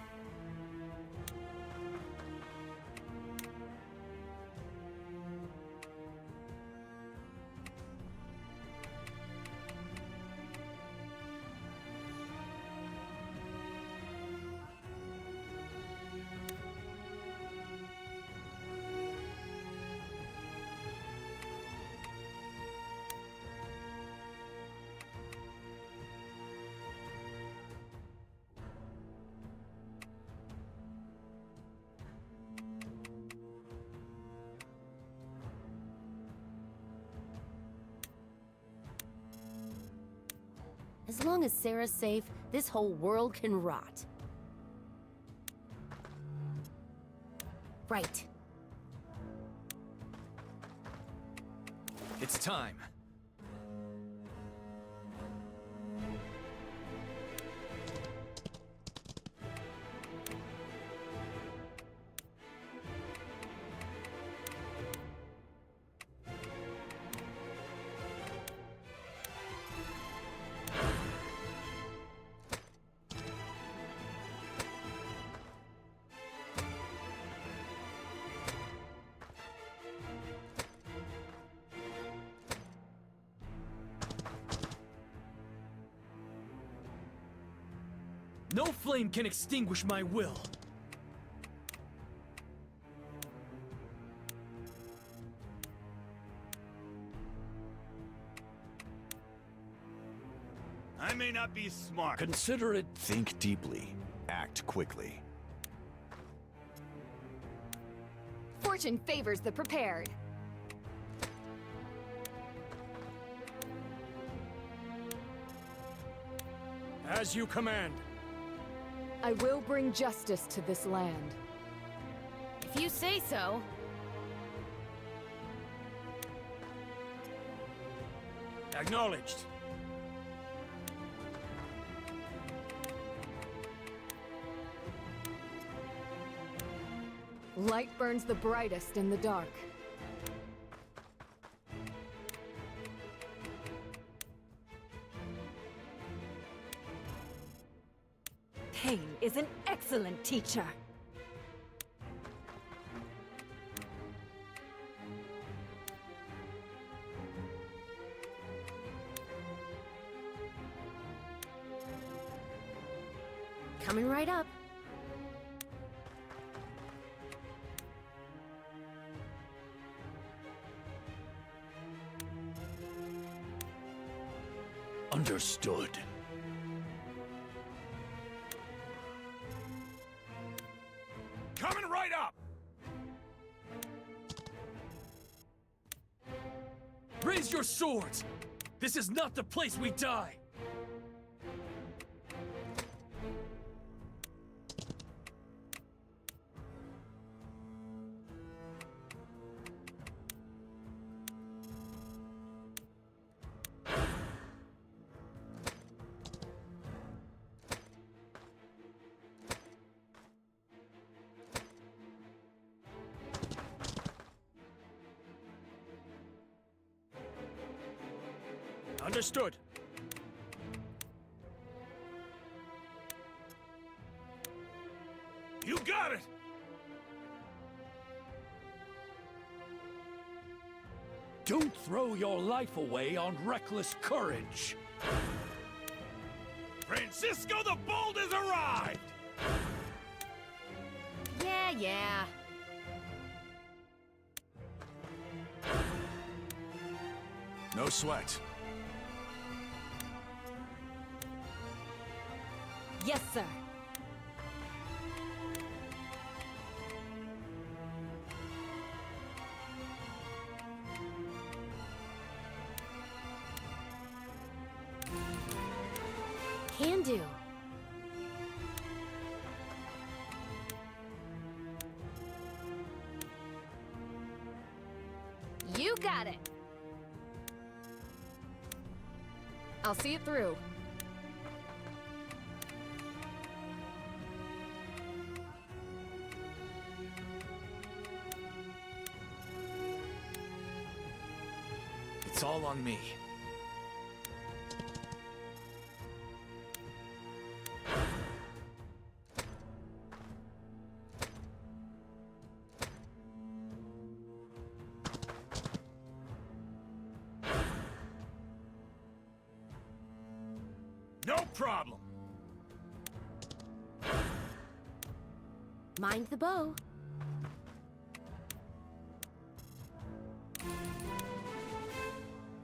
Speaker 8: As long as Sarah's safe, this whole world can rot. Right.
Speaker 3: It's time. No flame can extinguish my will.
Speaker 7: not be smart.
Speaker 9: Consider it.
Speaker 5: Think deeply. Act quickly.
Speaker 12: Fortune favors the prepared.
Speaker 17: As you command.
Speaker 1: I will bring justice to this land.
Speaker 8: If you say so.
Speaker 17: Acknowledged.
Speaker 1: Light burns the brightest in the dark.
Speaker 13: Pain is an excellent teacher.
Speaker 8: Coming right up.
Speaker 9: Understood.
Speaker 17: Coming right up!
Speaker 3: Raise your swords! This is not the place we die!
Speaker 17: Understood.
Speaker 7: You got it!
Speaker 9: Don't throw your life away on reckless courage.
Speaker 7: Francisco the Bold has arrived!
Speaker 8: Yeah.
Speaker 5: No sweat.
Speaker 13: Yes, sir.
Speaker 8: Can do.
Speaker 12: You got it.
Speaker 1: I'll see it through.
Speaker 3: It's all on me.
Speaker 7: No problem.
Speaker 8: Mind the bow.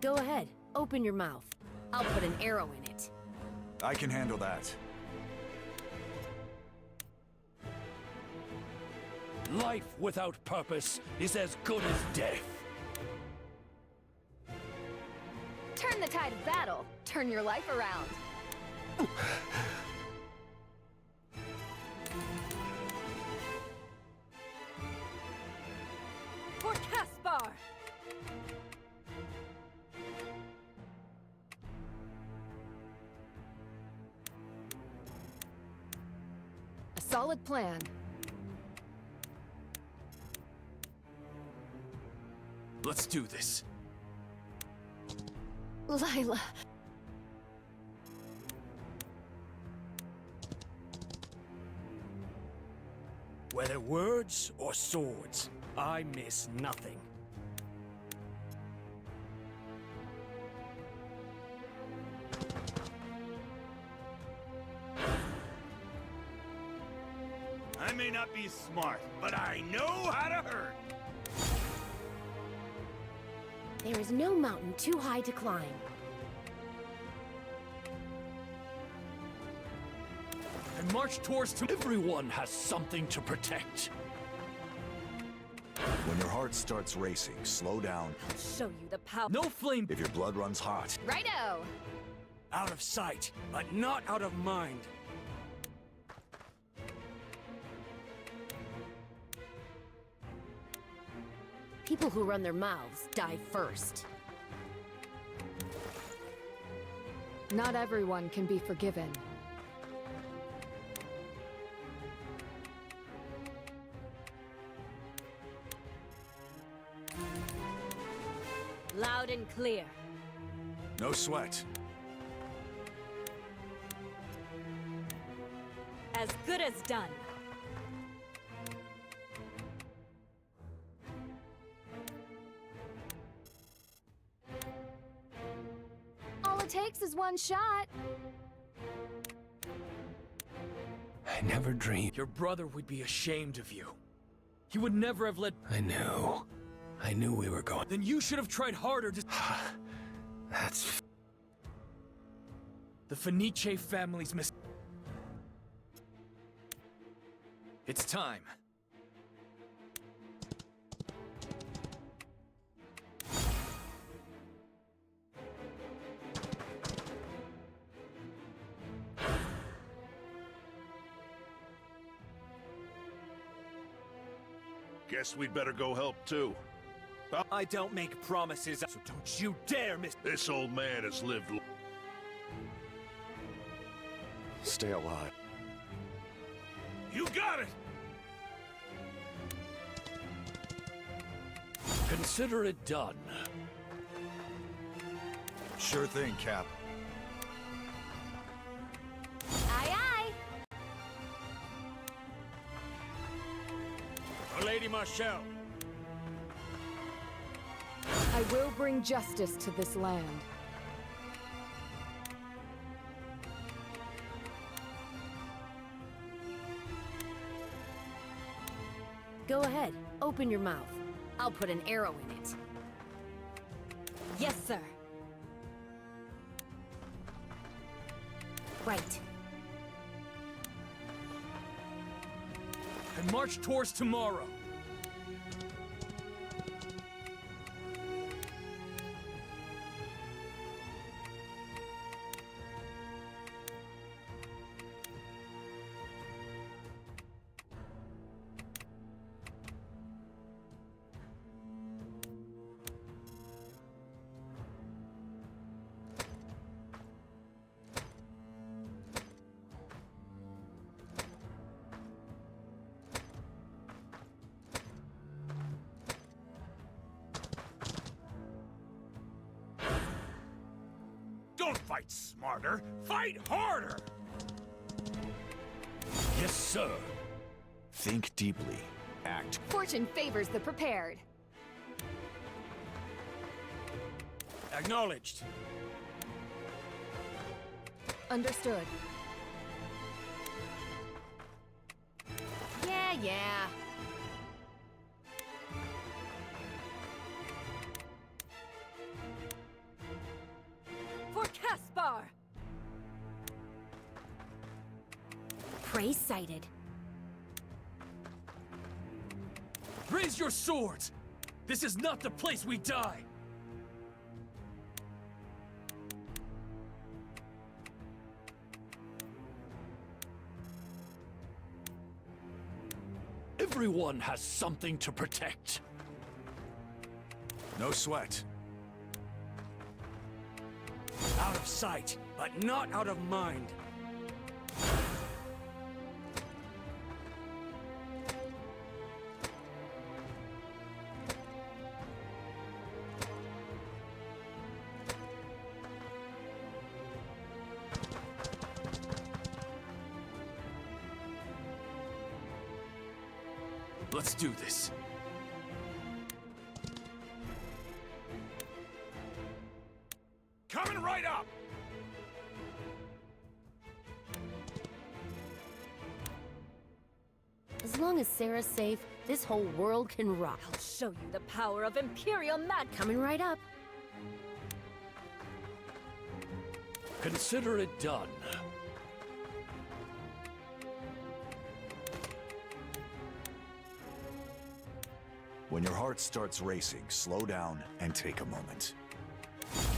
Speaker 8: Go ahead. Open your mouth. I'll put an arrow in it.
Speaker 5: I can handle that.
Speaker 9: Life without purpose is as good as death.
Speaker 12: Turn the tide of battle. Turn your life around.
Speaker 13: For Caspar!
Speaker 1: A solid plan.
Speaker 3: Let's do this.
Speaker 10: Lila.
Speaker 17: Whether words or swords, I miss nothing.
Speaker 7: I may not be smart, but I know how to hurt.
Speaker 8: There is no mountain too high to climb.
Speaker 3: and march towards to—
Speaker 9: Everyone has something to protect.
Speaker 5: When your heart starts racing, slow down.
Speaker 10: I'll show you the power.
Speaker 3: No flame!
Speaker 5: If your blood runs hot,
Speaker 12: Righto!
Speaker 17: Out of sight, but not out of mind.
Speaker 8: People who run their mouths die first.
Speaker 1: Not everyone can be forgiven.
Speaker 10: Loud and clear.
Speaker 5: no sweat.
Speaker 13: As good as done.
Speaker 12: All it takes is one shot.
Speaker 17: I never dreamed.
Speaker 3: Your brother would be ashamed of you. He would never have let—
Speaker 17: I knew we were going.
Speaker 3: Then you should have tried harder to—
Speaker 17: That's...
Speaker 3: The Fenice family's mis— It's time.
Speaker 11: Guess we'd better go help too.
Speaker 3: I don't make promises, so don't you dare miss—
Speaker 11: This old man has lived.
Speaker 18: Stay alive.
Speaker 11: You got it!
Speaker 9: Consider it done.
Speaker 5: Sure thing, Cap.
Speaker 12: Aye, aye.
Speaker 17: Lady Marshall.
Speaker 1: I will bring justice to this land.
Speaker 8: Go ahead, open your mouth. I'll put an arrow in it.
Speaker 13: Yes, sir.
Speaker 8: Right.
Speaker 3: And march towards tomorrow.
Speaker 11: Don't fight smarter, fight harder!
Speaker 9: Yes, sir.
Speaker 5: Think deeply. Act.
Speaker 12: Fortune favors the prepared.
Speaker 17: Acknowledged.
Speaker 1: Understood.
Speaker 8: Yeah.
Speaker 10: For Caspar!
Speaker 8: Prey sighted.
Speaker 3: Raise your swords! This is not the place we die!
Speaker 9: Everyone has something to protect.
Speaker 5: No sweat.
Speaker 17: Out of sight, but not out of mind.
Speaker 3: Let's do this.
Speaker 11: Coming right up!
Speaker 8: As long as Sarah's safe, this whole world can rock.
Speaker 10: I'll show you the power of Imperial Mad.
Speaker 8: Coming right up.
Speaker 9: Consider it done.
Speaker 5: When your heart starts racing, slow down and take a moment.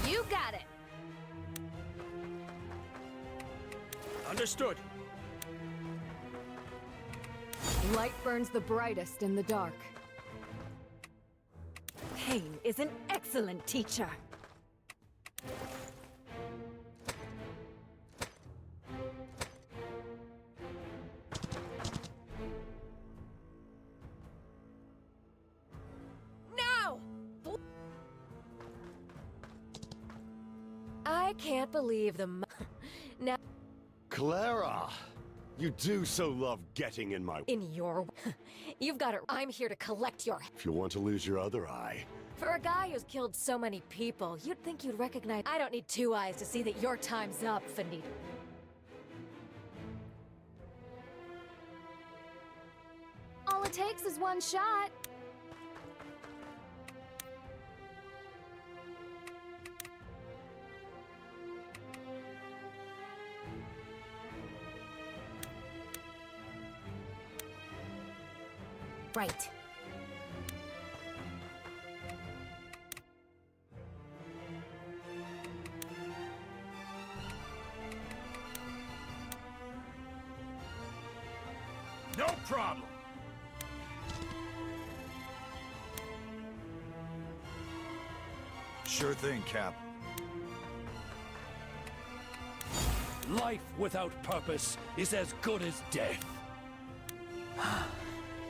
Speaker 12: You got it!
Speaker 17: Understood.
Speaker 1: Light burns the brightest in the dark.
Speaker 13: Pain is an excellent teacher.
Speaker 10: No! I can't believe now.
Speaker 18: Clara! You do so love getting in my...
Speaker 10: In your... You've got it. I'm here to collect your...
Speaker 18: If you want to lose your other eye.
Speaker 10: For a guy who's killed so many people, you'd think you'd recognize... I don't need two eyes to see that your time's up, Finito.
Speaker 12: All it takes is one shot.
Speaker 8: Right.
Speaker 7: No problem.
Speaker 5: Sure thing, Cap.
Speaker 9: Life without purpose is as good as death.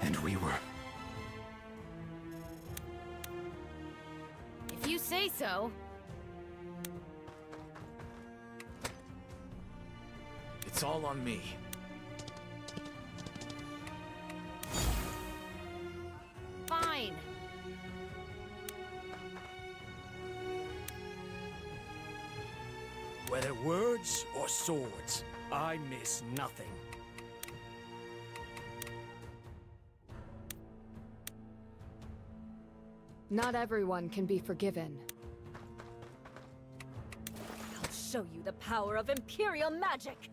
Speaker 2: And we were...
Speaker 12: If you say so.
Speaker 2: It's all on me.
Speaker 12: Fine.
Speaker 17: Whether words or swords, I miss nothing.
Speaker 1: Not everyone can be forgiven.
Speaker 13: I'll show you the power of Imperial magic!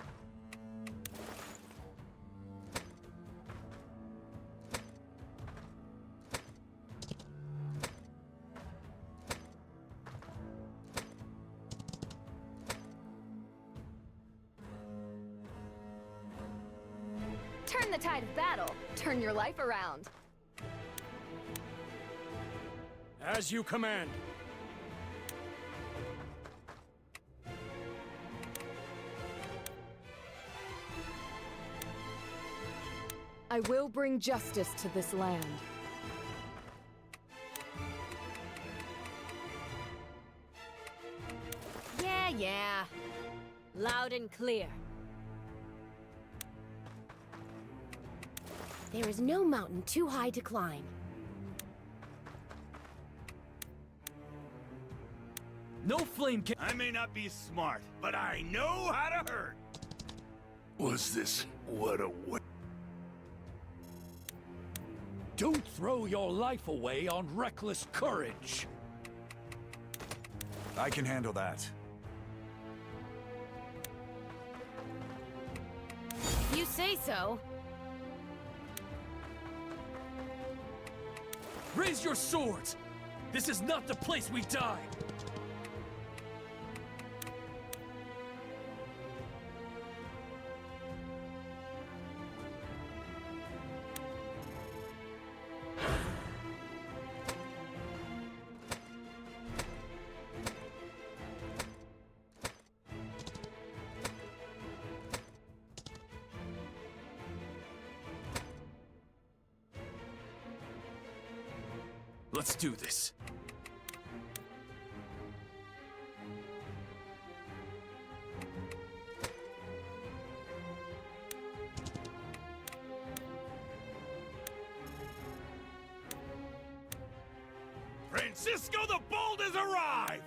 Speaker 12: Turn the tide of battle. Turn your life around.
Speaker 17: As you command.
Speaker 1: I will bring justice to this land.
Speaker 8: Yeah.
Speaker 13: Loud and clear.
Speaker 8: There is no mountain too high to climb.
Speaker 3: No flame can—
Speaker 7: I may not be smart, but I know how to hurt.
Speaker 11: Was this what a...
Speaker 9: Don't throw your life away on reckless courage.
Speaker 5: I can handle that.
Speaker 12: If you say so.
Speaker 3: Raise your swords! This is not the place we die! Let's do this.
Speaker 7: Francisco the Bold has arrived!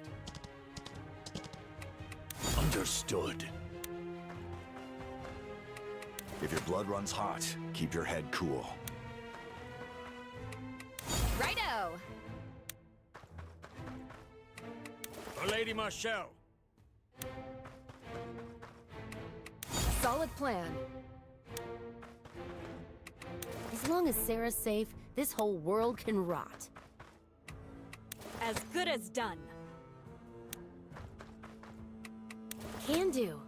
Speaker 11: Understood.
Speaker 5: If your blood runs hot, keep your head cool.
Speaker 12: Righto!
Speaker 17: For Lady Marshall.
Speaker 1: Solid plan.
Speaker 8: As long as Sarah's safe, This whole world can rot.
Speaker 13: As good as done.
Speaker 8: Can do.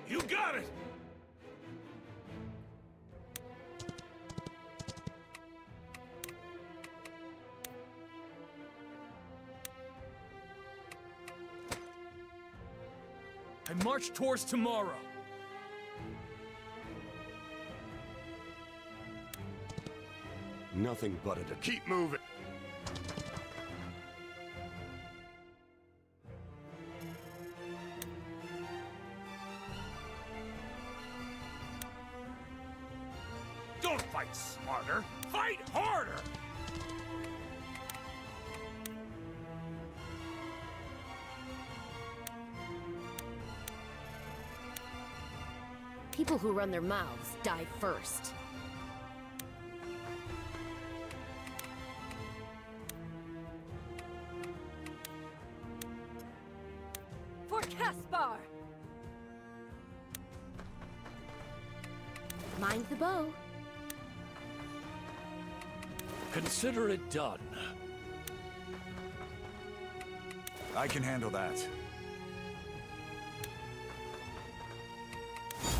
Speaker 9: You got it!
Speaker 3: I march towards tomorrow.
Speaker 18: Nothing but a... Keep moving!
Speaker 9: Don't fight smarter, fight harder!
Speaker 8: People who run their mouths die first.
Speaker 13: For Caspar!
Speaker 8: Mind the bow.
Speaker 9: Consider it done.
Speaker 5: I can handle that.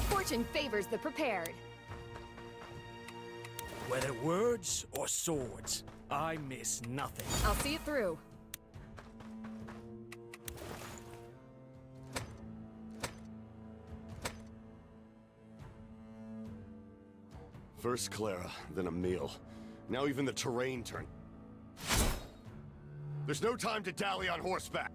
Speaker 12: Fortune favors the prepared.
Speaker 17: Whether words or swords, I miss nothing.
Speaker 1: I'll see it through.
Speaker 18: First Clara, then a meal. Now even the terrain turned. There's no time to dally on horseback.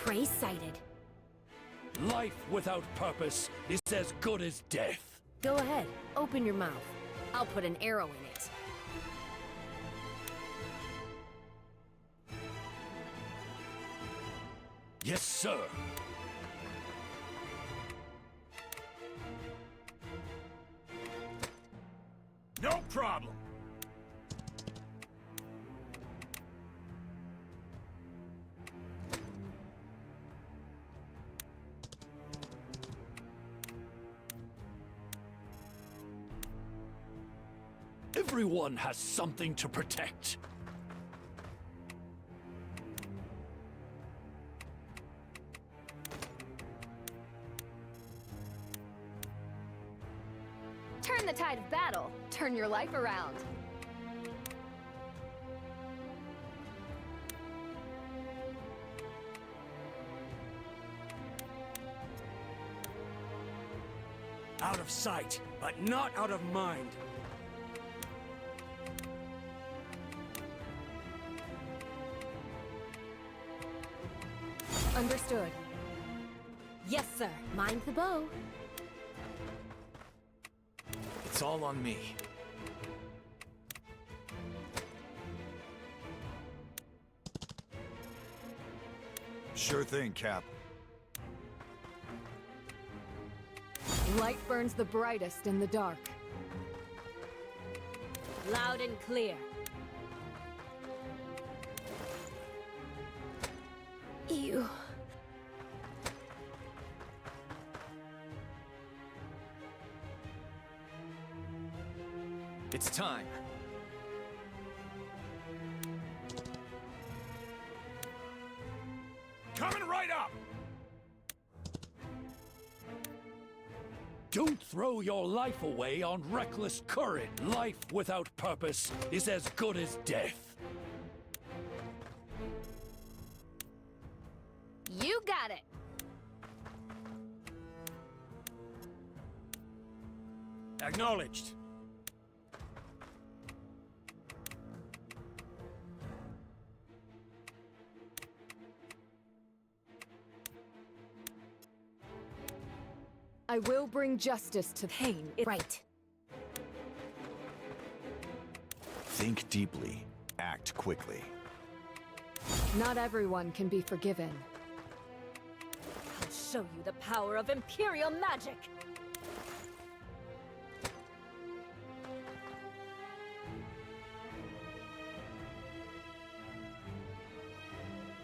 Speaker 8: Prey sighted.
Speaker 9: Life without purpose is as good as death.
Speaker 8: Go ahead, open your mouth. I'll put an arrow in it.
Speaker 9: Yes, sir. No problem. Everyone has something to protect.
Speaker 12: Turn the tide of battle. Turn your life around.
Speaker 17: Out of sight, but not out of mind.
Speaker 1: Understood.
Speaker 13: Yes, sir.
Speaker 8: Mind the bow.
Speaker 2: It's all on me.
Speaker 5: Sure thing, Cap.
Speaker 1: Light burns the brightest in the dark.
Speaker 13: Loud and clear.
Speaker 8: Ew.
Speaker 3: It's time.
Speaker 9: Coming right up! Don't throw your life away on reckless courage. Life without purpose is as good as death.
Speaker 12: You got it.
Speaker 17: Acknowledged.
Speaker 1: I will bring justice to pain.
Speaker 8: Right.
Speaker 5: Think deeply. Act quickly.
Speaker 1: Not everyone can be forgiven.
Speaker 10: I'll show you the power of Imperial magic!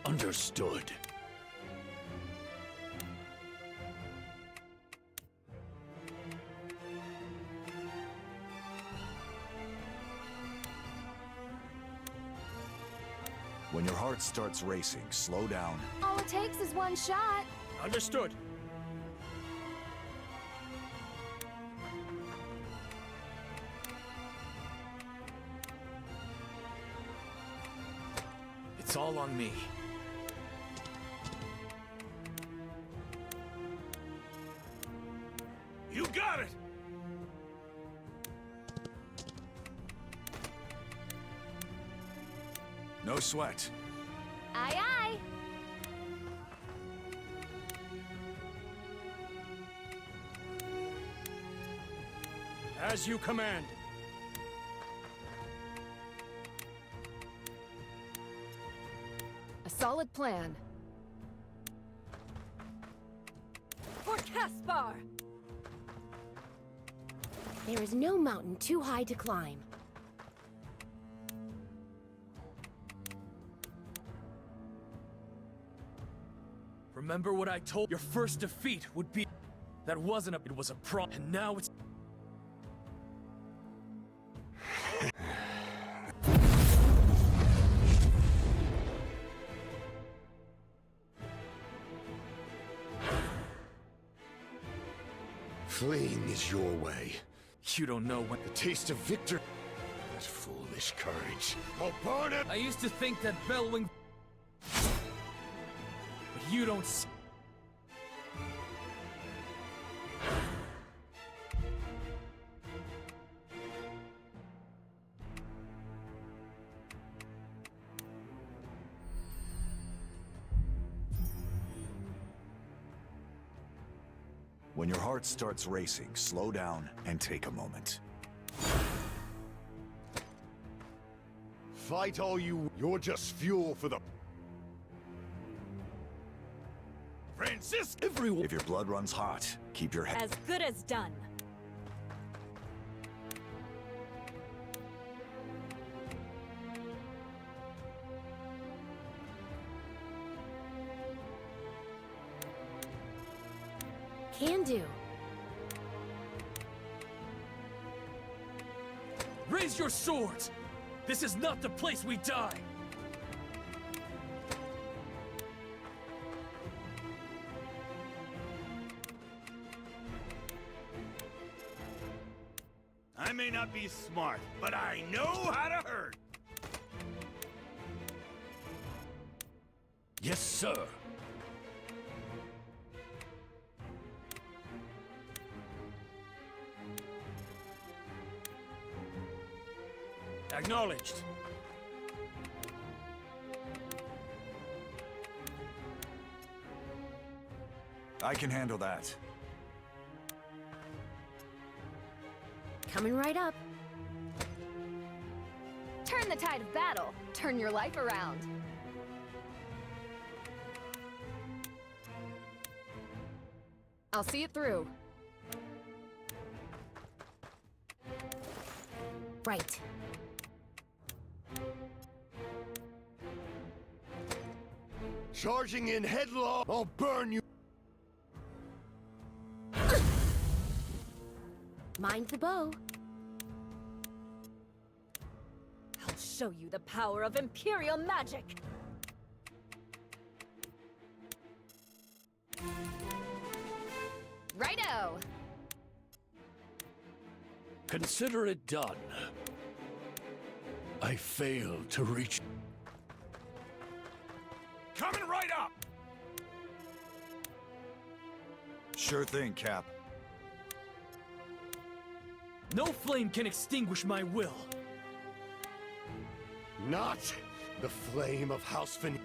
Speaker 9: Understood.
Speaker 5: When your heart starts racing, slow down.
Speaker 12: All it takes is one shot.
Speaker 17: Understood.
Speaker 2: It's all on me.
Speaker 9: You got it!
Speaker 5: No sweat.
Speaker 12: Aye, aye.
Speaker 17: As you command.
Speaker 1: A solid plan.
Speaker 10: For Caspar!
Speaker 8: There is no mountain too high to climb.
Speaker 3: Remember what I told? Your first defeat would be... That wasn't a... It was a prom... And now it's...
Speaker 4: Fleeing is your way.
Speaker 3: You don't know when...
Speaker 4: The taste of victory. That foolish courage. I'll burn it!
Speaker 3: I used to think that bellwing... But you don't see...
Speaker 5: When your heart starts racing, slow down and take a moment.
Speaker 18: Fight all you... You're just fuel for the...
Speaker 9: Francisco! Everyone!
Speaker 5: If your blood runs hot, keep your head...
Speaker 13: As good as done.
Speaker 8: Can do.
Speaker 3: Raise your swords! This is not the place we die!
Speaker 9: I may not be smart, but I know how to hurt! Yes, sir.
Speaker 17: Acknowledged.
Speaker 5: I can handle that.
Speaker 8: Coming right up.
Speaker 12: Turn the tide of battle. Turn your life around.
Speaker 1: I'll see it through.
Speaker 8: Right.
Speaker 18: Charging in headlong! I'll burn you!
Speaker 8: Mind the bow.
Speaker 10: I'll show you the power of Imperial magic!
Speaker 12: Righto!
Speaker 9: Consider it done. I failed to reach...
Speaker 7: Coming right up!
Speaker 5: Sure thing, Cap.
Speaker 3: No flame can extinguish my will.
Speaker 18: Not the flame of House Fin...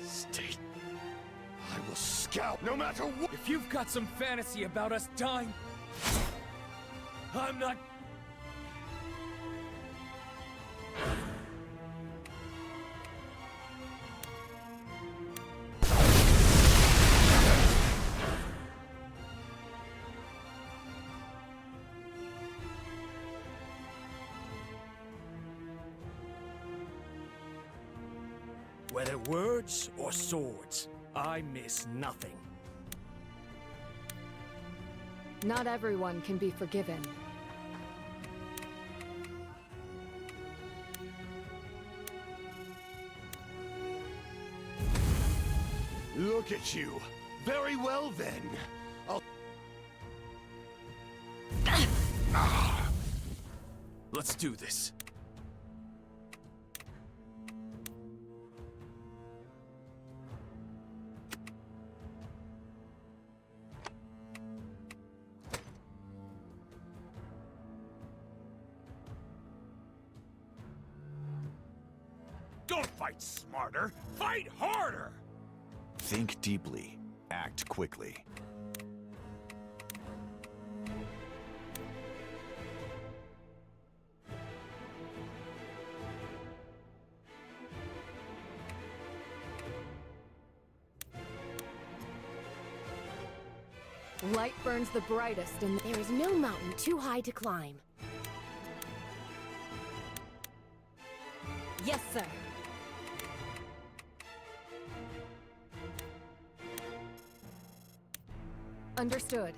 Speaker 3: Stay.
Speaker 18: I will scout no matter what...
Speaker 3: If you've got some fantasy about us dying,
Speaker 9: I'm not...
Speaker 17: Whether words or swords, I miss nothing.
Speaker 1: Not everyone can be forgiven.
Speaker 18: Look at you. Very well, then.
Speaker 3: Let's do this.
Speaker 9: Don't fight smarter, fight harder!
Speaker 5: Think deeply. Act quickly.
Speaker 1: Light burns the brightest and
Speaker 8: there is no mountain too high to climb.
Speaker 13: Yes, sir.
Speaker 1: Understood.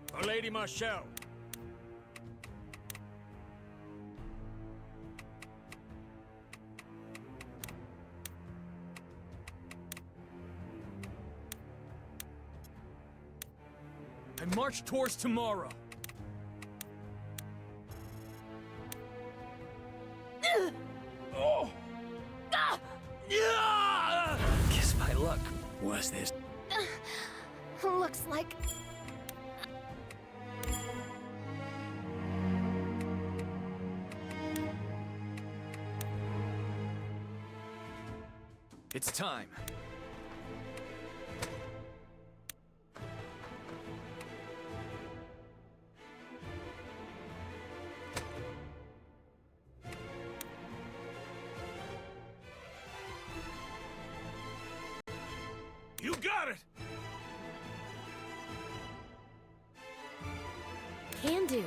Speaker 17: For Lady Marshall.
Speaker 3: And march towards tomorrow.
Speaker 17: Oh!
Speaker 3: Kiss my luck.
Speaker 17: Was this?
Speaker 8: Looks like...
Speaker 3: It's time.
Speaker 9: You got it!
Speaker 8: Can do.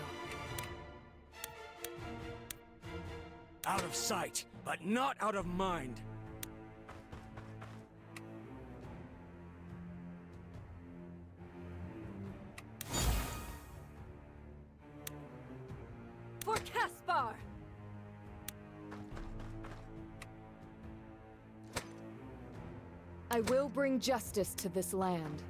Speaker 17: Out of sight, but not out of mind.
Speaker 13: For Caspar!
Speaker 1: I will bring justice to this land.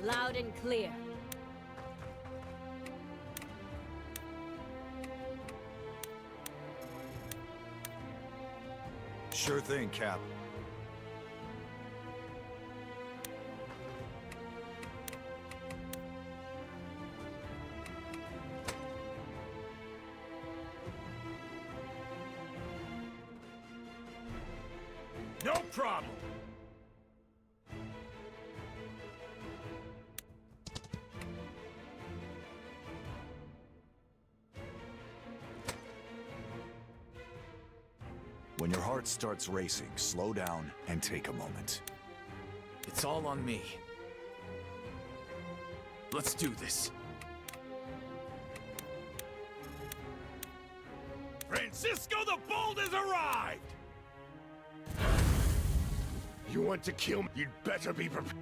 Speaker 13: Loud and clear.
Speaker 5: Sure thing, Cap.
Speaker 9: No problem!
Speaker 5: When your heart starts racing, slow down and take a moment.
Speaker 3: It's all on me. Let's do this.
Speaker 9: Francisco the Bold has arrived!
Speaker 18: You want to kill me? You'd better be prepared.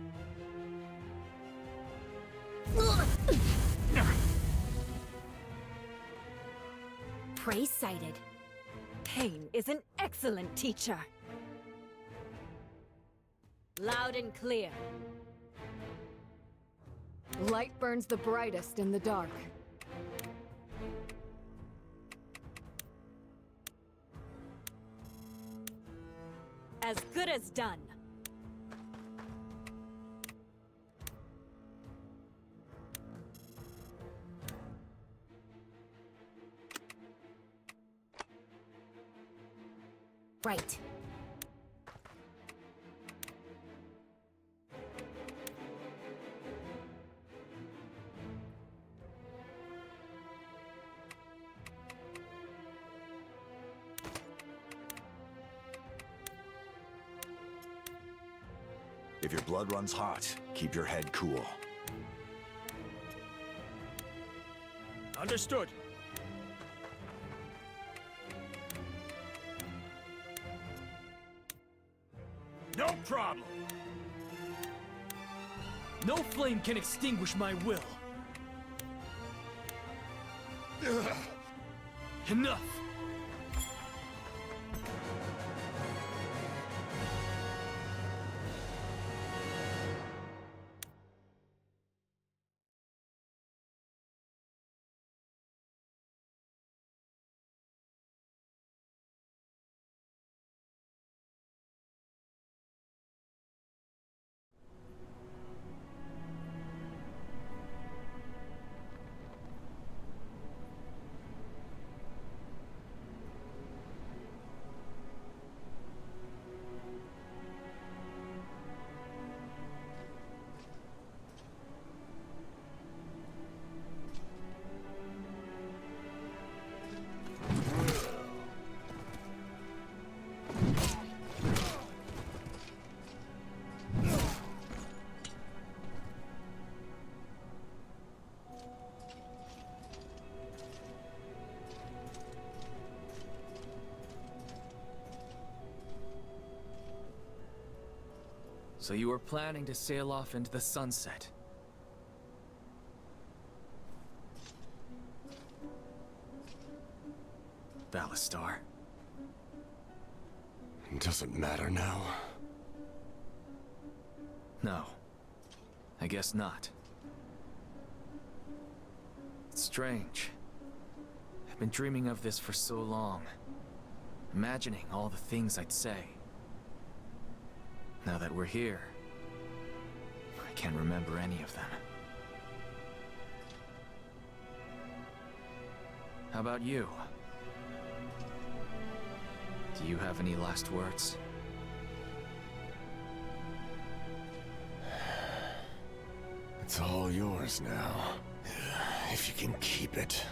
Speaker 8: Prey sighted.
Speaker 13: Pain is an excellent teacher. Loud and clear.
Speaker 1: Light burns the brightest in the dark.
Speaker 13: As good as done.
Speaker 8: Right.
Speaker 5: If your blood runs hot, keep your head cool.
Speaker 17: Understood.
Speaker 3: No problem! No flame can extinguish my will. Enough! So you were planning to sail off into the sunset? Balastar.
Speaker 18: Doesn't matter now.
Speaker 3: No. I guess not. It's strange. I've been dreaming of this for so long. Imagining all the things I'd say. Now that we're here, I can't remember any of them. How about you? Do you have any last words?
Speaker 18: It's all yours now. If you can keep it.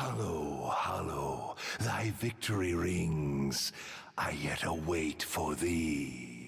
Speaker 4: Hollow, hollow, thy victory rings. I yet await for thee.